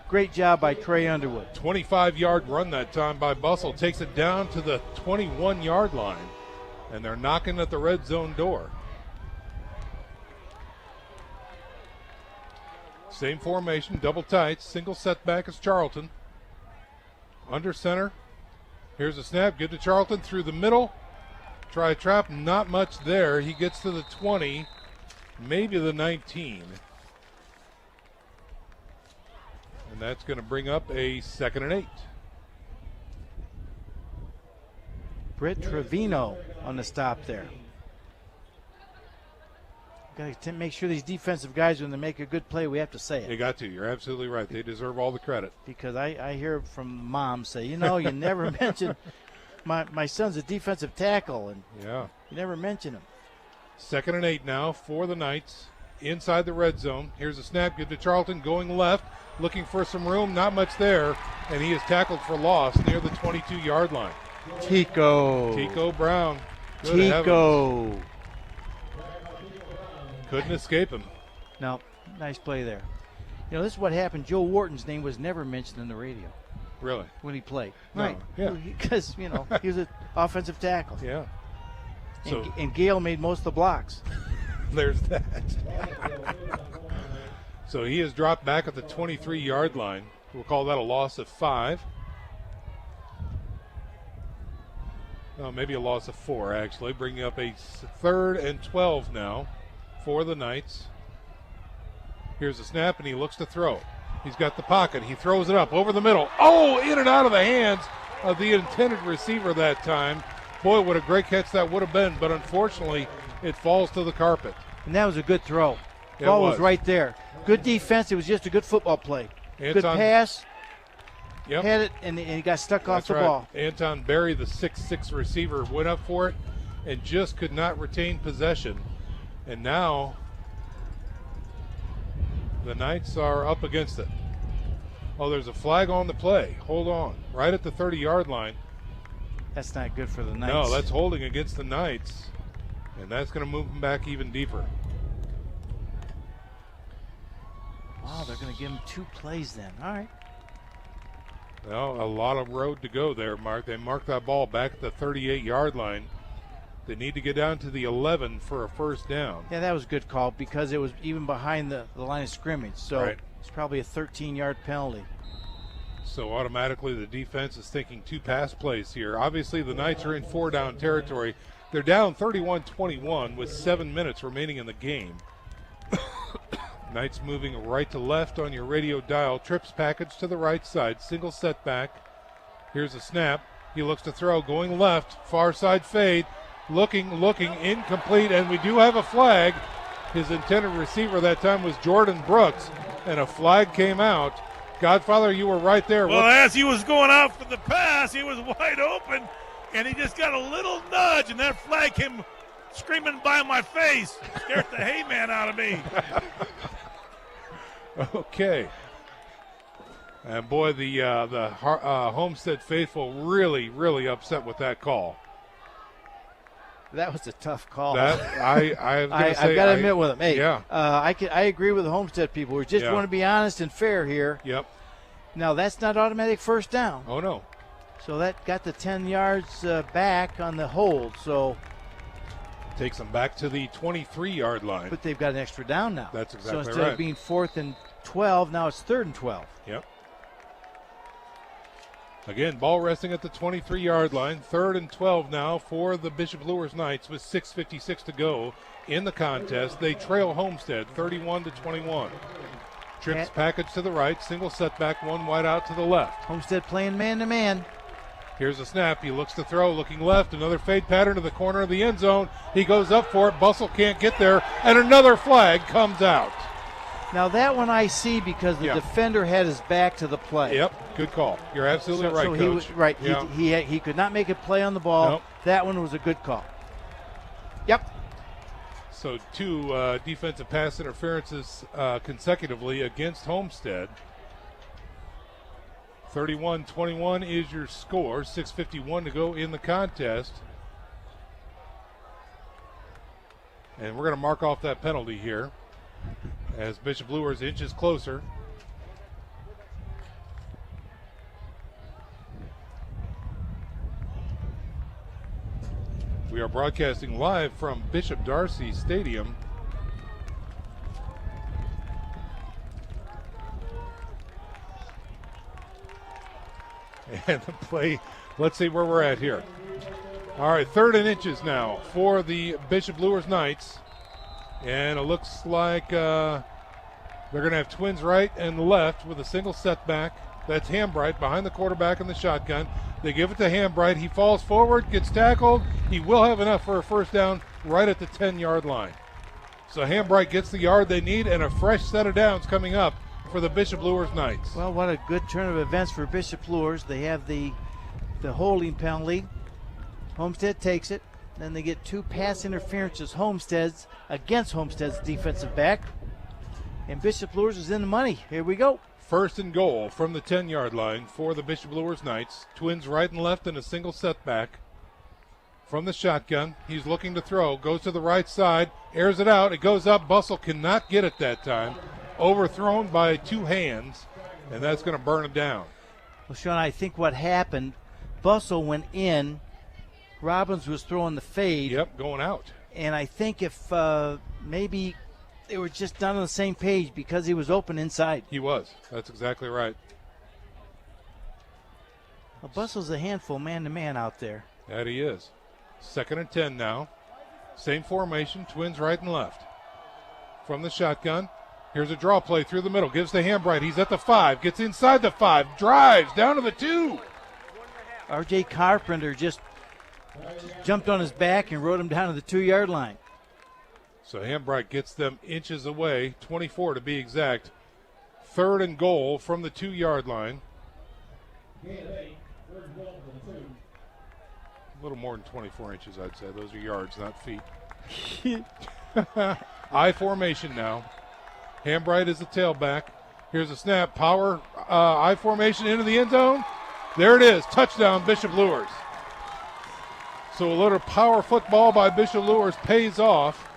Great job by Trey Underwood. 25-yard run that time by Bussell. Takes it down to the 21-yard line. And they're knocking at the red zone door. Same formation, double tights, single setback as Charlton. Under center. Here's a snap, good to Charlton through the middle. Try a trap, not much there. He gets to the 20, maybe the 19. And that's going to bring up a 2nd and 8. Britt Trevino on the stop there. Got to make sure these defensive guys, when they make a good play, we have to say it. They got to. You're absolutely right. They deserve all the credit. Because I hear from moms say, you never mention my son's a defensive tackle, and yeah, you never mention him. 2nd and 8 now for the Knights inside the red zone. Here's a snap, good to Charlton, going left, looking for some room, not much there, and he is tackled for loss near the 22-yard line. Tico Brown. Tico. Couldn't escape him. No, nice play there. This is what happened. Joe Wharton's name was never mentioned in the radio. Really? When he played. No, right. Yeah. Because, he was an offensive tackle. Yeah. And Gale made most of the blocks. There's that. So he is dropped back at the 23-yard line. We'll call that a loss of 5. Oh, maybe a loss of 4, actually. Bringing up a 3rd and 12 now for the Knights. Here's a snap, and he looks to throw. He's got the pocket. He throws it up over the middle. Oh, in and out of the hands of the intended receiver that time. Boy, what a great catch that would have been, but unfortunately, it falls to the carpet. And that was a good throw. Ball was right there. Good defense. It was just a good football play. Good pass. Yep. had it, and he got stuck off That's the right. ball. Anton Berry, the 6'6 receiver, went up for it and just could not retain possession. And now the Knights are up against it. Oh, there's a flag on the play. Hold on. Right at the 30-yard line. That's not good for the Knights. No, that's holding against the Knights. And that's going to move them back even deeper. Wow, they're going to give him 2 plays then. All right. Well, a lot of road to go there, Mark. They marked that ball back at the 38-yard line. They need to get down to the 11 for a first down. Yeah, that was a good call because it was even behind the line of scrimmage. So Right. it's probably a 13-yard penalty. So automatically the defense is thinking 2 pass plays here. Obviously the Knights are in 4-down territory. They're down 31-21 with 7 minutes remaining in the game. Knights moving right to left on your radio dial. Trips package to the right side. Single setback. Here's a snap. He looks to throw. Going left. Far side fade. Looking. Incomplete. And we do have a flag. His intended receiver that time was Jordan Brooks. And a flag came out. Godfather, you were right there. Well, as he was going out for the pass, he was wide open, and he just got a little nudge, and that flag came screaming by my face. Scared the hayman out of me. Okay. And boy, the Homestead faithful really upset with that call. That was a tough call. That I've got to admit with him. Hey, yeah. I agree with the Homestead people. We just want to be honest and fair here. Yep. Now that's not automatic first down. Oh no. So that got the 10 yards back on the hold. So takes them back to the 23-yard line. But they've got an extra down now. That's exactly right. So instead of being 4th and 12, now it's 3rd and 12. Yep. Again, ball resting at the 23-yard line. 3rd and 12 now for the Bishop Luers Knights with 6:56 to go in the contest. They trail Homestead 31-21. Trips package to the right, single setback, 1 wide out to the left. Homestead playing man-to-man. Here's a snap. He looks to throw, looking left. Another fade pattern to the corner of the end zone. He goes up for it. Bustle can't get there, and another flag comes out. Now that one I see because the defender had his back to the play. Yep, good call. You're absolutely right, so Coach. Right. Yeah. He could not make a play on the ball. Nope. That one was a good call. Yep. So 2 defensive pass interferences consecutively against Homestead. 31-21 is your score. 6:51 to go in the contest. And we're going to mark off that penalty here as Bishop Luers inches closer. We are broadcasting live from Bishop Darcy Stadium. And the play, let's see where we're at here. All right, 3rd and inches now for the Bishop Luers Knights. And it looks like they're going to have twins right and left with a single setback. That's Hambright behind the quarterback in the shotgun. They give it to Hambright. He falls forward, gets tackled. He will have enough for a first down right at the 10-yard line. So Hambright gets the yard they need, and a fresh set of downs coming up for the Bishop Luers Knights. Well, what a good turn of events for Bishop Luers. They have the holding penalty. Homestead takes it. Then they get 2 pass interferences against Homestead's defensive back. And Bishop Luers is in the money. Here we go. 1st and goal from the 10-yard line for the Bishop Luers Knights. Twins right and left and a single setback. From the shotgun, he's looking to throw. Goes to the right side, airs it out. It goes up. Bustle cannot get it that time. Overthrown by 2 hands, and that's going to burn it down. Well, Sean, I think what happened, Bustle went in. Robbins was throwing the fade. Yep, going out. And I think if maybe they were just not on the same page because he was open inside. He was. That's exactly right. Well, Bustle's a handful man-to-man out there. That he is. 2nd and 10 now. Same formation, twins right and left. From the shotgun, here's a draw play through the middle. Gives to Hambright. He's at the 5. Gets inside the 5. Drives down to the 2. R.J. Carpenter just jumped on his back and rode him down to the 2-yard line. So Hambright gets them inches away, 24 to be exact. 3rd and goal from the 2-yard line. A little more than 24 inches, I'd say. Those are yards, not feet. I formation now. Hambright is the tailback. Here's a snap. Power I formation into the end zone. There it is. Touchdown, Bishop Luers. So a little power football by Bishop Luers pays off,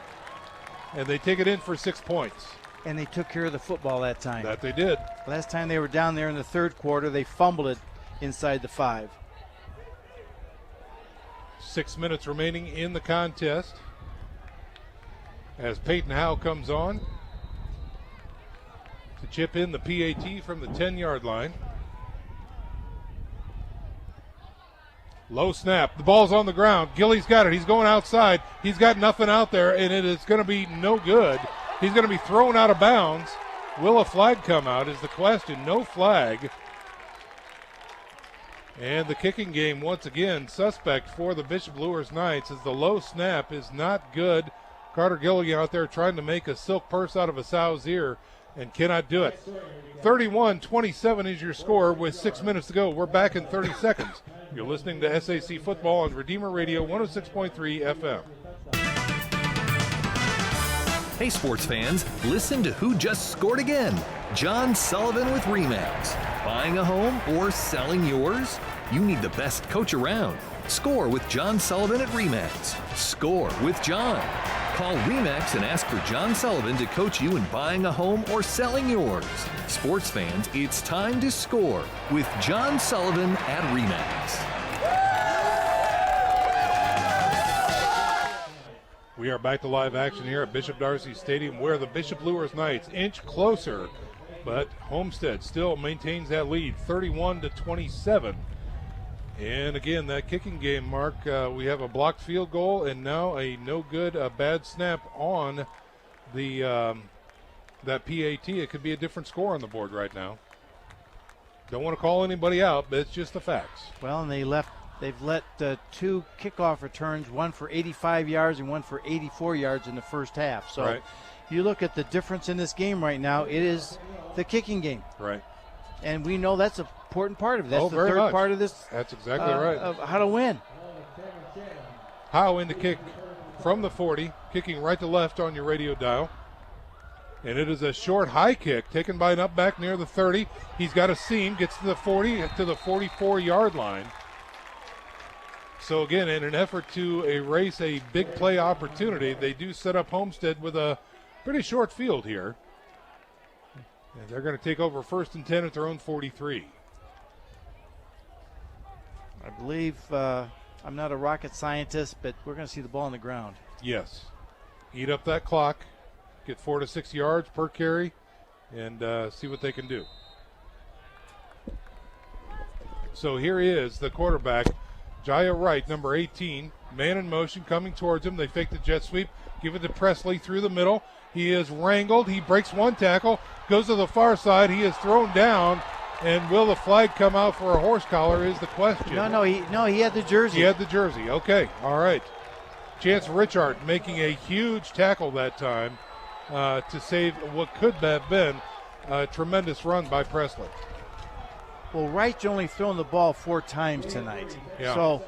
and they take it in for 6 points. And they took care of the football that time. That they did. Last time they were down there in the third quarter, they fumbled it inside the 5. 6 minutes remaining in the contest as Peyton Howe comes on to chip in the PAT from the 10-yard line. Low snap. The ball's on the ground. Gilly's got it. He's going outside. He's got nothing out there, and it is going to be no good. He's going to be thrown out of bounds. Will a flag come out is the question. No flag. And the kicking game, once again, suspect for the Bishop Luers Knights as the low snap is not good. Carter Gilligan out there trying to make a silk purse out of a sow's ear and cannot do it. 31-27 is your score with 6 minutes to go. We're back in 30 seconds. You're listening to SAC Football on Redeemer Radio 106.3 FM. Hey, sports fans, listen to who just scored again. John Sullivan with RE/MAX. Buying a home or selling yours? You need the best coach around. Score with John Sullivan at RE/MAX. Score with John. Call RE/MAX and ask for John Sullivan to coach you in buying a home or selling yours. Sports fans, it's time to score with John Sullivan at RE/MAX. We are back to live action here at Bishop Darcy Stadium where the Bishop Luers Knights inch closer, but Homestead still maintains that lead, 31-27. And again, that kicking game, Mark, we have a blocked field goal and now a no good, a bad snap on the that PAT. It could be a different score on the board right now. Don't want to call anybody out, but it's just the facts. Well, and they've let 2 kickoff returns, one for 85 yards and one for 84 yards in the first half. So right. You look at the difference in this game right now, it is the kicking game. Right. And we know that's an important part of it. That's the very third much. part of this. That's exactly right. Of how to win. Howe in to kick from the 40, kicking right to left on your radio dial. And it is a short high kick taken by an up back near the 30. He's got a seam, gets to the 40, to the 44-yard line. So again, in an effort to erase a big play opportunity, they do set up Homestead with a pretty short field here. And they're going to take over 1st and 10 at their own 43. I believe, I'm not a rocket scientist, but we're going to see the ball on the ground. Yes. Eat up that clock, get 4 to 6 yards per carry, and see what they can do. So here he is, the quarterback, Jaya Wright, number 18, man in motion coming towards him. They fake the jet sweep, give it to Presley through the middle. He is wrangled. He breaks one tackle, goes to the far side. He is thrown down, and will the flag come out for a horse collar is the question. No, he had the jersey. He had the jersey. Okay, all right. Chance Richard making a huge tackle that time to save what could have been a tremendous run by Presley. Well, Wright's only thrown the ball 4 times tonight. Yeah. So,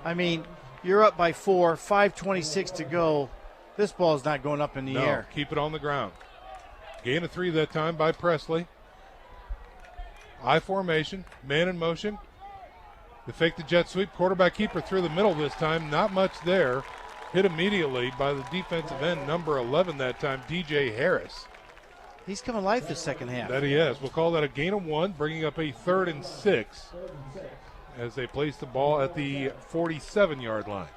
I mean, you're up by 4, 5:26 to go. This ball is not going up in the air. Keep it on the ground. Gain of 3 that time by Presley. I formation, man in motion. They fake the jet sweep. Quarterback keeper through the middle this time. Not much there. Hit immediately by the defensive end, number 11 that time, DJ Harris. He's come alive this second half. That he is. We'll call that a gain of 1, bringing up a 3rd and 6 as they place the ball at the 47-yard line.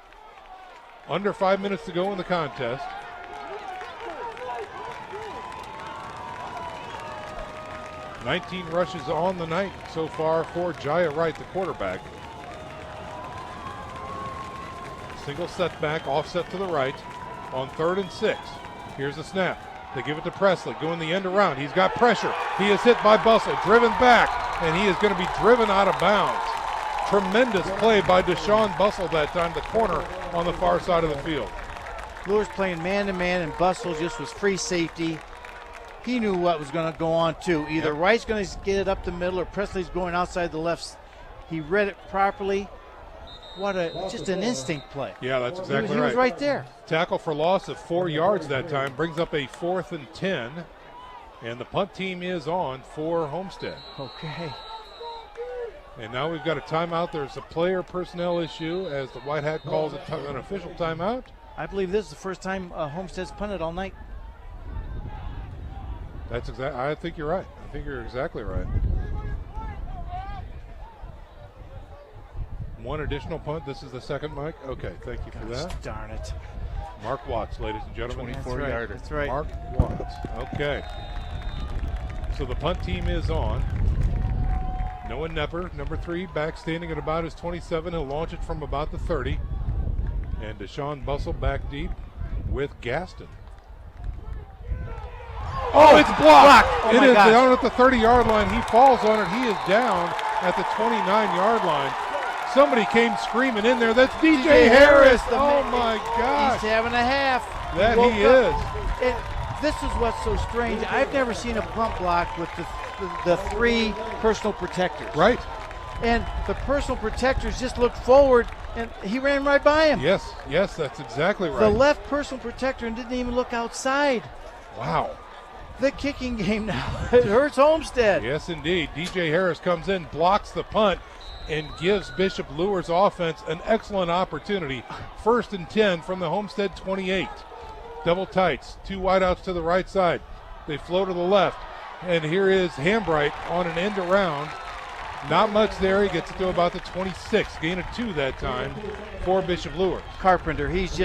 Under 5 minutes to go in the contest. $19 rushes on the night so far for Jaya Wright, the quarterback. Single setback, offset to the right on 3rd and 6. Here's the snap. They give it to Presley, going the end around. He's got pressure. He is hit by Bustle, driven back, and he is going to be driven out of bounds. Tremendous play by Deshaun Bustle that time, the corner on the far side of the field. Luers playing man-to-man, and Bustle just was free safety. He knew what was going to go on, too. Either Wright's going to get it up the middle, or Presley's going outside the left He read it properly. Just an instinct play. Yeah, that's exactly right. He was right there. Tackle for loss of 4 yards that time brings up a 4th and 10. And the punt team is on for Homestead. Okay. And now we've got a timeout. There's a player personnel issue as the White Hat calls an official timeout. I believe this is the first time Homestead's punted all night. I think you're right. I think you're exactly right. One additional punt. This is the second, Mike. Okay, thank you for that. Darn it. Mark Watts, ladies and gentlemen. 24-yarder. That's right. Mark Watts. Okay. So the punt team is on. Noah Nepper, number 3, back standing at about his 27. He'll launch it from about the 30. And Deshaun Bussell back deep with Gaston. Oh, it's blocked. Oh, it my is gosh. down at the 30-yard line. He falls on it. He is down at the 29-yard line. Somebody came screaming in there. That's DJ Harris. Oh, my gosh. He's having a half. That he is. This is what's so strange. I've never seen a punt block with the 3 personal protectors. Right. And the personal protectors just looked forward, and he ran right by him. Yes, that's exactly right. The left personal protector didn't even look outside. Wow. The kicking game now, it hurts Homestead. Yes, indeed. DJ Harris comes in, blocks the punt, and gives Bishop Luers offense an excellent opportunity. 1st and 10 from the Homestead 28. Double tights, 2 wideouts to the right side. They flow to the left, and here is Hambright on an end around. Not much there. He gets it to about the 26. Gain of 2 that time for Bishop Luers. Carpenter, he's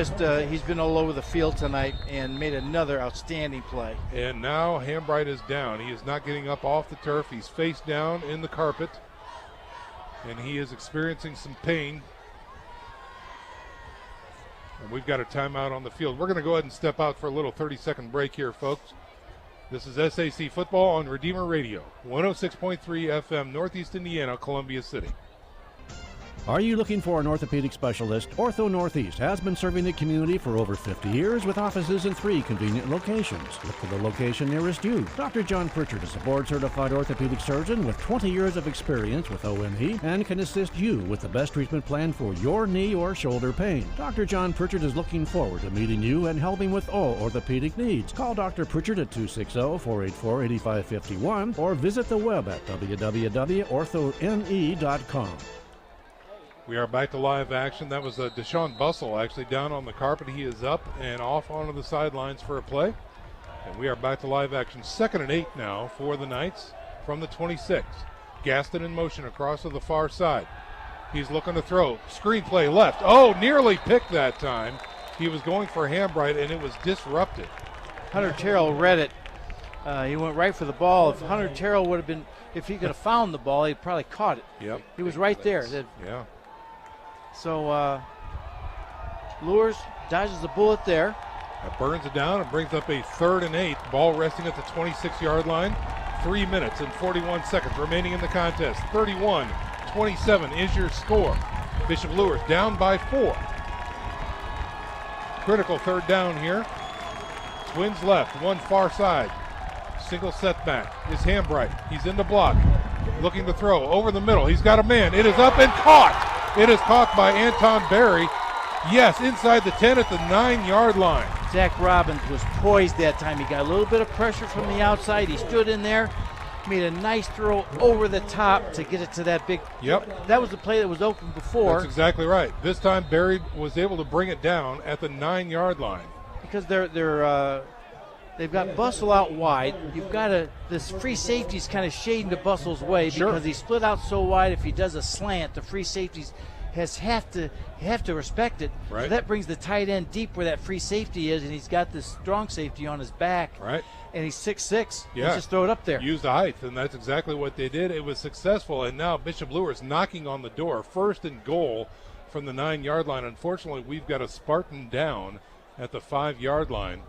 been all over the field tonight and made another outstanding play. And now Hambright is down. He is not getting up off the turf. He's face down in the carpet, and he is experiencing some pain. And we've got a timeout on the field. We're going to go ahead and step out for a little 30-second break here, folks. This is SAC Football on Redeemer Radio, 106.3 FM, Northeast Indiana, Columbia City. Are you looking for an orthopedic specialist? Ortho Northeast has been serving the community for over 50 years with offices in 3 convenient locations. Look for the location nearest you. Dr. John Pritchard is a board-certified orthopedic surgeon with 20 years of experience with OME and can assist you with the best treatment plan for your knee or shoulder pain. Dr. John Pritchard is looking forward to meeting you and helping with all orthopedic needs. Call Dr. Pritchard at 260-484-8551 or visit the web at www.orthone.com. We are back to live action. That was Deshaun Bussell actually down on the carpet. He is up and off onto the sidelines for a play. And we are back to live action. 2nd and 8 now for the Knights from the 26. Gaston in motion across to the far side. He's looking to throw. Screen play left. Oh, nearly picked that time. He was going for Hambright and it was disrupted. Hunter Terrell read it. He went right for the ball. If Hunter Terrell would have been, if he could have found the ball, he'd probably caught it. Yep. He was right there. Yeah. So Luers dodges the bullet there. That burns it down and brings up a 3rd and 8. Ball resting at the 26-yard line. 3 minutes and 41 seconds remaining in the contest. 31-27 is your score. Bishop Luers down by 4. Critical 3rd down here. Twins left, one far side. Single setback is Hambright. He's in the block. Looking to throw over the middle. He's got a man. It is up and caught. It is caught by Anton Berry. Yes, inside the 10 at the 9-yard line. Zach Robbins was poised that time. He got a little bit of pressure from the outside. He stood in there, made a nice throw over the top to get it to that big. Yep. That was the play that was open before. That's exactly right. This time Berry was able to bring it down at the 9-yard line. Because they've got Bussell out wide. You've got this free safety's kind of shading to Bussell's way because he split out so wide. If he does a slant, the free safeties have to respect it. Right. So that brings the tight end deep where that free safety is, and he's got this strong safety on his back. Right. And he's 6'6". Yeah. Let's just throw it up there. Use the height, and that's exactly what they did. It was successful, and now Bishop Luers knocking on the door. 1st and goal from the 9-yard line. Unfortunately, we've got a Spartan down at the 5-yard line.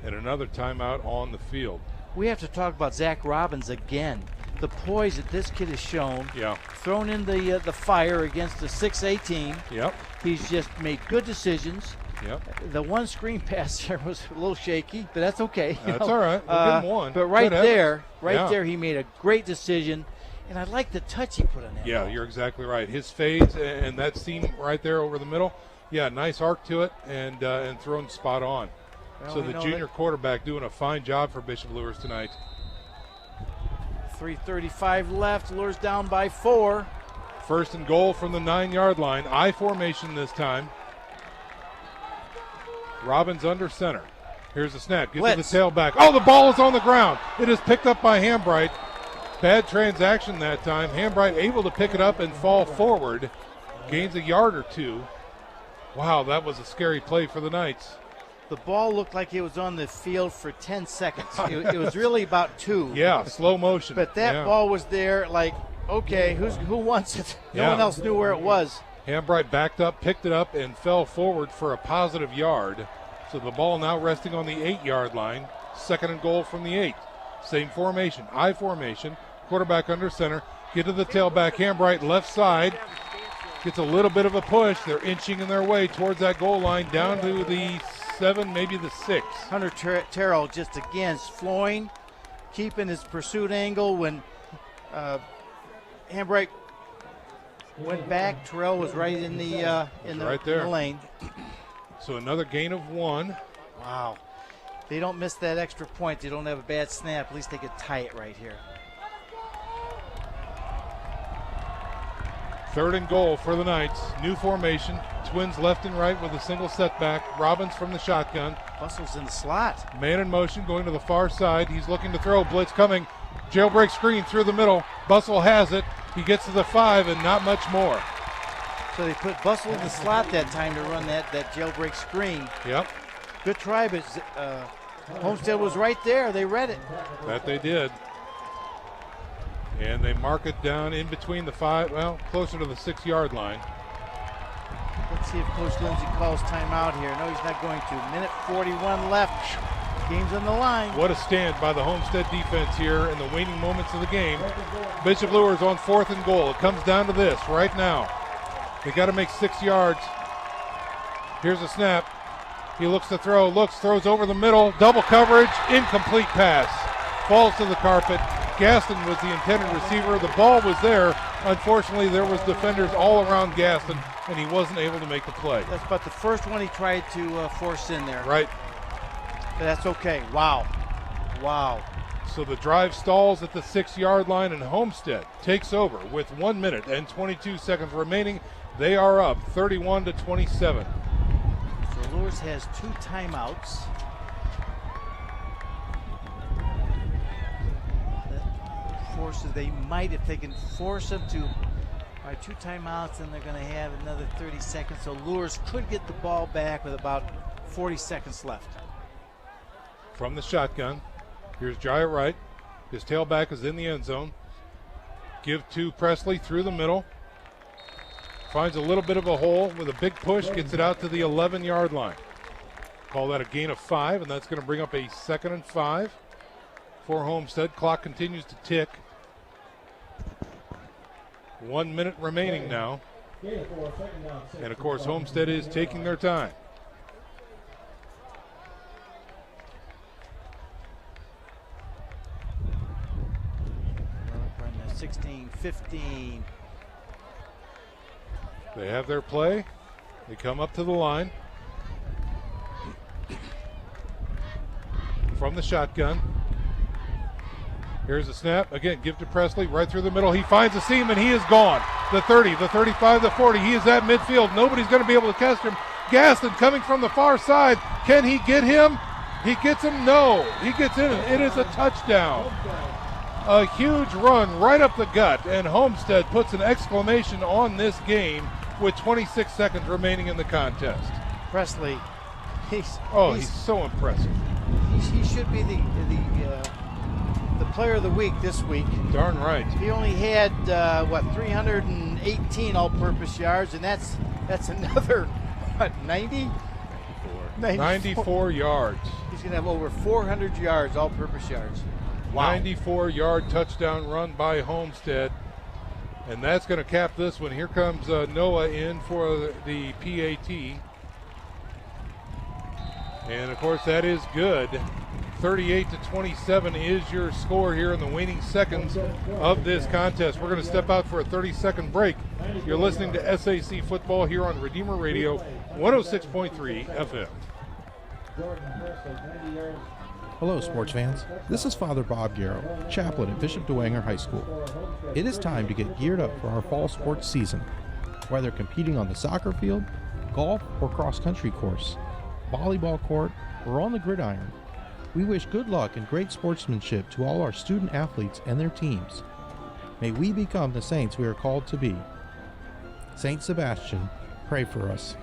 And another timeout on the field. We have to talk about Zach Robbins again. The poise that this kid has shown. Yeah. Thrown in the fire against the 6A team. Yep. He's just made good decisions. Yep. The one screen pass there was a little shaky, but that's okay. That's all right. We'll give him one. But right Good there, there, he made a great decision. And I like the touch he put on that. Yeah, you're exactly right. His fades and that seam right there over the middle. Yeah, nice arc to it and thrown spot on. Well, so the junior quarterback doing a fine job for Bishop Luers tonight. 3:35 left. Luers down by 4. First and goal from the 9-yard line. I formation this time. Robbins under center. Here's the snap. Get to the tailback. Oh, the ball is on the ground. It is picked up by Hambright. Bad transaction that time. Hambright able to pick it up and fall forward. Gains a yard or two. Wow, that was a scary play for the Knights. The ball looked like it was on the field for 10 seconds. It was really about 2. Yeah, slow motion. But that ball was there like, okay, who wants it? No one else knew where it was. Hambright backed up, picked it up, and fell forward for a positive yard. So the ball now resting on the 8-yard line. Second and goal from the 8. Same formation, I formation. Quarterback under center. Get to the tailback. Hambright left side. Gets a little bit of a push. They're inching in their way towards that goal line down to the 7, maybe the 6. Hunter Terrell just again flowing, keeping his pursuit angle. When Hambright went back, Terrell was right in the in the lane. So another gain of 1. Wow. They don't miss that extra point. They don't have a bad snap. At least they could tie it right here. Third and goal for the Knights. New formation. Twins left and right with a single setback. Robbins from the shotgun. Bustle's in the slot. Man in motion going to the far side. He's looking to throw. Blitz coming. Jailbreak screen through the middle. Bustle has it. He gets to the 5 and not much more. So they put Bustle in the slot that time to run that jailbreak screen. Yep. Good try, but Homestead was right there. They read it. That they did. And they mark it down in between the 5, well, closer to the 6-yard line. Let's see if Coach Lindsay calls timeout here. No, he's not going to. Minute 41 left. Game's on the line. What a stand by the Homestead defense here in the waning moments of the game. Bishop Luers on 4th and goal. It comes down to this right now. They got to make 6 yards. Here's a snap. He looks to throw, throws over the middle. Double coverage, incomplete pass. Falls to the carpet. Gaston was the intended receiver. The ball was there. Unfortunately, there was defenders all around Gaston, and he wasn't able to make the play. That's about the first one he tried to force in there. Right. But that's okay. Wow. Wow. So the drive stalls at the 6-yard line, and Homestead takes over with 1 minute and 22 seconds remaining. They are up 31-27. So Luers has 2 timeouts. That forces, they might, if they can force them to, all right, 2 timeouts, and they're going to have another 30 seconds. So Luers could get the ball back with about 40 seconds left. From the shotgun, here's Jaya Wright. His tailback is in the end zone. Give to Presley through the middle. Finds a little bit of a hole with a big push, gets it out to the 11-yard line. Call that a gain of 5, and that's going to bring up a 2nd and 5 for Homestead. Clock continues to tick. 1 minute remaining now. And of course, Homestead is taking their time. 16-15. They have their play. They come up to the line. From the shotgun. Here's the snap. Again, give to Presley right through the middle. He finds a seam and he is gone. The 30, the 35, the 40. He is at midfield. Nobody's going to be able to catch him. Gaston coming from the far side. Can he get him? He gets him? No. He gets in. It is a touchdown. A huge run right up the gut, and Homestead puts an exclamation on this game with 26 seconds remaining in the contest. Presley, he's so impressive. He should be the player of the week this week. Darn right. He only had 318 all-purpose yards, and that's another 90? 94 yards. He's going to have over 400 yards, all-purpose yards. Wow. 94-yard touchdown run by Homestead. And that's going to cap this one. Here comes Noah in for the PAT. And, of course, that is good. 38-27 is your score here in the waning seconds of this contest. We're going to step out for a 30-second break. You're listening to SAC football here on Redeemer Radio 106.3 FM. Hello, sports fans. This is Father Bob Garrow, chaplain at Bishop Dwenger High School. It is time to get geared up for our fall sports season. Whether competing on the soccer field, golf, or cross-country course, volleyball court, or on the gridiron, we wish good luck and great sportsmanship to all our student athletes and their teams. May we become the saints we are called to be. Saint Sebastian, pray for us.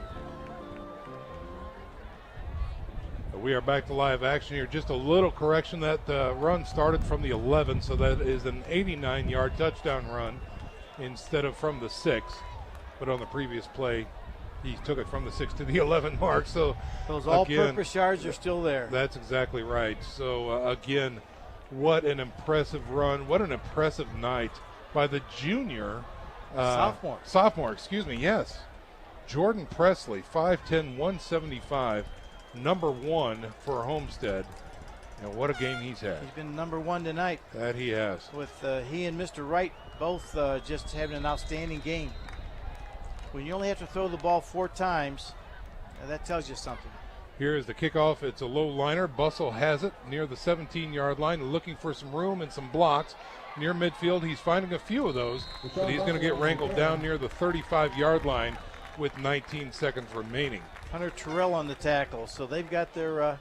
We are back to live action here. Just a little correction. That run started from the 11, so that is an 89-yard touchdown run instead of from the 6. But on the previous play, he took it from the 6 to the 11 mark. So those all-purpose yards are still there. That's exactly right. So, again, what an impressive run. What an impressive night by the junior. Sophomore, excuse me, yes. Jordan Presley, 5'10", 175. Number 1 for Homestead, and what a game he's had. He's been number 1 tonight. That he has. With he and Mr. Wright both just having an outstanding game. When you only have to throw the ball 4 times, that tells you something. Here is the kickoff. It's a low liner. Bussell has it near the 17-yard line, looking for some room and some blocks near midfield. He's finding a few of those, but he's going to get wrangled down near the 35-yard line with 19 seconds remaining. Hunter Terrell on the tackle, so they've got their,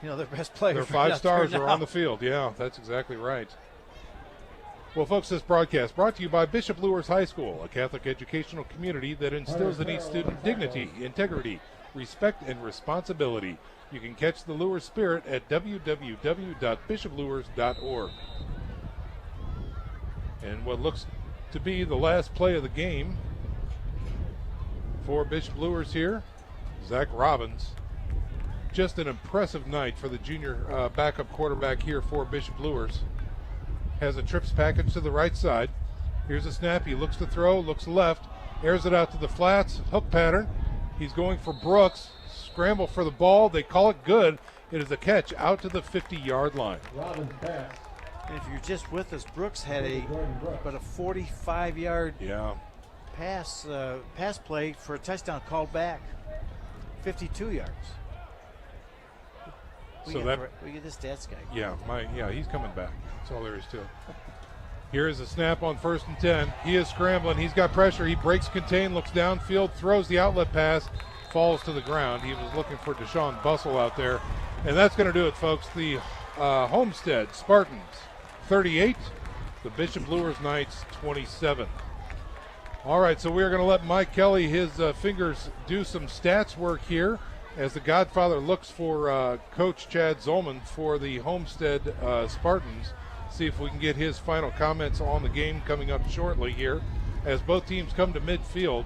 their best players. Their 5 stars are on the field. Yeah, that's exactly right. Well, folks, this broadcast brought to you by Bishop Luers High School, a Catholic educational community that instills in each student dignity, integrity, respect, and responsibility. You can catch the Luers spirit at www.bishopluers.org. And what looks to be the last play of the game for Bishop Luers here, Zach Robbins. Just an impressive night for the junior backup quarterback here for Bishop Luers. Has a trips package to the right side. Here's a snap. He looks to throw, looks left, airs it out to the flats, hook pattern. He's going for Brooks. Scramble for the ball. They call it good. It is a catch out to the 50-yard line. Robbins pass. And if you're just with us, Brooks had a 45-yard pass play for a touchdown called back. 52 yards. We get this stats guy. Yeah, he's coming back. That's all there is to it. Here is a snap on 1st and 10. He is scrambling. He's got pressure. He breaks contain, looks downfield, throws the outlet pass, falls to the ground. He was looking for Deshaun Bussell out there. And that's going to do it, folks. The Homestead Spartans 38, the Bishop Luers Knights 27. All right, so we're going to let Mike Kelly, his fingers, do some stats work here as the Godfather looks for Coach Chad Zolman for the Homestead Spartans. See if we can get his final comments on the game coming up shortly here as both teams come to midfield.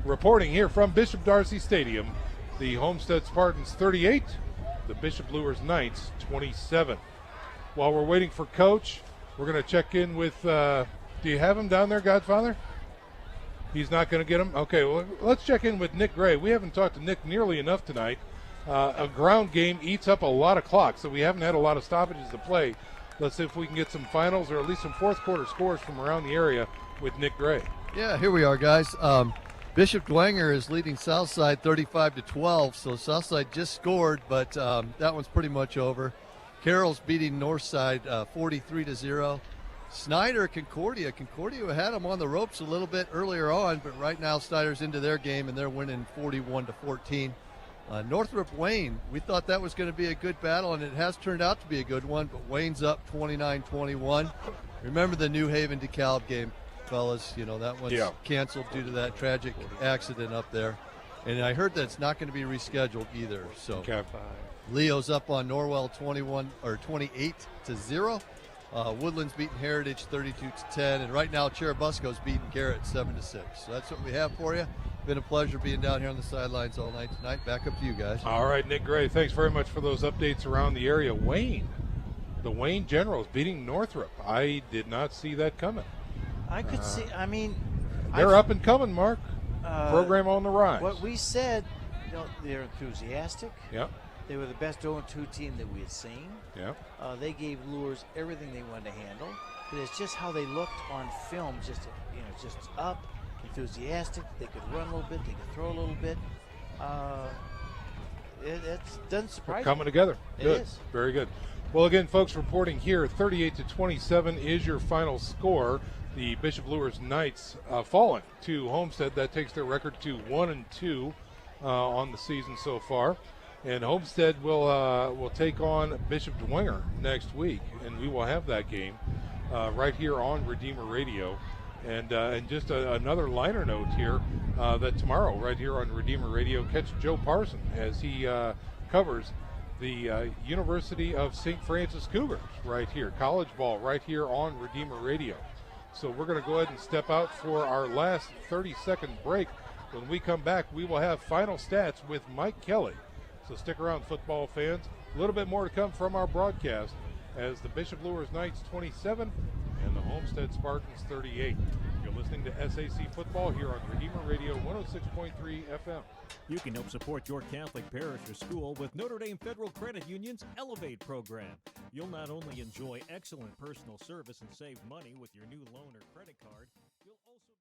Reporting here from Bishop Darcy Stadium, the Homestead Spartans 38, the Bishop Luers Knights 27. While we're waiting for Coach, we're going to check in with, do you have him down there, Godfather? He's not going to get him? Okay, well, let's check in with Nick Gray. We haven't talked to Nick nearly enough tonight. A ground game eats up a lot of clock, so we haven't had a lot of stoppages to play. Let's see if we can get some finals or at least some fourth quarter scores from around the area with Nick Gray. Yeah, here we are, guys. Bishop Dwenger is leading Southside 35-12, so Southside just scored, but that one's pretty much over. Carroll's beating Northside 43-0. Snyder, Concordia had them on the ropes a little bit earlier on, but right now Snyder's into their game and they're winning 41-14. Northrop Wayne, we thought that was going to be a good battle, and it has turned out to be a good one, but Wayne's up 29-21. Remember the New Haven DeKalb game, fellas? You know, that one's canceled due to that tragic accident up there. And I heard that's not going to be rescheduled either. So Leo's up on Norwell 28-0. Woodland's beating Heritage 32-10, and right now Cherubusco's beating Garrett 7-6. So that's what we have for you. Been a pleasure being down here on the sidelines all night tonight. Back up to you guys. All right, Nick Gray, thanks very much for those updates around the area. Wayne, the Wayne Generals beating Northrop. I did not see that coming. I could see. I mean, they're up and coming, Mark. Program on the rise. What we said, they're enthusiastic. Yep. They were the best 0-2 team that we had seen. Yeah. They gave Luers everything they wanted to handle. But it's just how they looked on film, just up, enthusiastic. They could run a little bit, they could throw a little bit. It doesn't surprise me. Coming together. Good. It is. Very good. Well, again, folks, reporting here, 38-27 is your final score. The Bishop Luers Knights falling to Homestead. That takes their record to 1-2 on the season so far. And Homestead will take on Bishop Dwenger next week, and we will have that game right here on Redeemer Radio. And just another liner note here that tomorrow, right here on Redeemer Radio, catch Joe Parson as he covers the University of St. Francis Cougars right here, college ball right here on Redeemer Radio. So we're going to go ahead and step out for our last 30-second break. When we come back, we will have final stats with Mike Kelly. So stick around, football fans. A little bit more to come from our broadcast as the Bishop Luers Knights 27 and the Homestead Spartans 38. You're listening to SAC Football here on Redeemer Radio 106.3 FM. You can help support your Catholic parish or school with Notre Dame Federal Credit Union's Elevate program. You'll not only enjoy excellent personal service and save money with your new loan or credit card,